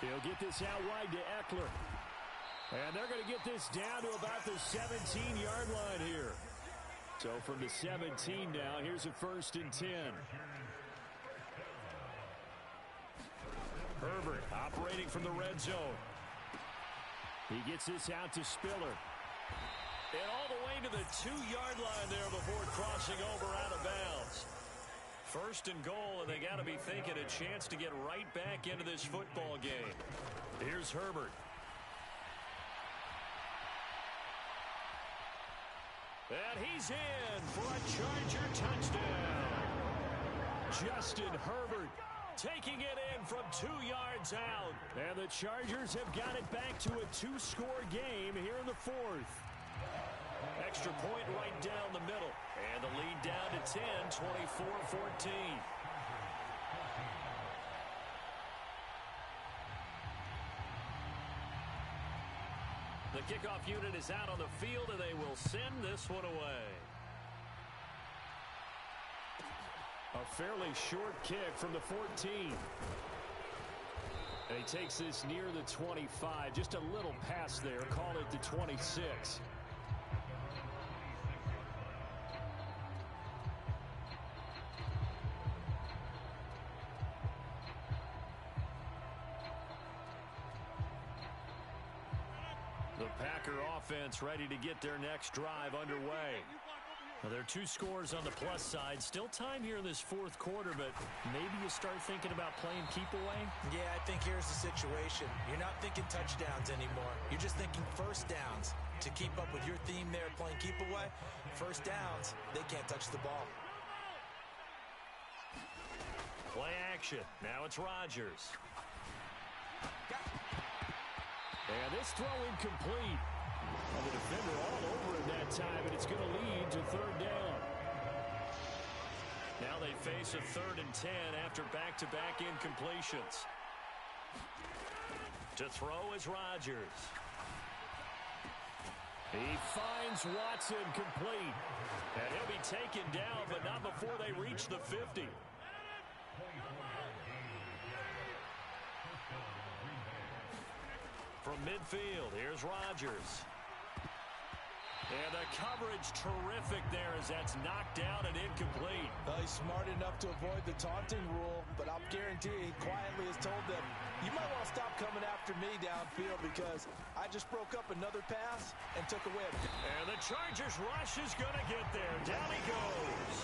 [SPEAKER 2] He'll get this out wide to Eckler. And they're going to get this down to about the 17-yard line here. So from the 17 now, here's a 1st and 10. Herbert operating from the red zone. He gets this out to Spiller. And all the way to the 2-yard line there before crossing over out of bounds. 1st and goal, and they got to be thinking a chance to get right back into this football game. Here's Herbert. And he's in for a Charger touchdown. Justin Herbert taking it in from 2 yards out. And the Chargers have got it back to a 2-score game here in the 4th. Extra point right down the middle. And the lead down to 10, 24-14. The kickoff unit is out on the field, and they will send this one away. A fairly short kick from the 14. And he takes this near the 25. Just a little pass there. Call it the 26. The Packer offense ready to get their next drive underway. Well, there are 2 scores on the plus side. Still time here in this 4th quarter, but maybe you start thinking about playing keep away?
[SPEAKER 3] Yeah, I think here's the situation. You're not thinking touchdowns anymore. You're just thinking first downs. To keep up with your theme there, playing keep away, first downs, they can't touch the ball.
[SPEAKER 2] Play action. Now it's Rodgers. And this throw incomplete. And the defender all over it that time, and it's going to lead to 3rd down. Now they face a 3rd and 10 after back-to-back incompletions. To throw is Rodgers. He finds Watson complete. And he'll be taken down, but not before they reach the 50. From midfield, here's Rodgers. And the coverage terrific there as that's knocked down and incomplete.
[SPEAKER 3] Well, he's smart enough to avoid the taunting rule, but I'll guarantee he quietly has told them, you might want to stop coming after me downfield because I just broke up another pass and took a whip.
[SPEAKER 2] And the Chargers rush is going to get there. Down he goes.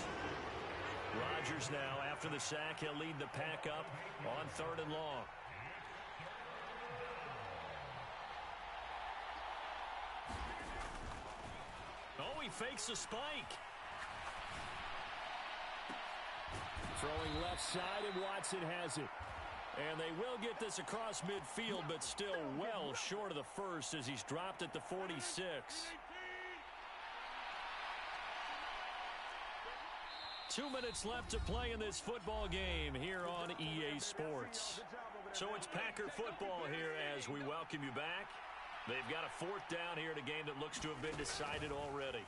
[SPEAKER 2] Rodgers now, after the sack, he'll lead the pack up on 3rd and long. Oh, he fakes a spike. Throwing left side, and Watson has it. And they will get this across midfield, but still well short of the first as he's dropped at the 46. 2 minutes left to play in this football game here on EA Sports. So it's Packer football here as we welcome you back. They've got a 4th down here in a game that looks to have been decided already.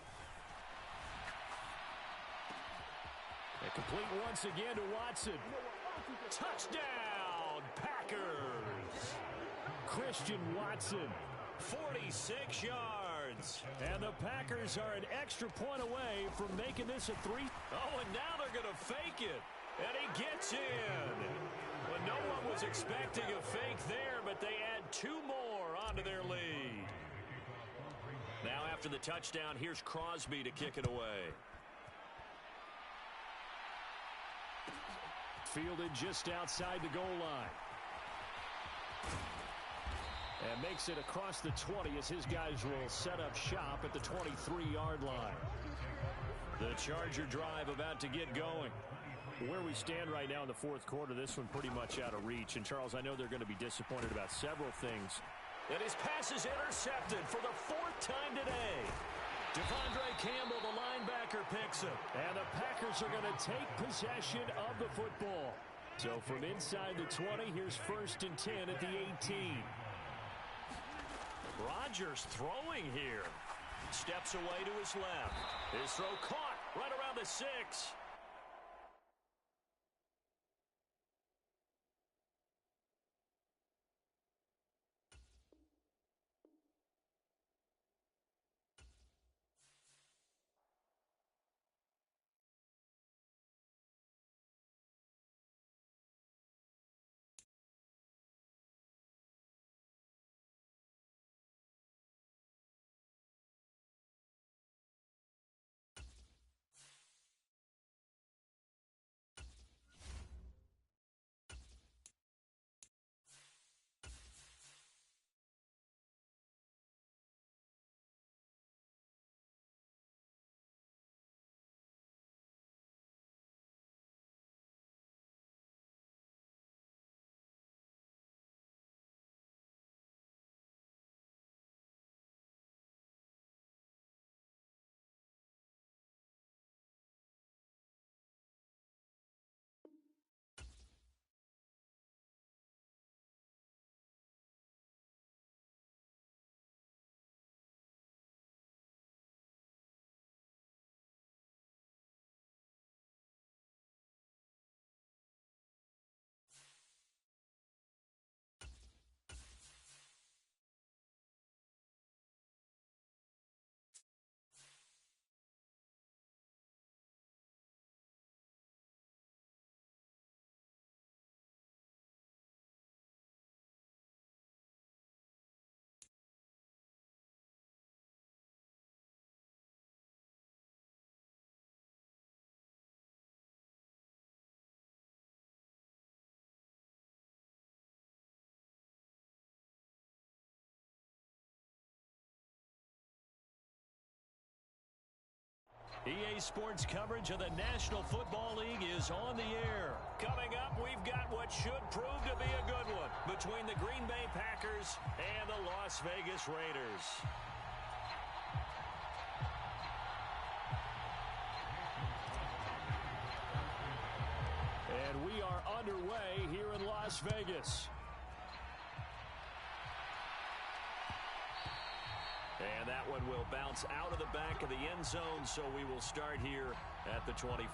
[SPEAKER 2] And complete once again to Watson. Touchdown, Packers! Christian Watson, 46 yards. And the Packers are an extra point away from making this a 3. Oh, and now they're going to fake it. And he gets in. Well, no one was expecting a fake there, but they add 2 more onto their lead. Now after the touchdown, here's Crosby to kick it away. Fielded just outside the goal line. And makes it across the 20 as his guys will set up shop at the 23-yard line. The Charger drive about to get going. Where we stand right now in the 4th quarter, this one pretty much out of reach. And, Charles, I know they're going to be disappointed about several things. And his pass is intercepted for the 4th time today. Devondre Campbell, the linebacker, picks him. And the Packers are going to take possession of the football. So from inside the 20, here's 1st and 10 at the 18. Rodgers throwing here. Steps away to his left. His throw caught right around the 6. EA Sports coverage of the National Football League is on the air. Coming up, we've got what should prove to be a good one between the Green Bay Packers and the Las Vegas Raiders. And we are underway here in Las Vegas. And that one will bounce out of the back of the end zone, so we will start here at the 25.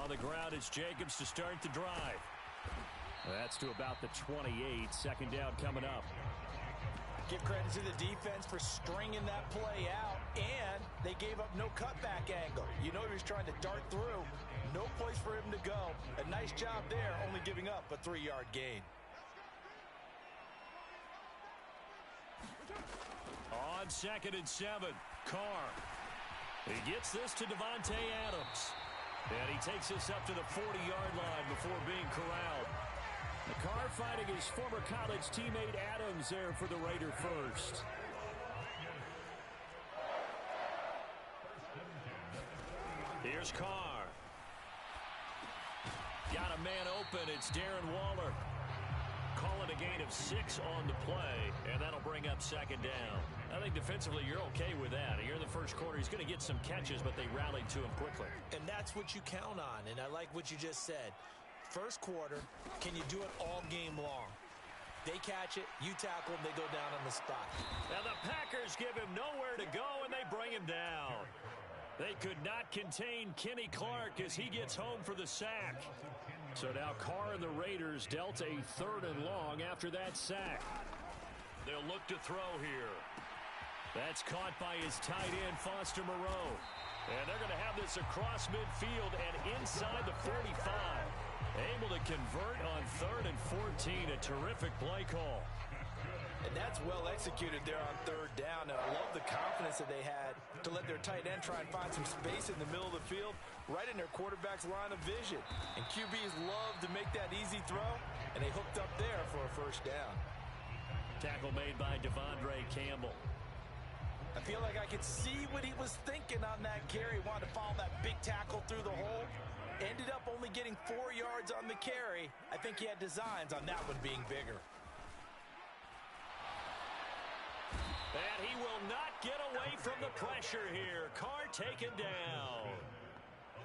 [SPEAKER 2] On the ground, it's Jacobs to start the drive. That's to about the 28. Second down coming up.
[SPEAKER 3] Give credit to the defense for stringing that play out, and they gave up no cutback angle. You know he was trying to dart through. No place for him to go. A nice job there, only giving up a 3-yard gain.
[SPEAKER 2] On 2nd and 7, Carr. He gets this to Davante Adams. And he takes this up to the 40-yard line before being corralled. Carr finding his former college teammate Adams there for the Raider first. Here's Carr. Got a man open. It's Darren Waller. Calling a gain of 6 on the play, and that'll bring up 2nd down. I think defensively you're okay with that. Here in the first quarter, he's going to get some catches, but they rallied to him quickly.
[SPEAKER 3] And that's what you count on, and I like what you just said. First quarter, can you do it all game long? They catch it, you tackle them, they go down on the spot.
[SPEAKER 2] Now the Packers give him nowhere to go, and they bring him down. They could not contain Kenny Clark as he gets home for the sack. So now Carr and the Raiders dealt a 3rd and long after that sack. They'll look to throw here. That's caught by his tight end, Foster Moreau. And they're going to have this across midfield and inside the 45. Able to convert on 3rd and 14. A terrific play call.
[SPEAKER 3] And that's well executed there on 3rd down. And I love the confidence that they had to let their tight end try and find some space in the middle of the field, right in their quarterback's line of vision. And QBs love to make that easy throw, and they hooked up there for a 1st down.
[SPEAKER 2] Tackle made by Devondre Campbell.
[SPEAKER 3] I feel like I could see what he was thinking on that carry. Wanted to follow that big tackle through the hole. Ended up only getting 4 yards on the carry. I think he had designs on that one being bigger.
[SPEAKER 2] And he will not get away from the pressure here. Carr taken down.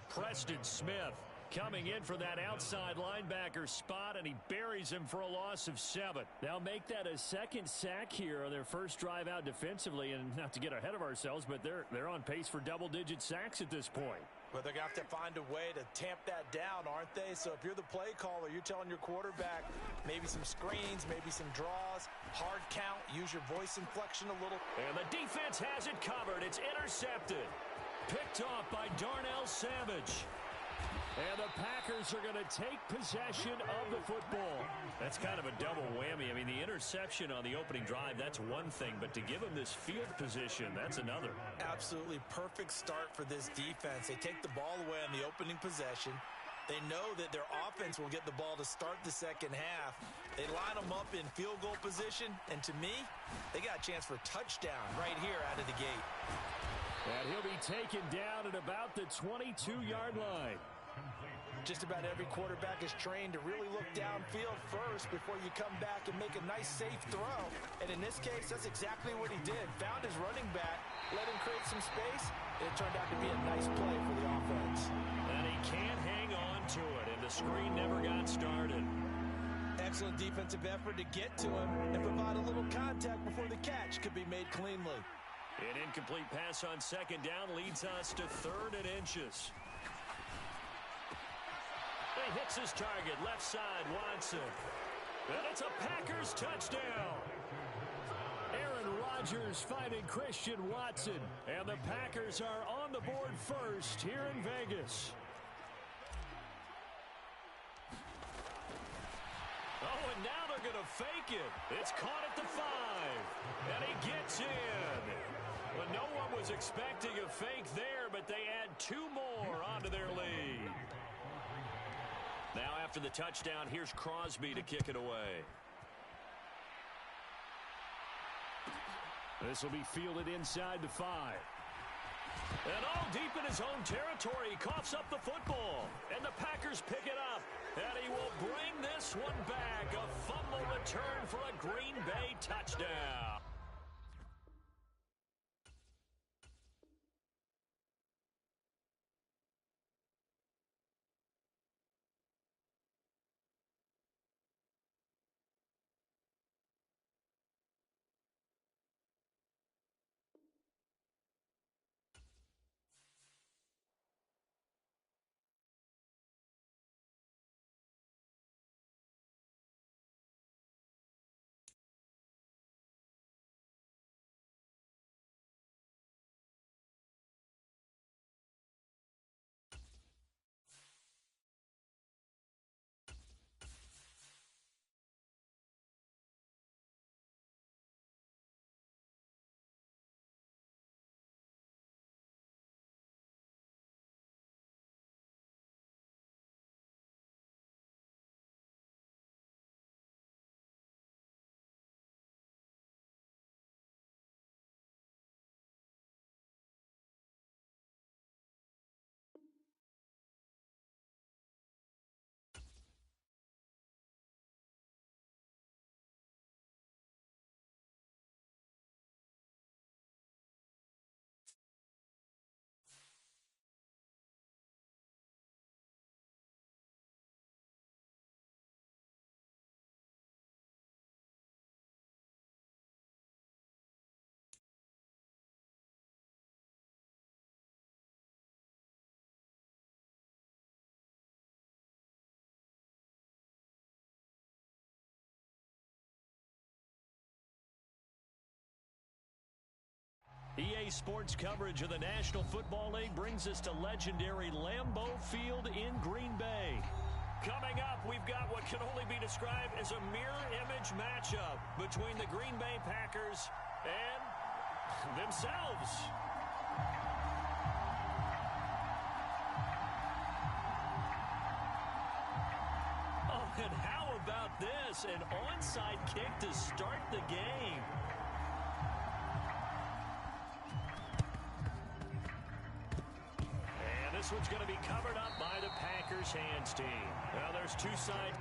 [SPEAKER 2] Preston Smith coming in for that outside linebacker spot, and he buries him for a loss of 7. They'll make that a second sack here on their first drive out defensively, and not to get ahead of ourselves, but they're on pace for double-digit sacks at this point.
[SPEAKER 3] But they're going to have to find a way to tamp that down, aren't they? So if you're the play caller, you're telling your quarterback maybe some screens, maybe some draws, hard count, use your voice inflection a little.
[SPEAKER 2] And the defense has it covered. It's intercepted. Picked off by Darnell Savage. And the Packers are going to take possession of the football. That's kind of a double whammy. I mean, the interception on the opening drive, that's one thing. But to give them this field position, that's another.
[SPEAKER 3] Absolutely perfect start for this defense. They take the ball away on the opening possession. They know that their offense will get the ball to start the second half. They line them up in field goal position. And to me, they got a chance for a touchdown right here out of the gate.
[SPEAKER 2] And he'll be taken down at about the 22-yard line.
[SPEAKER 3] Just about every quarterback is trained to really look downfield first before you come back and make a nice, safe throw. And in this case, that's exactly what he did. Found his running back, let him create some space, and it turned out to be a nice play for the offense.
[SPEAKER 2] And he can't hang on to it, and the screen never got started.
[SPEAKER 3] Excellent defensive effort to get to him and provide a little contact before the catch could be made cleanly.
[SPEAKER 2] An incomplete pass on second down leads us to 3rd and inches. He hits his target, left side, Watson. And it's a Packers touchdown. Aaron Rodgers finding Christian Watson. And the Packers are on the board first here in Vegas. Oh, and now they're going to fake it. It's caught at the 5. And he gets in. Well, no one was expecting a fake there, but they add 2 more onto their lead. Now after the touchdown, here's Crosby to kick it away. This will be fielded inside the 5. And all deep in his own territory, he coughs up the football. And the Packers pick it up. And he will bring this one back. A fumble return for a Green Bay touchdown. EA Sports coverage of the National Football League brings us to legendary Lambeau Field in Green Bay. Coming up, we've got what can only be described as a mirror image matchup between the Green Bay Packers and themselves. Oh, and how about this? An onside kick to start the game. this one's going to be covered up by the Packers hands team. Now there's two sides.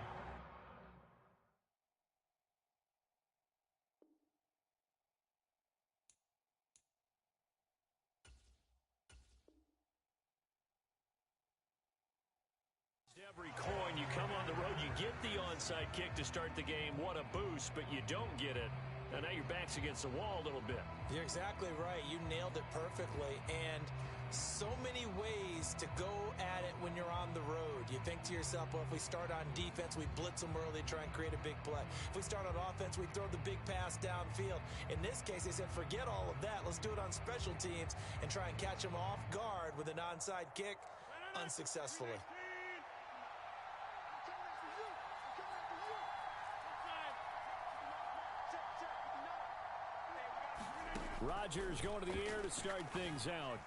[SPEAKER 2] Every coin, you come on the road, you get the onside kick to start the game. What a boost, but you don't get it. And now your back's against the wall a little bit.
[SPEAKER 3] You're exactly right. You nailed it perfectly. And so many ways to go at it when you're on the road. You think to yourself, well, if we start on defense, we blitz them early, try and create a big play. If we start on offense, we throw the big pass downfield. In this case, they said, forget all of that. Let's do it on special teams and try and catch them off guard with an onside kick unsuccessfully.
[SPEAKER 2] Rodgers going to the air to start things out.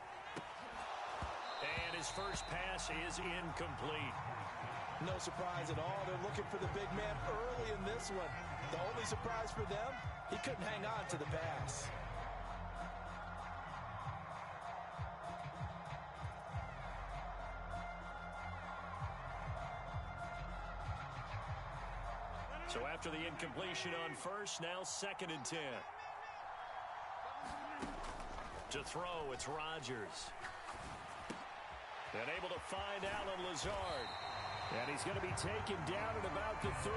[SPEAKER 2] And his first pass is incomplete.
[SPEAKER 3] No surprise at all. They're looking for the big man early in this one. The only surprise for them, he couldn't hang on to the pass.
[SPEAKER 2] So after the incompletion on first, now 2nd and 10. To throw, it's Rodgers. And able to find Allen Lazard. And he's going to be taken down at about the 33.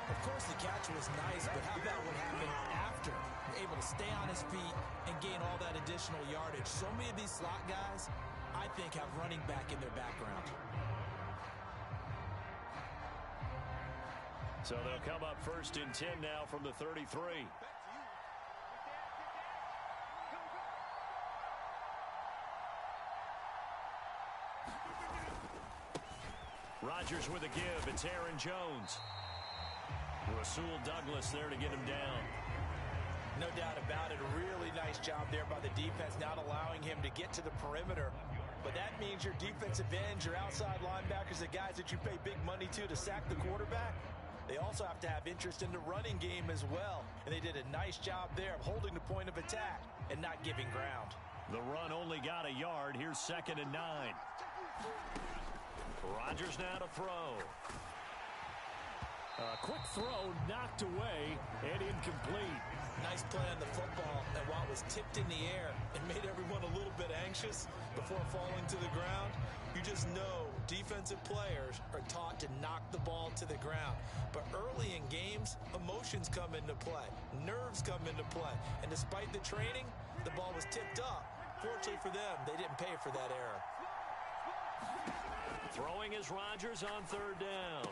[SPEAKER 3] Of course, the catch was nice, but how about what happened after? Able to stay on his feet and gain all that additional yardage. So many of these slot guys, I think, have running back in their background.
[SPEAKER 2] So they'll come up 1st and 10 now from the 33. Rodgers with a give. It's Aaron Jones. Rasul Douglas there to get him down.
[SPEAKER 3] No doubt about it. A really nice job there by the defense, not allowing him to get to the perimeter. But that means your defensive ends, your outside linebackers, the guys that you pay big money to sack the quarterback, they also have to have interest in the running game as well. And they did a nice job there of holding the point of attack and not giving ground.
[SPEAKER 2] The run only got a yard. Here's 2nd and 9. Rodgers now to throw. A quick throw knocked away and incomplete.
[SPEAKER 3] Nice play on the football, and while it was tipped in the air and made everyone a little bit anxious before falling to the ground, you just know defensive players are taught to knock the ball to the ground. But early in games, emotions come into play. Nerves come into play. And despite the training, the ball was tipped up. Fortunately for them, they didn't pay for that error.
[SPEAKER 2] Throwing is Rodgers on 3rd down.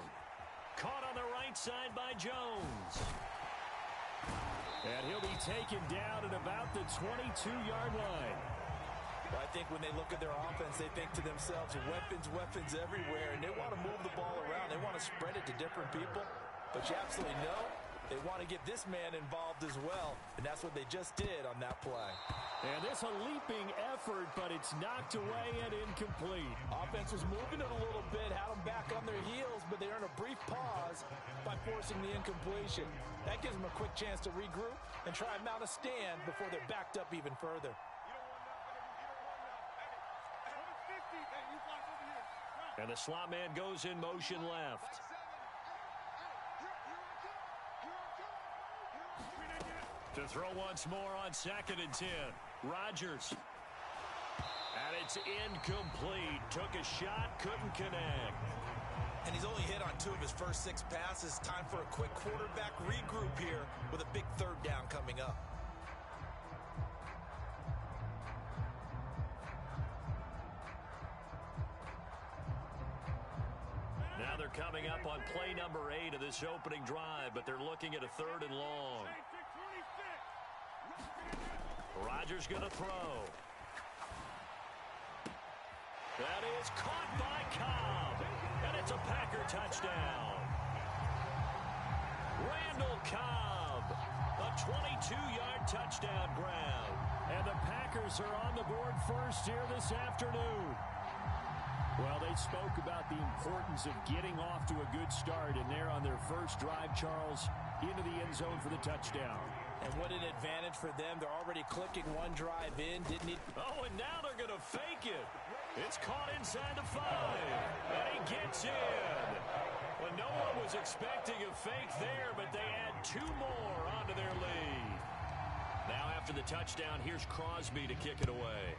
[SPEAKER 2] Caught on the right side by Jones. And he'll be taken down at about the 22-yard line.
[SPEAKER 3] Well, I think when they look at their offense, they think to themselves, weapons everywhere, and they want to move the ball around. They want to spread it to different people. But you absolutely know they want to get this man involved as well, and that's what they just did on that play.
[SPEAKER 2] And this a leaping effort, but it's knocked away and incomplete.
[SPEAKER 3] Offense was moving it a little bit, had them back on their heels, but they earned a brief pause by forcing the incompletion. That gives them a quick chance to regroup and try and mount a stand before they're backed up even further.
[SPEAKER 2] And the slot man goes in motion left. To throw once more on 2nd and 10. Rodgers. And it's incomplete. Took a shot, couldn't connect.
[SPEAKER 3] And he's only hit on 2 of his first 6 passes. Time for a quick quarterback regroup here with a big 3rd down coming up.
[SPEAKER 2] Now they're coming up on play number 8 of this opening drive, but they're looking at a 3rd and long. Rodgers going to throw. That is caught by Cobb. And it's a Packer touchdown. Randall Cobb. A 22-yard touchdown grab. And the Packers are on the board first here this afternoon. Well, they spoke about the importance of getting off to a good start, and they're on their first drive, Charles, into the end zone for the touchdown.
[SPEAKER 3] And what an advantage for them. They're already clicking one drive in. Didn't need...
[SPEAKER 2] Oh, and now they're going to fake it. It's caught inside the 5. And he gets in. Well, no one was expecting a fake there, but they add 2 more onto their lead. Now after the touchdown, here's Crosby to kick it away.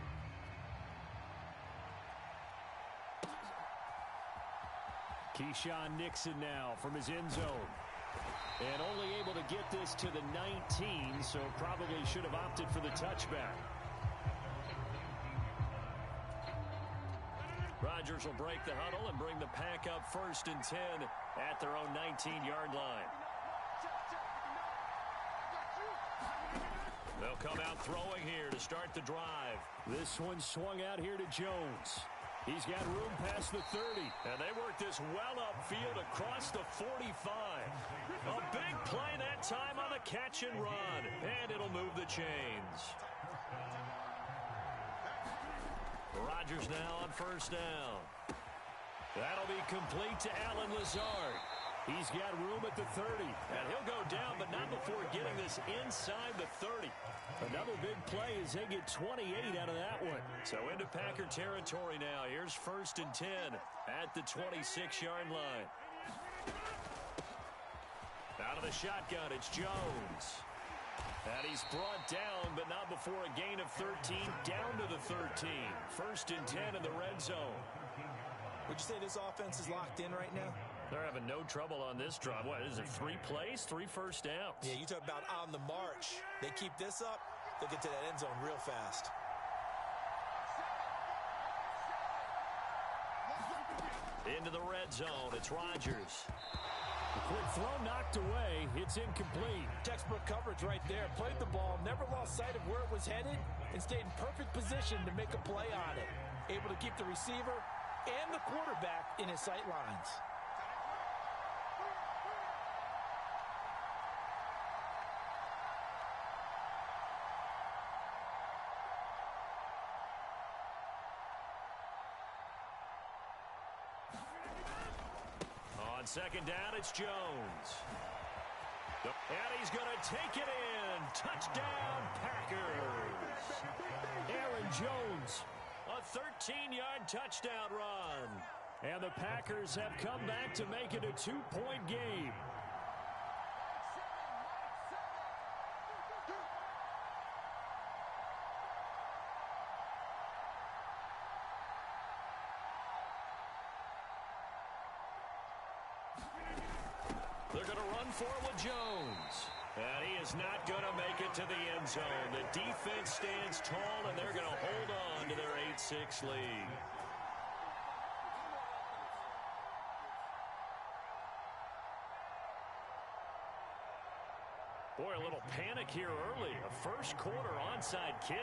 [SPEAKER 2] Keyshawn Nixon now from his end zone. And only able to get this to the 19, so probably should have opted for the touchback. Rodgers will break the huddle and bring the pack up 1st and 10 at their own 19-yard line. They'll come out throwing here to start the drive. This one swung out here to Jones. He's got room past the 30. And they work this well upfield across the 45. A big play that time on the catch and run. And it'll move the chains. Rodgers now on 1st down. That'll be complete to Allen Lazard. He's got room at the 30. And he'll go down, but not before getting this inside the 30. Another big play as they get 28 out of that one. So into Packer territory now. Here's 1st and 10 at the 26-yard line. Out of the shotgun, it's Jones. And he's brought down, but not before a gain of 13, down to the 13. 1st and 10 in the red zone.
[SPEAKER 3] Would you say this offense is locked in right now?
[SPEAKER 2] They're having no trouble on this drive. What is it, 3 plays, 3 first downs?
[SPEAKER 3] Yeah, you talk about on the march. They keep this up, they'll get to that end zone real fast.
[SPEAKER 2] Into the red zone, it's Rodgers. The quick throw knocked away. It's incomplete.
[SPEAKER 3] Textbook coverage right there. Played the ball, never lost sight of where it was headed, and stayed in perfect position to make a play on it. Able to keep the receiver and the quarterback in his sight lines.
[SPEAKER 2] On 2nd down, it's Jones. And he's going to take it in. Touchdown, Packers. Aaron Jones, a 13-yard touchdown run. And the Packers have come back to make it a 2-point game. They're going to run forward Jones. And he is not going to make it to the end zone. The defense stands tall, and they're going to hold on to their 8-6 lead. Boy, a little panic here early. A first-quarter onside kick.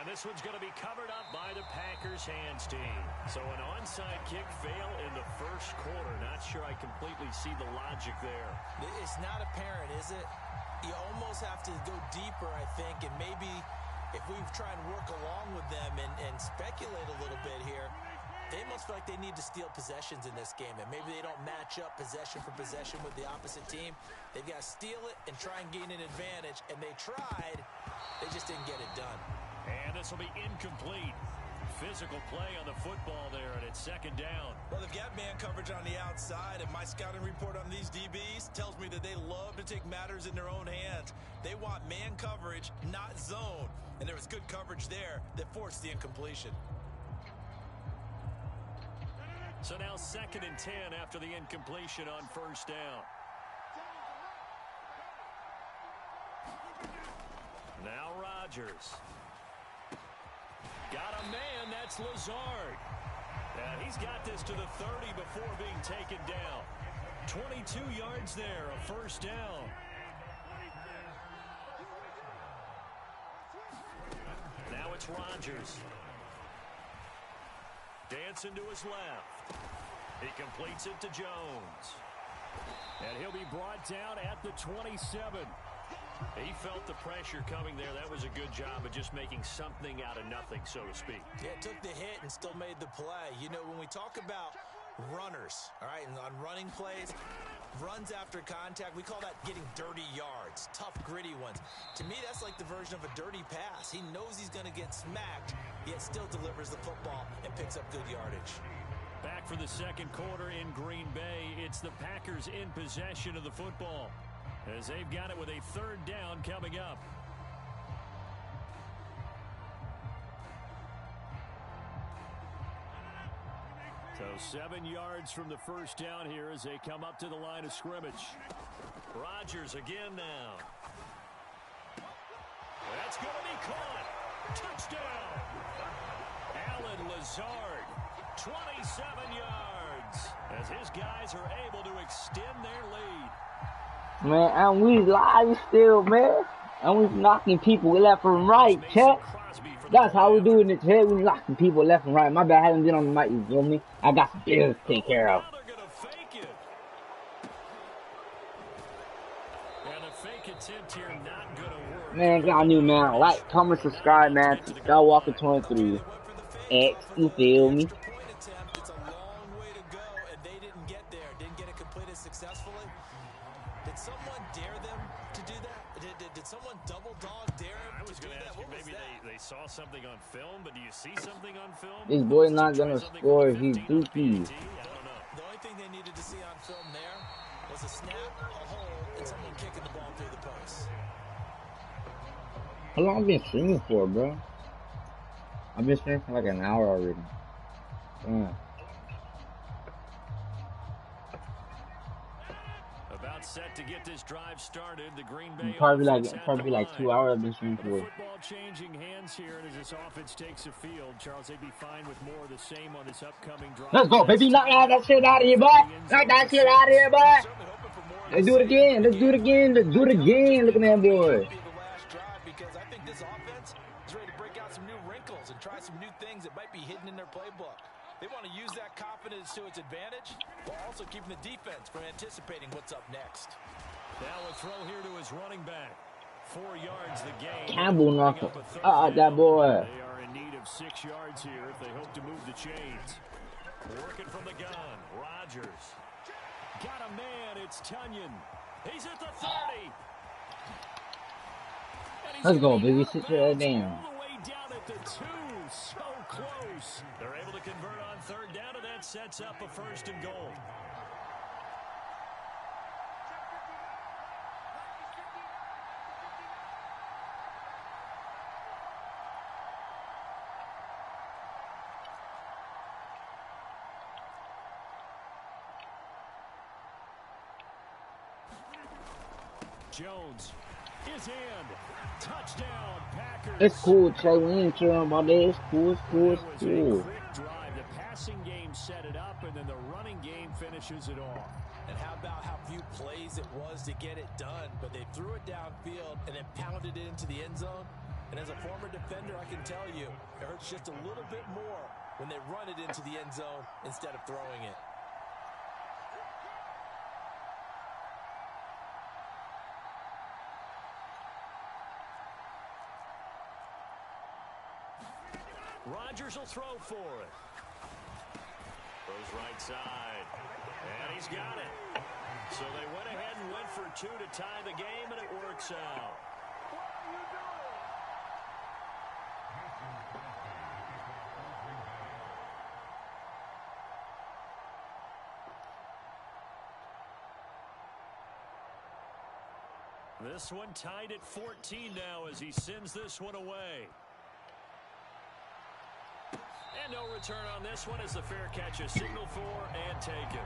[SPEAKER 2] This one's going to be covered up by the Packers hands team. So an onside kick fail in the first quarter. Not sure I completely see the logic there.
[SPEAKER 3] It's not apparent, is it? You almost have to go deeper, I think, and maybe if we try and work along with them and speculate a little bit here, they must feel like they need to steal possessions in this game, and maybe they don't match up possession for possession with the opposite team. They've got to steal it and try and gain an advantage, and they tried. They just didn't get it done.
[SPEAKER 2] And this will be incomplete. Physical play on the football there, and it's 2nd down.
[SPEAKER 3] Well, they've got man coverage on the outside, and my scouting report on these DBs tells me that they love to take matters in their own hands. They want man coverage, not zone. And there was good coverage there that forced the incompletion.
[SPEAKER 2] So now 2nd and 10 after the incompletion on 1st down. Now Rodgers. Got a man, that's Lazard. And he's got this to the 30 before being taken down. 22 yards there, a 1st down. Now it's Rodgers. Dancing to his left. He completes it to Jones. And he'll be brought down at the 27. He felt the pressure coming there. That was a good job of just making something out of nothing, so to speak.
[SPEAKER 3] Yeah, took the hit and still made the play. You know, when we talk about runners, all right, and on running plays, runs after contact, we call that getting dirty yards, tough, gritty ones. To me, that's like the version of a dirty pass. He knows he's going to get smacked, yet still delivers the football and picks up good yardage.
[SPEAKER 2] Back for the second quarter in Green Bay. It's the Packers in possession of the football, as they've got it with a third down coming up. So 7 yards from the first down here as they come up to the line of scrimmage. Rodgers again now. That's going to be caught. Touchdown. Alan Lazard, 27 yards, as his guys are able to extend their lead.
[SPEAKER 1] Man, and we live still, man. And we knocking people left and right, check. That's how we doing it today. We knocking people left and right. My bad, I haven't been on the mic, you feel me? I got some business to take care of.
[SPEAKER 2] Now they're going to fake it. And a fake attempt here not going to work.
[SPEAKER 1] Man, y'all new, man. Like, comment, subscribe, man, to Skywalker23X. You feel me?
[SPEAKER 3] It's a long way to go, and they didn't get there. Didn't get it completed successfully. Did someone dare them to do that? Did someone double dog dare him?
[SPEAKER 2] I was going to ask you, maybe they saw something on film, but do you see something on film?
[SPEAKER 1] This boy not gonna score if he's dookie.
[SPEAKER 3] I don't know. The only thing they needed to see on film there was a snap, a hole, and someone kicking the ball through the post.
[SPEAKER 1] How long have I been streaming for, bro? I've been streaming for like an hour already. Damn.
[SPEAKER 2] About set to get this drive started. The Green Bay
[SPEAKER 1] Probably like 2 hours I've been streaming for.
[SPEAKER 2] Football changing hands here, and as this offense takes a field, Charles, they'd be fine with more of the same on this upcoming drive.
[SPEAKER 1] Let's go, baby. Knock that shit out of here, boy. Knock that shit out of here, boy. Let's do it again. Let's do it again. Let's do it again. Look at that boy.
[SPEAKER 3] Because I think this offense is ready to break out some new wrinkles and try some new things that might be hidden in their playbook. They want to use that confidence to its advantage while also keeping the defense from anticipating what's up next.
[SPEAKER 2] Now a throw here to his running back. 4 yards the game.
[SPEAKER 1] Campbell knocked that boy.
[SPEAKER 2] They are in need of 6 yards here if they hope to move the chains. Working from the gun. Rodgers. Got a man. It's Tunyon. He's at the 30.
[SPEAKER 1] Let's go, baby. Sit your ass down.
[SPEAKER 2] All the way down at the 2. So close. They're able to convert on third down, and that sets up a 1st and goal. Jones is in. Touchdown, Packers.
[SPEAKER 1] It's cool, Trey. We ain't sure about that. It's cool. It's cool. It's cool.
[SPEAKER 2] Drive. The passing game set it up, and then the running game finishes it off.
[SPEAKER 3] And how about how few plays it was to get it done, but they threw it downfield and then pounded it into the end zone. And as a former defender, I can tell you, it hurts just a little bit more when they run it into the end zone instead of throwing it.
[SPEAKER 2] Rodgers will throw for it. Throws right side. And he's got it. So they went ahead and went for 2 to tie the game, and it works out. This one tied at 14 now as he sends this one away. And no return on this one as the fair catch is signaled for and taken.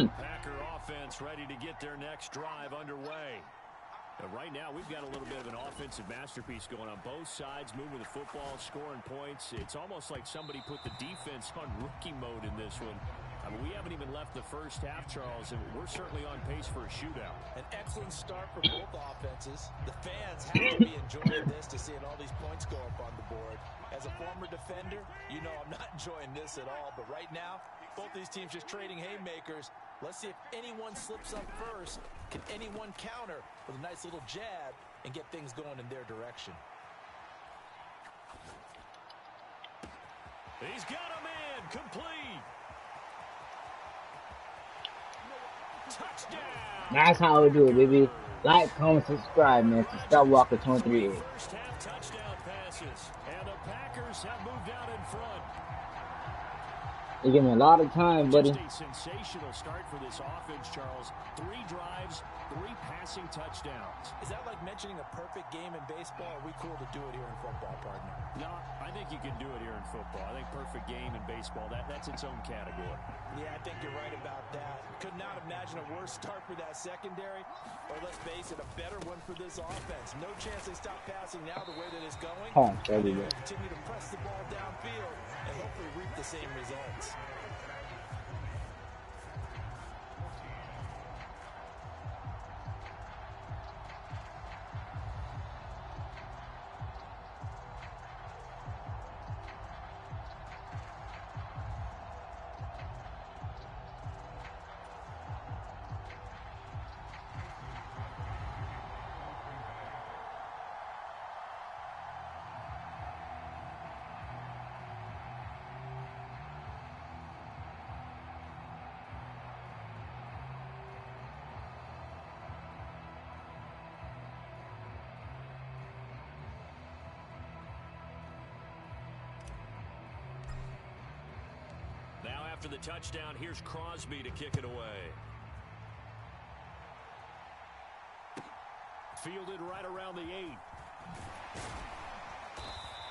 [SPEAKER 2] Packer offense ready to get their next drive underway. And right now, we've got a little bit of an offensive masterpiece going on both sides, moving the football, scoring points. It's almost like somebody put the defense on rookie mode in this one. I mean, we haven't even left the first half, Charles, and we're certainly on pace for a shootout.
[SPEAKER 3] An excellent start for both offenses. The fans have to be enjoying this to seeing all these points go up on the board. As a former defender, you know I'm not enjoying this at all. But right now, both these teams just trading haymakers. Let's see if anyone slips up first. Can anyone counter with a nice little jab and get things going in their direction?
[SPEAKER 2] He's got a man complete. Touchdown.
[SPEAKER 1] That's how we do it, baby. Like, comment, subscribe, man, to Skywalker23X.
[SPEAKER 2] First half touchdown passes, and the Packers have moved out in front.
[SPEAKER 1] You give me a lot of time, buddy.
[SPEAKER 2] Just a sensational start for this offense, Charles. 3 drives, 3 passing touchdowns.
[SPEAKER 3] Is that like mentioning a perfect game in baseball? Or are we cool to do it here in football, partner?
[SPEAKER 2] No, I think you can do it here in football. I think perfect game in baseball, that's its own category.
[SPEAKER 3] Yeah, I think you're right about that. Could not imagine a worse start for that secondary, or let's face it, a better one for this offense. No chance they stop passing now the way that it's going.
[SPEAKER 1] There we go.
[SPEAKER 3] Continue to press the ball downfield and hopefully reap the same results.
[SPEAKER 2] Now after the touchdown, here's Crosby to kick it away. Fielded right around the 8.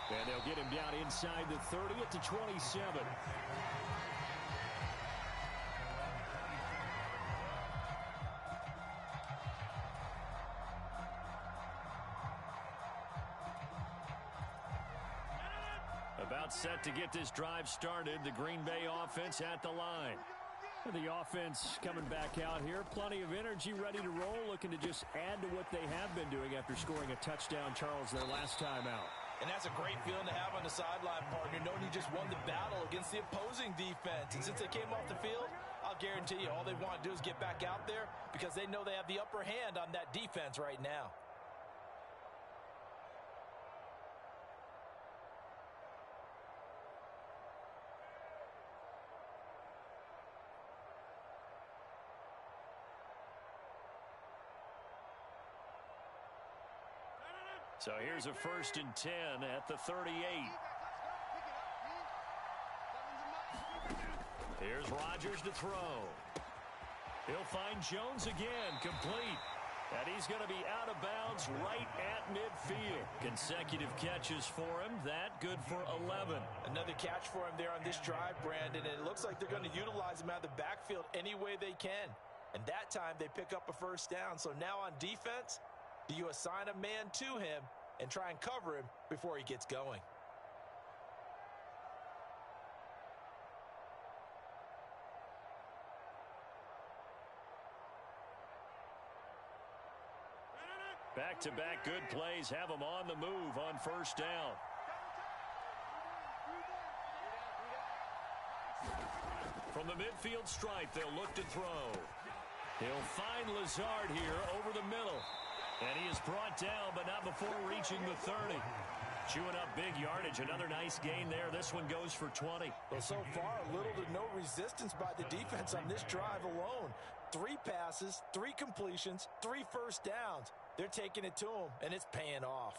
[SPEAKER 2] And they'll get him down inside the 30 at the 27. About set to get this drive started. The Green Bay offense at the line. The offense coming back out here. Plenty of energy, ready to roll, looking to just add to what they have been doing after scoring a touchdown, Charles, their last time out.
[SPEAKER 3] And that's a great feeling to have on the sideline, partner, knowing you just won the battle against the opposing defense. And since they came off the field, I'll guarantee you all they want to do is get back out there because they know they have the upper hand on that defense right now.
[SPEAKER 2] So here's a 1st and 10 at the 38. Here's Rodgers to throw. He'll find Jones again, complete. And he's going to be out of bounds right at midfield. Consecutive catches for him. That good for 11.
[SPEAKER 3] Another catch for him there on this drive, Brandon. And it looks like they're going to utilize him out of the backfield any way they can. And that time they pick up a 1st down. So now on defense, do you assign a man to him and try and cover him before he gets going?
[SPEAKER 2] Back-to-back good plays have him on the move on 1st down. From the midfield stripe, they'll look to throw. He'll find Lazard here over the middle. And he is brought down, but not before reaching the 30. Chewing up big yardage. Another nice gain there. This one goes for 20.
[SPEAKER 3] Well, so far, little to no resistance by the defense on this drive alone. 3 passes, 3 completions, 3 1st downs. They're taking it to him, and it's paying off.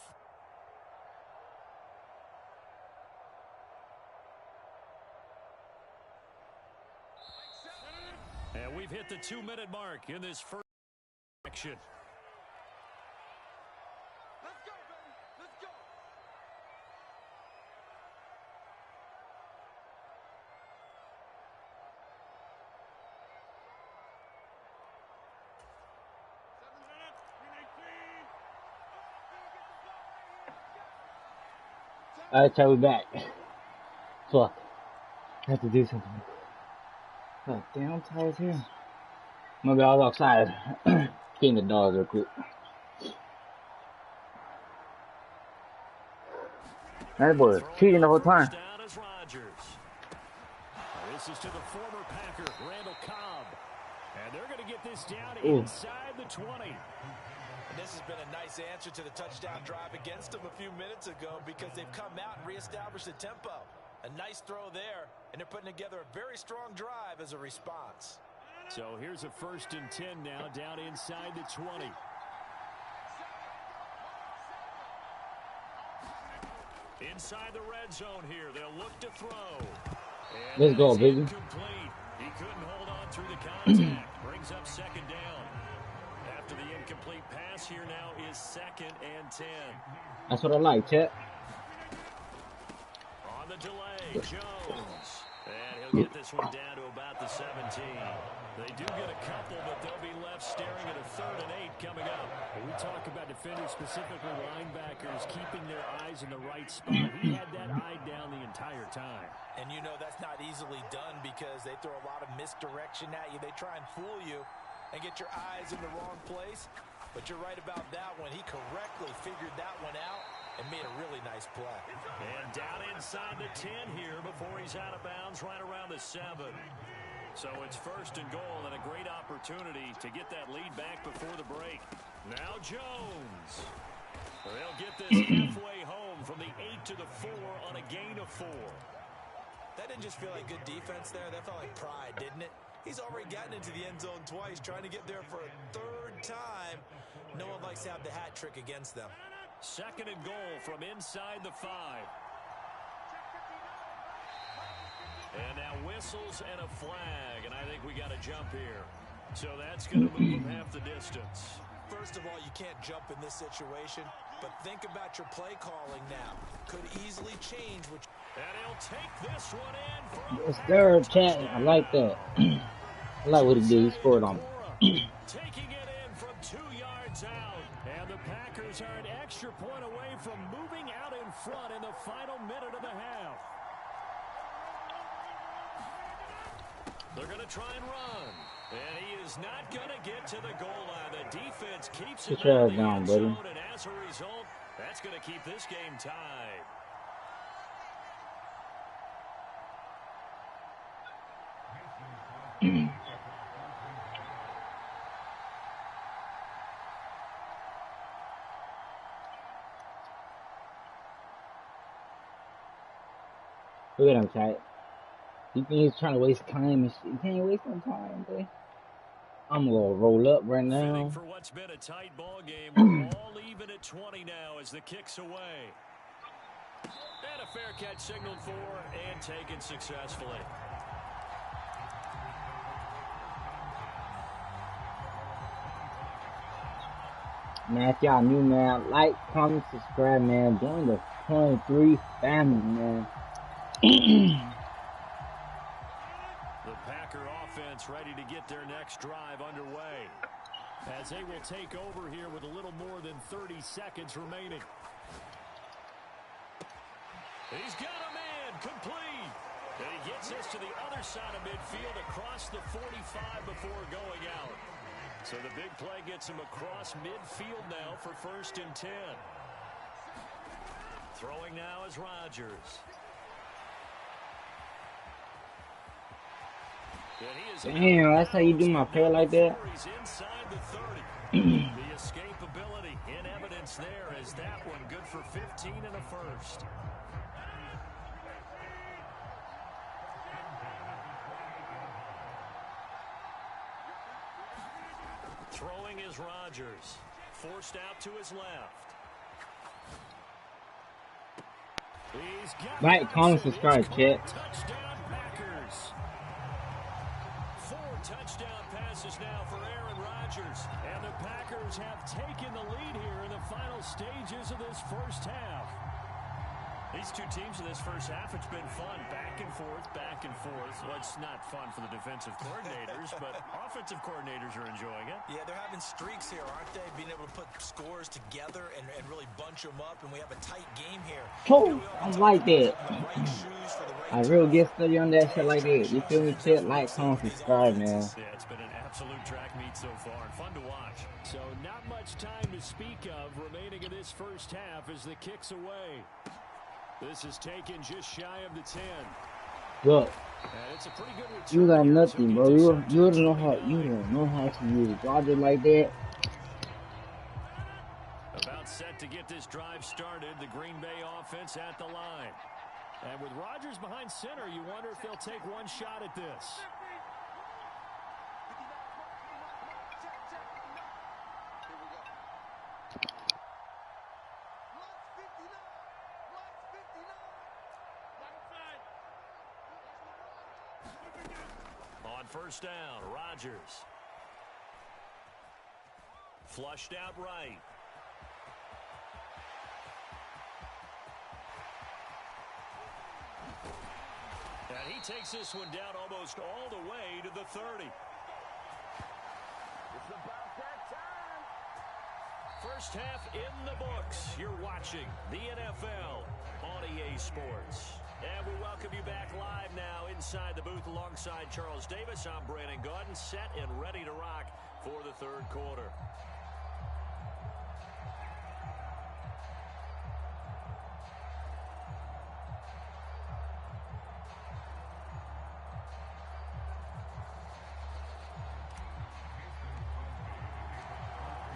[SPEAKER 2] And we've hit the 2-minute mark in this first action.
[SPEAKER 1] Alright, so we're back. Fuck. I have to do something. God damn, I'm tired here. Maybe I was outside getting the dogs real quick. That boy was cheating the whole time.
[SPEAKER 2] This is to the former Packer, Randall Cobb. And they're going to get this down inside the 20.
[SPEAKER 3] And this has been a nice answer to the touchdown drive against them a few minutes ago because they've come out and reestablished the tempo. A nice throw there, and they're putting together a very strong drive as a response.
[SPEAKER 2] So here's a 1st and 10 now down inside the 20. Inside the red zone here, they'll look to throw. And
[SPEAKER 1] let's go, baby.
[SPEAKER 2] Incomplete. He couldn't hold on through the contact. Brings up 2nd down. After the incomplete pass, here now is 2nd and 10.
[SPEAKER 1] That's what I like, Chet.
[SPEAKER 2] On the delay, Jones. And he'll get this one down to about the 17. They do get a couple, but they'll be left staring at a 3rd and 8 coming up.
[SPEAKER 4] We talk about defenders, specifically linebackers, keeping their eyes in the right spot. He had that eye down the entire time.
[SPEAKER 3] And you know that's not easily done because they throw a lot of misdirection at you. They try and fool you and get your eyes in the wrong place. But you're right about that one. He correctly figured that one out and made a really nice play.
[SPEAKER 2] And down inside the 10 here before he's out of bounds right around the 7. So it's 1st and goal and a great opportunity to get that lead back before the break. Now Jones. They'll get this halfway home from the 8 to the 4 on a gain of 4.
[SPEAKER 3] That didn't just feel like good defense there. That felt like pride, didn't it? He's already gotten into the end zone twice, trying to get there for a 3rd time. No one likes to have the hat trick against them.
[SPEAKER 2] 2nd and goal from inside the 5. And now whistles and a flag, and I think we got a jump here. So that's going to move them half the distance.
[SPEAKER 3] First of all, you can't jump in this situation, but think about your play calling now. Could easily change.
[SPEAKER 2] And he'll take this one in for
[SPEAKER 1] It's third, Chet. I like that. I like what he did. He scored on me.
[SPEAKER 2] Taking it in from 2 yards out. And the Packers are an extra point away from moving out in front in the final minute of the half. They're going to try and run. And he is not going to get to the goal line. The defense keeps it
[SPEAKER 1] down, buddy.
[SPEAKER 2] And as a result, that's going to keep this game tied.
[SPEAKER 1] Look at him, Chet. You think he's trying to waste time and shit? You can't waste no time, boy. I'm gonna roll up right now.
[SPEAKER 2] For what's been a tight ball game, we're all even at 20 now as the kick's away. And a fair catch signaled for and taken successfully.
[SPEAKER 1] Man, if y'all new, man, like, comment, subscribe, man. Join the 23 family, man.
[SPEAKER 2] The Packer offense ready to get their next drive underway as they will take over here with a little more than 30 seconds remaining. He's got a man complete. And he gets us to the other side of midfield across the 45 before going out. So the big play gets him across midfield now for 1st and 10. Throwing now is Rodgers.
[SPEAKER 1] Damn, that's how you do my pair like that?
[SPEAKER 2] He's inside the 30. The escapability in evidence there as that one good for 15 and a 1st. Throwing is Rodgers. Forced out to his left. He's got
[SPEAKER 1] like, comment, subscribe, Chet.
[SPEAKER 2] Touchdown Packers. 4 touchdown passes now for Aaron Rodgers. And the Packers have taken the lead here in the final stages of this first half. These two teams in this first half, it's been fun. Back and forth, back and forth. Well, it's not fun for the defensive coordinators, but offensive coordinators are enjoying it.
[SPEAKER 3] Yeah, they're having streaks here, aren't they? Being able to put scores together and really bunch them up, and we have a tight game here.
[SPEAKER 1] Oh, I like that. I really get study on that shit like that. You feel me? Shit, like, comment, subscribe, man.
[SPEAKER 2] Yeah, it's been an absolute track meet so far and fun to watch.
[SPEAKER 4] So not much time to speak of remaining in this first half as the kick's away. This is taken just shy of the 10.
[SPEAKER 1] Look,
[SPEAKER 4] And it's a pretty good return.
[SPEAKER 1] you got nothing, bro. You don't know how to use Roger like that.
[SPEAKER 2] About set to get this drive started, the Green Bay offense at the line.
[SPEAKER 4] And with Rodgers behind center, you wonder if they'll take one shot at this.
[SPEAKER 2] On first down, Rodgers. Flushed out right. And he takes this one down almost all the way to the 30. It's about that time. First half in the books. You're watching the NFL on EA Sports. And we welcome you back live now inside the booth alongside Charles Davis. I'm Brandon Gaudin, set and ready to rock for the third quarter.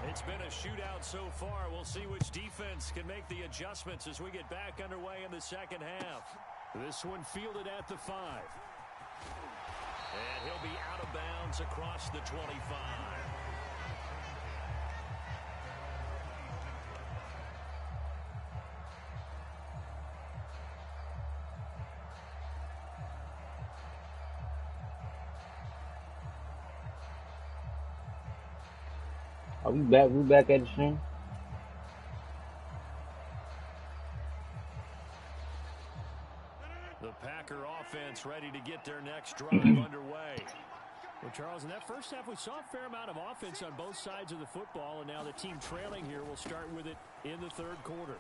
[SPEAKER 2] It's been a shootout so far. We'll see which defense can make the adjustments as we get back underway in the second half.
[SPEAKER 4] This one fielded at the 5.
[SPEAKER 2] And he'll be out of bounds across the 25.
[SPEAKER 1] Are we back? We back at the stream?
[SPEAKER 2] The Packer offense ready to get their next drive underway.
[SPEAKER 4] Well, Charles, in that first half, we saw a fair amount of offense on both sides of the football, and now the team trailing here will start with it in the third quarter.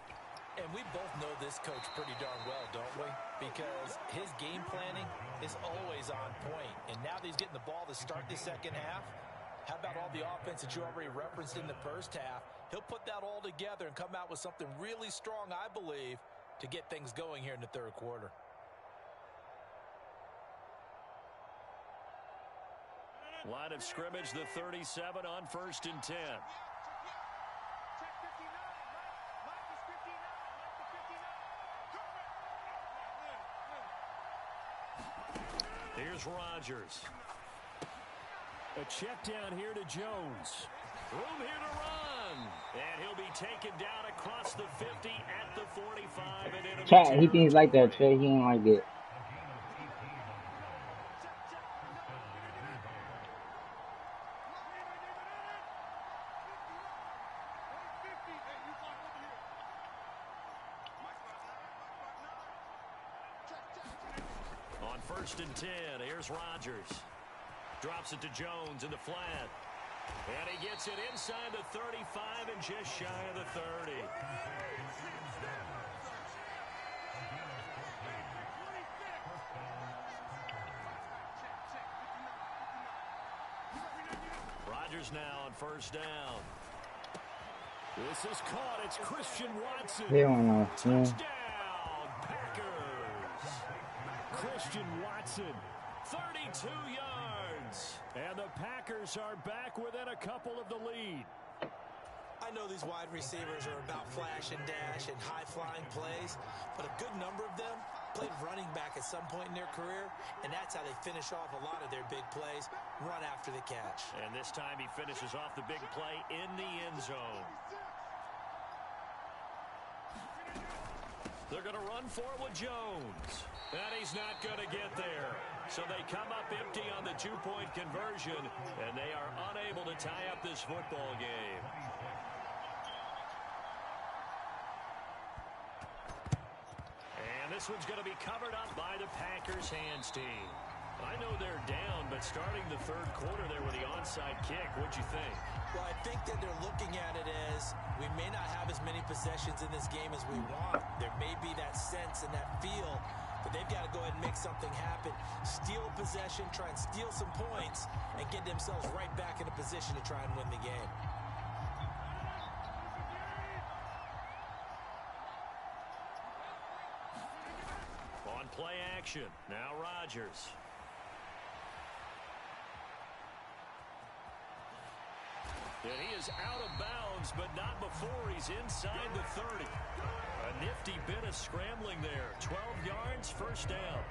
[SPEAKER 3] And we both know this coach pretty darn well, don't we? Because his game planning is always on point. And now that he's getting the ball to start the second half, how about all the offense that you already referenced in the first half? He'll put that all together and come out with something really strong, I believe, to get things going here in the third quarter.
[SPEAKER 2] Line of scrimmage, the 37 on first and 10. Here's Rodgers.
[SPEAKER 4] A check down here to Jones.
[SPEAKER 2] Room here to run. And he'll be taken down across the 50 at the 45. And
[SPEAKER 1] Chat, he thinks like that, Trey. He ain't like that.
[SPEAKER 2] On first and 10, here's Rodgers. Drops it to Jones in the flat. And he gets it inside the 35 and just shy of the 30. Rodgers now on first down.
[SPEAKER 4] This is caught. It's Christian Watson.
[SPEAKER 1] Hell no.
[SPEAKER 2] Touchdown, Packers.
[SPEAKER 4] Christian Watson.
[SPEAKER 2] 32 yards.
[SPEAKER 4] And the Packers are back within a couple of the lead.
[SPEAKER 3] I know these wide receivers are about flash and dash and high-flying plays, but a good number of them played running back at some point in their career, and that's how they finish off a lot of their big plays, run after the catch.
[SPEAKER 2] And this time he finishes off the big play in the end zone. They're going to run for it with Jones. And he's not going to get there. So they come up empty on the two-point conversion, and they are unable to tie up this football game. And this one's going to be covered up by the Packers hands team. I know they're down, but starting the third quarter there with the onside kick, what'd you think?
[SPEAKER 3] Well, I think that they're looking at it as we may not have as many possessions in this game as we want. There may be that sense and that feel that they've got to go ahead and make something happen. Steal possession, try and steal some points, and get themselves right back in a position to try and win the game.
[SPEAKER 2] On play action, now Rodgers. And he is out of bounds, but not before he's inside the 30. A nifty bit of scrambling there. 12 yards, first down.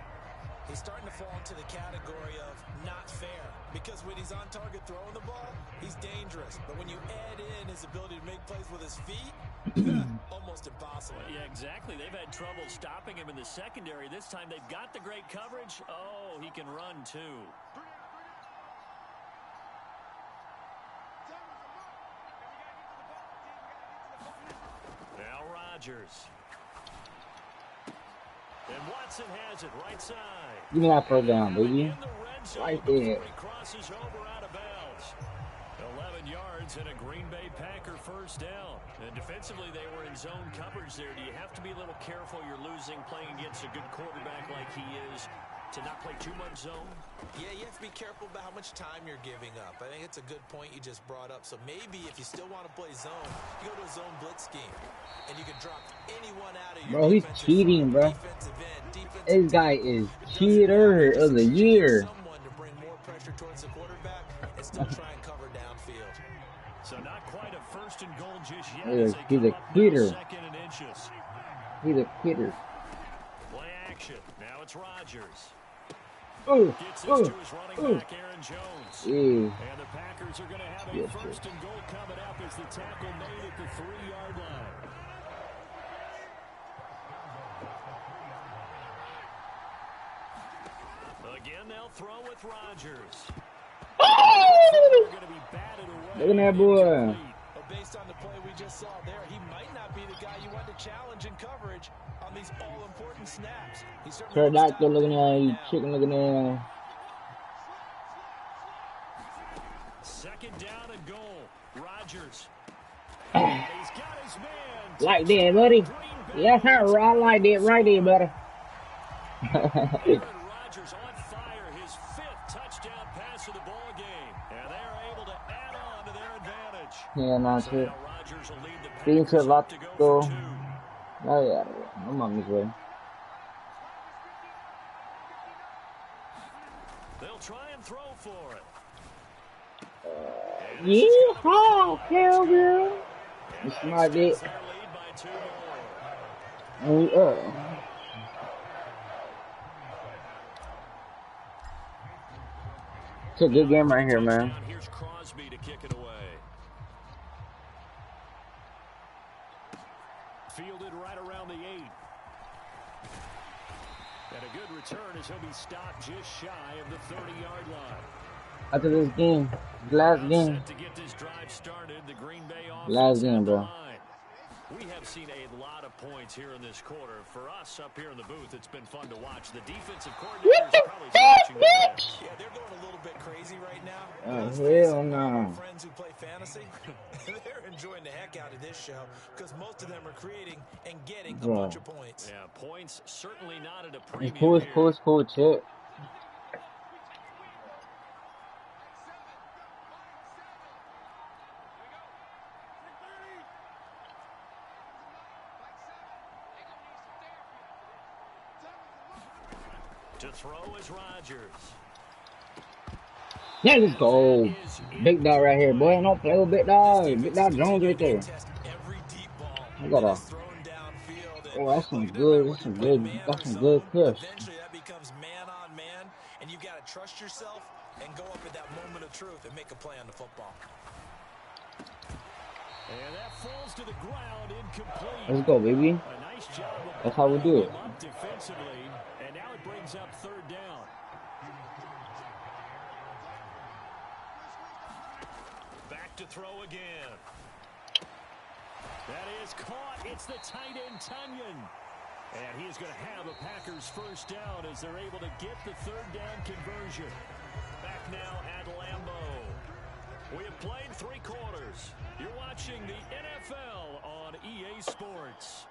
[SPEAKER 3] He's starting to fall into the category of not fair, because when he's on target throwing the ball, he's dangerous. But when you add in his ability to make plays with his feet, almost impossible.
[SPEAKER 2] Yeah, exactly. They've had trouble stopping him in the secondary. This time they've got the great coverage. Oh, he can run too. Now Rodgers. And Watson has it right side.
[SPEAKER 1] Give me that first down, baby. Right there.
[SPEAKER 2] Crosses over out of bounds. 11 yards and a Green Bay Packer first down. And defensively, they were in zone coverage there. Do you have to be a little careful? You're losing playing against a good quarterback like he is to not play too much zone?
[SPEAKER 3] Yeah, you have to be careful about how much time you're giving up. I think it's a good point you just brought up. So maybe if you still want to play zone, you go to a zone blitz scheme, and you can drop anyone out of your
[SPEAKER 1] bro, he's cheating, bro. This guy is cheater of the year.
[SPEAKER 3] Someone to bring more pressure towards the quarterback and still try and cover downfield.
[SPEAKER 2] So not quite a first and goal just yet.
[SPEAKER 1] He's a quitter.
[SPEAKER 2] Second and inches.
[SPEAKER 1] He's a quitter.
[SPEAKER 2] Play action. Now it's Rodgers.
[SPEAKER 3] Gets this to his running back, Aaron Jones. And the Packers are going to have a first and goal coming up as the tackle made at the 3-yard line.
[SPEAKER 2] Again, they'll throw with Rodgers.
[SPEAKER 1] Look at that boy.
[SPEAKER 3] But based on the play we just saw there, he might not be the guy you want to challenge in coverage on these all-important snaps.
[SPEAKER 1] Sir Doctor looking at you, chicken looking at.
[SPEAKER 2] Second down and goal. Rodgers. He's got his man.
[SPEAKER 1] Like that, buddy. Yes, sir. I like that right there, buddy.
[SPEAKER 2] Rodgers on fire, his 5th touchdown pass of the ball game, and they're able to add on to their advantage.
[SPEAKER 1] Yeah, not
[SPEAKER 2] so
[SPEAKER 1] true.
[SPEAKER 2] now Rodgers will lead the
[SPEAKER 1] Being to
[SPEAKER 2] Packers
[SPEAKER 1] a lot
[SPEAKER 2] to
[SPEAKER 1] to
[SPEAKER 2] go
[SPEAKER 1] go.
[SPEAKER 2] for 2.
[SPEAKER 1] Oh yeah, I'm on this way.
[SPEAKER 2] They'll try and throw for it.
[SPEAKER 1] Yeehaw, hell yeah. It's my dick.
[SPEAKER 2] Their lead by 2 more.
[SPEAKER 1] It's a good game right here, man.
[SPEAKER 2] Here's Crosby to kick it away. Fielded right around the 8. And a good return as he'll be stopped just shy of the 30-yard line.
[SPEAKER 1] After this game, last game.
[SPEAKER 2] To get this drive started, the Green Bay
[SPEAKER 1] Last game, bro.
[SPEAKER 2] We have seen a lot of points here in this quarter. For us up here in the booth, it's been fun to watch. The defensive coordinator is probably watching the bench.
[SPEAKER 3] Yeah, they're going a little bit crazy right now.
[SPEAKER 1] Oh, hell no.
[SPEAKER 3] Friends who play fantasy, they're enjoying the heck out of this show because most of them are creating and getting a bunch of points.
[SPEAKER 2] Yeah, points certainly not at a premium.
[SPEAKER 1] Cool, check.
[SPEAKER 2] To throw is Rodgers.
[SPEAKER 1] Yeah, let's go. Big dog right here, boy. Don't play with big dog. Big dog Jones right there. I got a. Oh, that's some good. That's some good. That's some good push.
[SPEAKER 3] Eventually, that becomes man on man, and you got to trust yourself and go up at that moment of truth and make a play on the football.
[SPEAKER 2] And that falls to the ground incomplete.
[SPEAKER 1] Let's go, baby.
[SPEAKER 2] A nice job.
[SPEAKER 1] That's how we do it.
[SPEAKER 2] Defensively, and now it brings up 3rd down. Back to throw again. That is caught. It's the tight end, Tunyon. And he's going to have a Packers first down as they're able to get the 3rd down conversion. Back now at Lambeau. We have played 3 quarters. You're watching the NFL on EA Sports.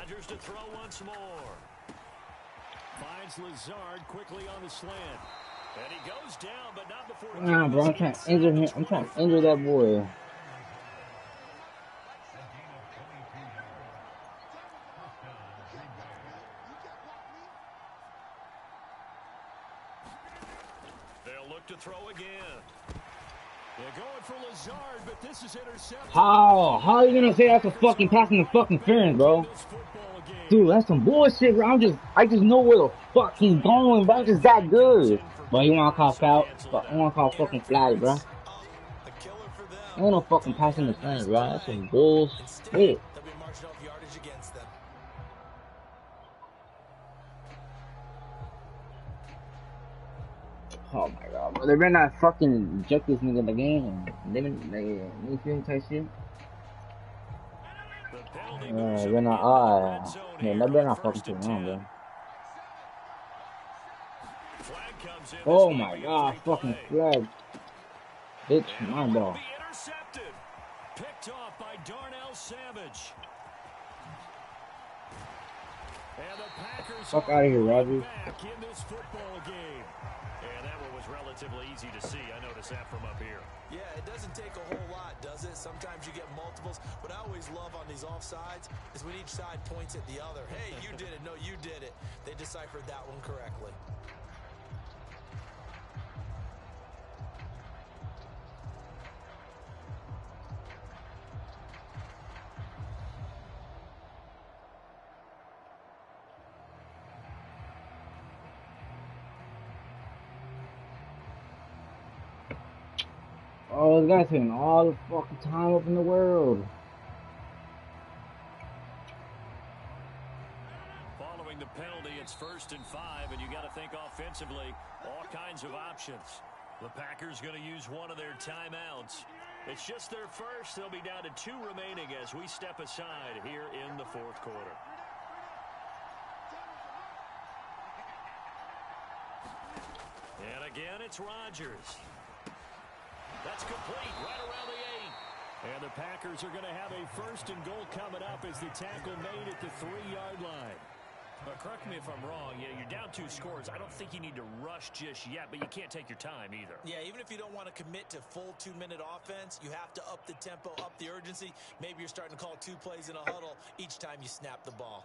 [SPEAKER 2] Rodgers to throw once more. Finds Lazard quickly on the slant. And he goes down, but not before.
[SPEAKER 1] Nah, bro, I'm trying to injure him. I'm trying to injure that boy.
[SPEAKER 2] They'll look to throw again. They're going for Lazard, but this is intercepted.
[SPEAKER 1] How are you gonna say that's a fucking passing the fucking interference, bro? Dude, that's some bullshit, bro. I just know where the fuck he's going, bro. I'm just that good. Bro, you wanna call foul? You wanna call fucking flag, bro? Ain't no fucking passing the interference, bro. That's some bullshit. Oh my god, bro. They better not fucking eject this nigga in the game. They film type shit. They're not, yeah, they better not fucking too long, bro. Oh my god, fucking flag. Bitch, my ball.
[SPEAKER 2] Picked off by Darnell Savage. And the Packers
[SPEAKER 1] fuck out of here, Rodgers.
[SPEAKER 2] Back in this football game. And that one was relatively easy to see. I noticed that from up here.
[SPEAKER 3] Yeah, it doesn't take a whole lot, does it? Sometimes you get multiples. What I always love on these offsides is when each side points at the other. Hey, you did it. No, you did it. They deciphered that one correctly.
[SPEAKER 1] Oh, this guy's taking all the fucking time up in the world.
[SPEAKER 2] Following the penalty, it's 1st and 5, and you got to think offensively, all kinds of options. The Packers going to use one of their timeouts. It's just their first. They'll be down to 2 remaining as we step aside here in the 4th quarter. And again, it's Rodgers. That's complete right around the 8. And the Packers are going to have a 1st and goal coming up as the tackle made at the 3-yard line. But correct me if I'm wrong. Yeah, you're down 2 scores. I don't think you need to rush just yet, but you can't take your time either.
[SPEAKER 3] Yeah, even if you don't want to commit to full 2-minute offense, you have to up the tempo, up the urgency. Maybe you're starting to call 2 plays in a huddle each time you snap the ball.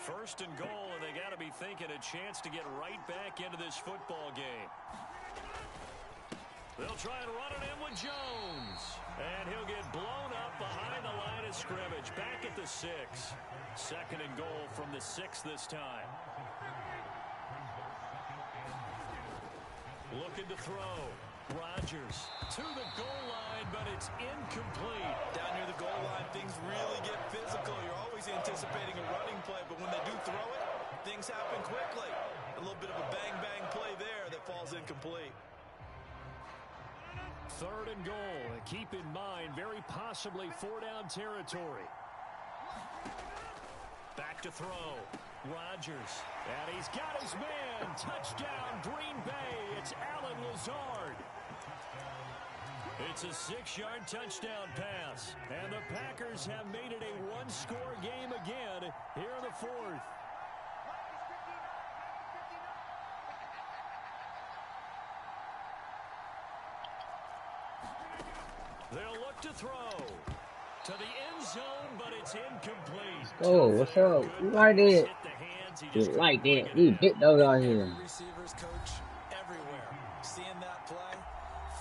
[SPEAKER 2] First and goal, and they got to be thinking a chance to get right back into this football game. They'll try and run it in with Jones. And he'll get blown up behind the line of scrimmage. Back at the 6. 2nd and goal from the 6 this time. Looking to throw. Rodgers to the goal line, but it's incomplete.
[SPEAKER 3] Down near the goal line, things really get physical. You're always anticipating a running play, but when they do throw it, things happen quickly. A little bit of a bang-bang play there that falls incomplete.
[SPEAKER 2] 3rd and goal. And keep in mind, very possibly 4-down territory. Back to throw. Rodgers. And he's got his man. Touchdown, Green Bay. It's Allen Lazard. It's a 6-yard touchdown pass. And the Packers have made it a 1-score game again here in the 4th. They'll look to throw. To the end zone, but it's incomplete.
[SPEAKER 1] Oh, what's up? You like that? You like that? You bit those out here.
[SPEAKER 3] Receivers coach everywhere. Seeing that play,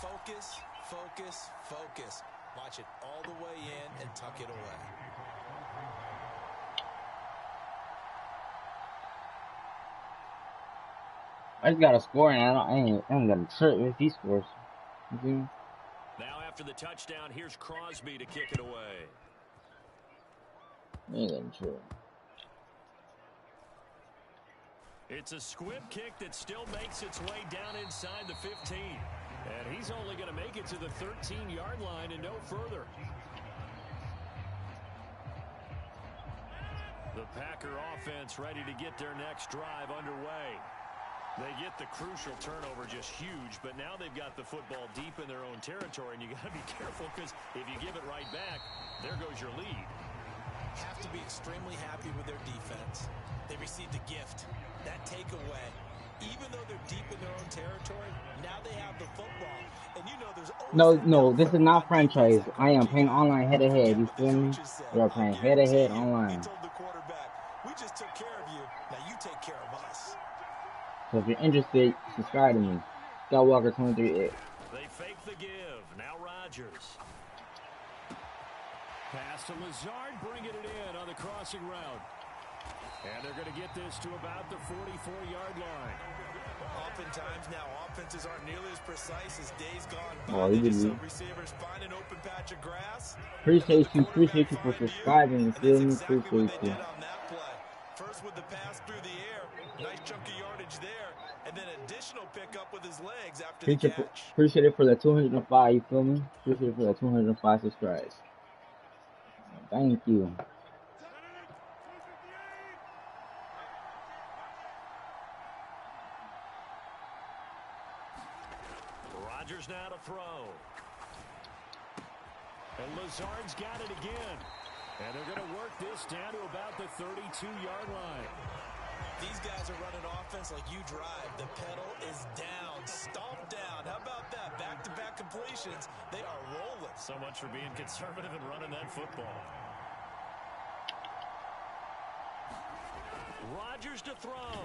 [SPEAKER 3] focus, focus, focus. Watch it all the way in and tuck it away.
[SPEAKER 1] I just got a score and I ain't got a trip if he scores. Okay.
[SPEAKER 2] Now after the touchdown, here's Crosby to kick it away.
[SPEAKER 1] Ain't got a trip.
[SPEAKER 2] It's a squib kick that still makes its way down inside the 15. And he's only going to make it to the 13-yard line and no further. The Packer offense ready to get their next drive underway. They get the crucial turnover, just huge, but now they've got the football deep in their own territory, and you got to be careful because if you give it right back, there goes your lead.
[SPEAKER 3] Have to be extremely happy with their defense. They received a gift, that takeaway. Even though they're deep in their own territory, now they have the football. And you know there's
[SPEAKER 1] No, this is not franchise. I am playing online head-to-head. You feel me? We are playing head-to-head online.
[SPEAKER 3] He told the quarterback, we just took care of you. Now you take care of us.
[SPEAKER 1] So if you're interested, subscribe to me. Skywalker23X.
[SPEAKER 2] They fake the give. Now Rodgers.
[SPEAKER 4] Pass to Lazard, bringing it in on the crossing route. And they're going to get this to about the 44-yard line.
[SPEAKER 3] Oftentimes now, offenses aren't nearly as precise as days gone by.
[SPEAKER 1] Oh, you
[SPEAKER 3] Some receivers find an open patch of grass.
[SPEAKER 1] Appreciate you for subscribing. You feel me? Appreciate you.
[SPEAKER 3] First with the pass through the air, nice chunk of yardage there, and then additional pickup with his legs after the catch.
[SPEAKER 1] Appreciate it for the 205. You feel me? Appreciate it for the 205 subscribes. Thank you.
[SPEAKER 2] Rodgers now to throw.
[SPEAKER 4] And Lazard's got it again. And they're going to work this down to about the 32-yard line.
[SPEAKER 3] These guys are running offense like you drive. The pedal is down, stomped down. How about that? Back-to-back completions. They are rolling.
[SPEAKER 2] So much for being conservative and running that football. Rodgers to throw.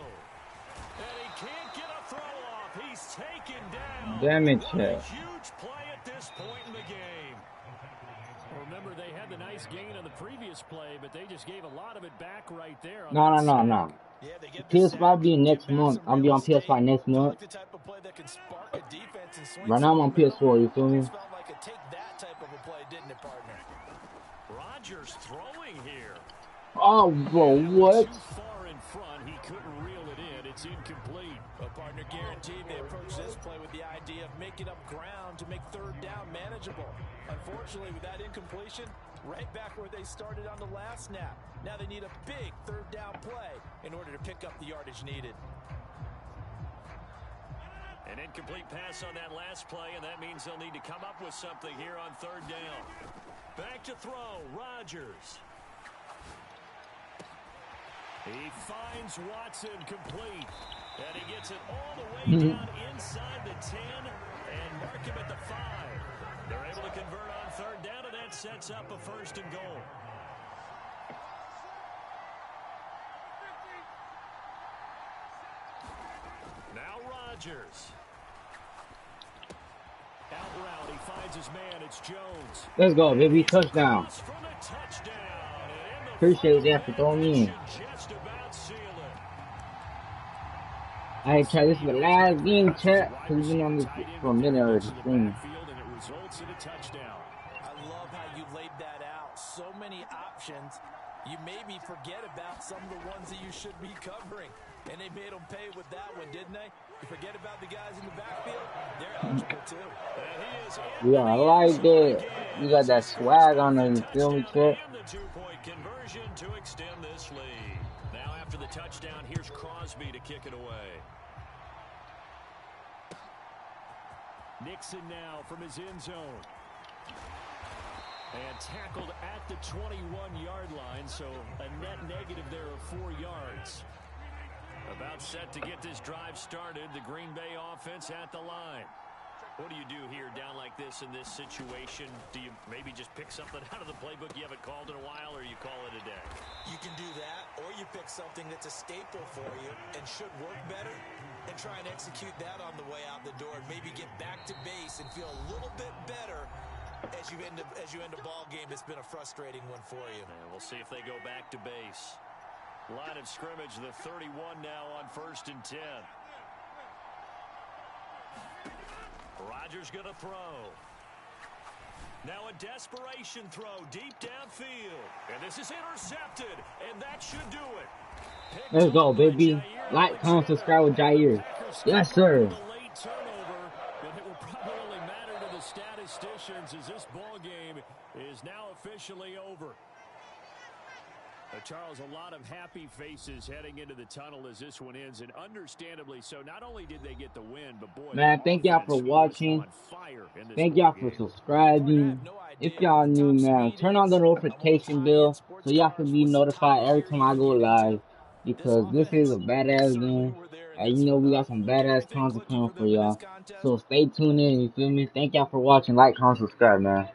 [SPEAKER 2] And he can't get a throw off. He's taken down.
[SPEAKER 1] Damage.
[SPEAKER 2] What a huge play at this point in the game.
[SPEAKER 4] Remember, they had the nice gain on the previous play, but they just gave a lot of it back right there.
[SPEAKER 1] No.
[SPEAKER 3] Yeah,
[SPEAKER 1] PS5 being next month. I'll be on PS5 next month. Right now I'm on PS4, you feel me?
[SPEAKER 2] Rodgers throwing here.
[SPEAKER 1] Oh, bro, what?
[SPEAKER 4] Too far in front, he couldn't reel it in. It's incomplete.
[SPEAKER 3] A partner guaranteed they approach this play with the idea of making up ground to make third down manageable. Unfortunately, with that incompletion, right back where they started on the last snap. Now they need a big third down play in order to pick up the yardage needed.
[SPEAKER 2] An incomplete pass on that last play, and that means they'll need to come up with something here on third down. Back to throw, Rodgers.
[SPEAKER 4] He finds Watson complete.
[SPEAKER 2] And he gets it all the way down inside the 10 and mark him at the 5. They're able to convert on third down, and that sets up a first and goal. Now Rodgers.
[SPEAKER 4] Out route, he finds his man. It's Jones.
[SPEAKER 1] Let's go, baby. Touchdown. Appreciate that for throwing me in. I try this is the last game, chat, because we've been on this for a minute already streaming.
[SPEAKER 3] I love how you laid that out. So many options. You made me forget about some of the ones that you should be covering. And they made them pay with that one, didn't they? You forget about the guys in the backfield? They're eligible too.
[SPEAKER 1] Yeah, I like that. You got that swag on there, you feel me, chat?
[SPEAKER 2] The 2-point conversion to extend this lead. Now after the touchdown, here's Crosby to kick it away.
[SPEAKER 4] Nixon now from his end zone. And tackled at the 21-yard line, so a net negative there of 4 yards.
[SPEAKER 2] About set to get this drive started. The Green Bay offense at the line. What do you do here down like this in this situation? Do you maybe just pick something out of the playbook you haven't called in a while, or you call it a day?
[SPEAKER 3] You can do that, or you pick something that's a staple for you and should work better and try and execute that on the way out the door and maybe get back to base and feel a little bit better as you end a ball game that's been a frustrating one for you.
[SPEAKER 2] And we'll see if they go back to base. Line of scrimmage, the 31 now on 1st and 10. Rodgers going to throw. Now a desperation throw deep downfield. And this is intercepted. And that should do it.
[SPEAKER 1] Let's go, baby. Like, comment, subscribe with Jair. Yes, sir.
[SPEAKER 4] Late turnover, but it will probably only matter to the statisticians as this ball game is now officially over. Charles, a lot of happy faces heading into the tunnel as this one ends, and understandably so. Not only did they get the win, but boy,
[SPEAKER 1] Man, thank y'all for watching. Thank y'all for subscribing. If y'all new, man, turn on the notification bell so y'all can be notified every time I go live. Because this is a badass game. And you know we got some badass content coming for y'all. So stay tuned in, you feel me? Thank y'all for watching. Like, comment, subscribe, man.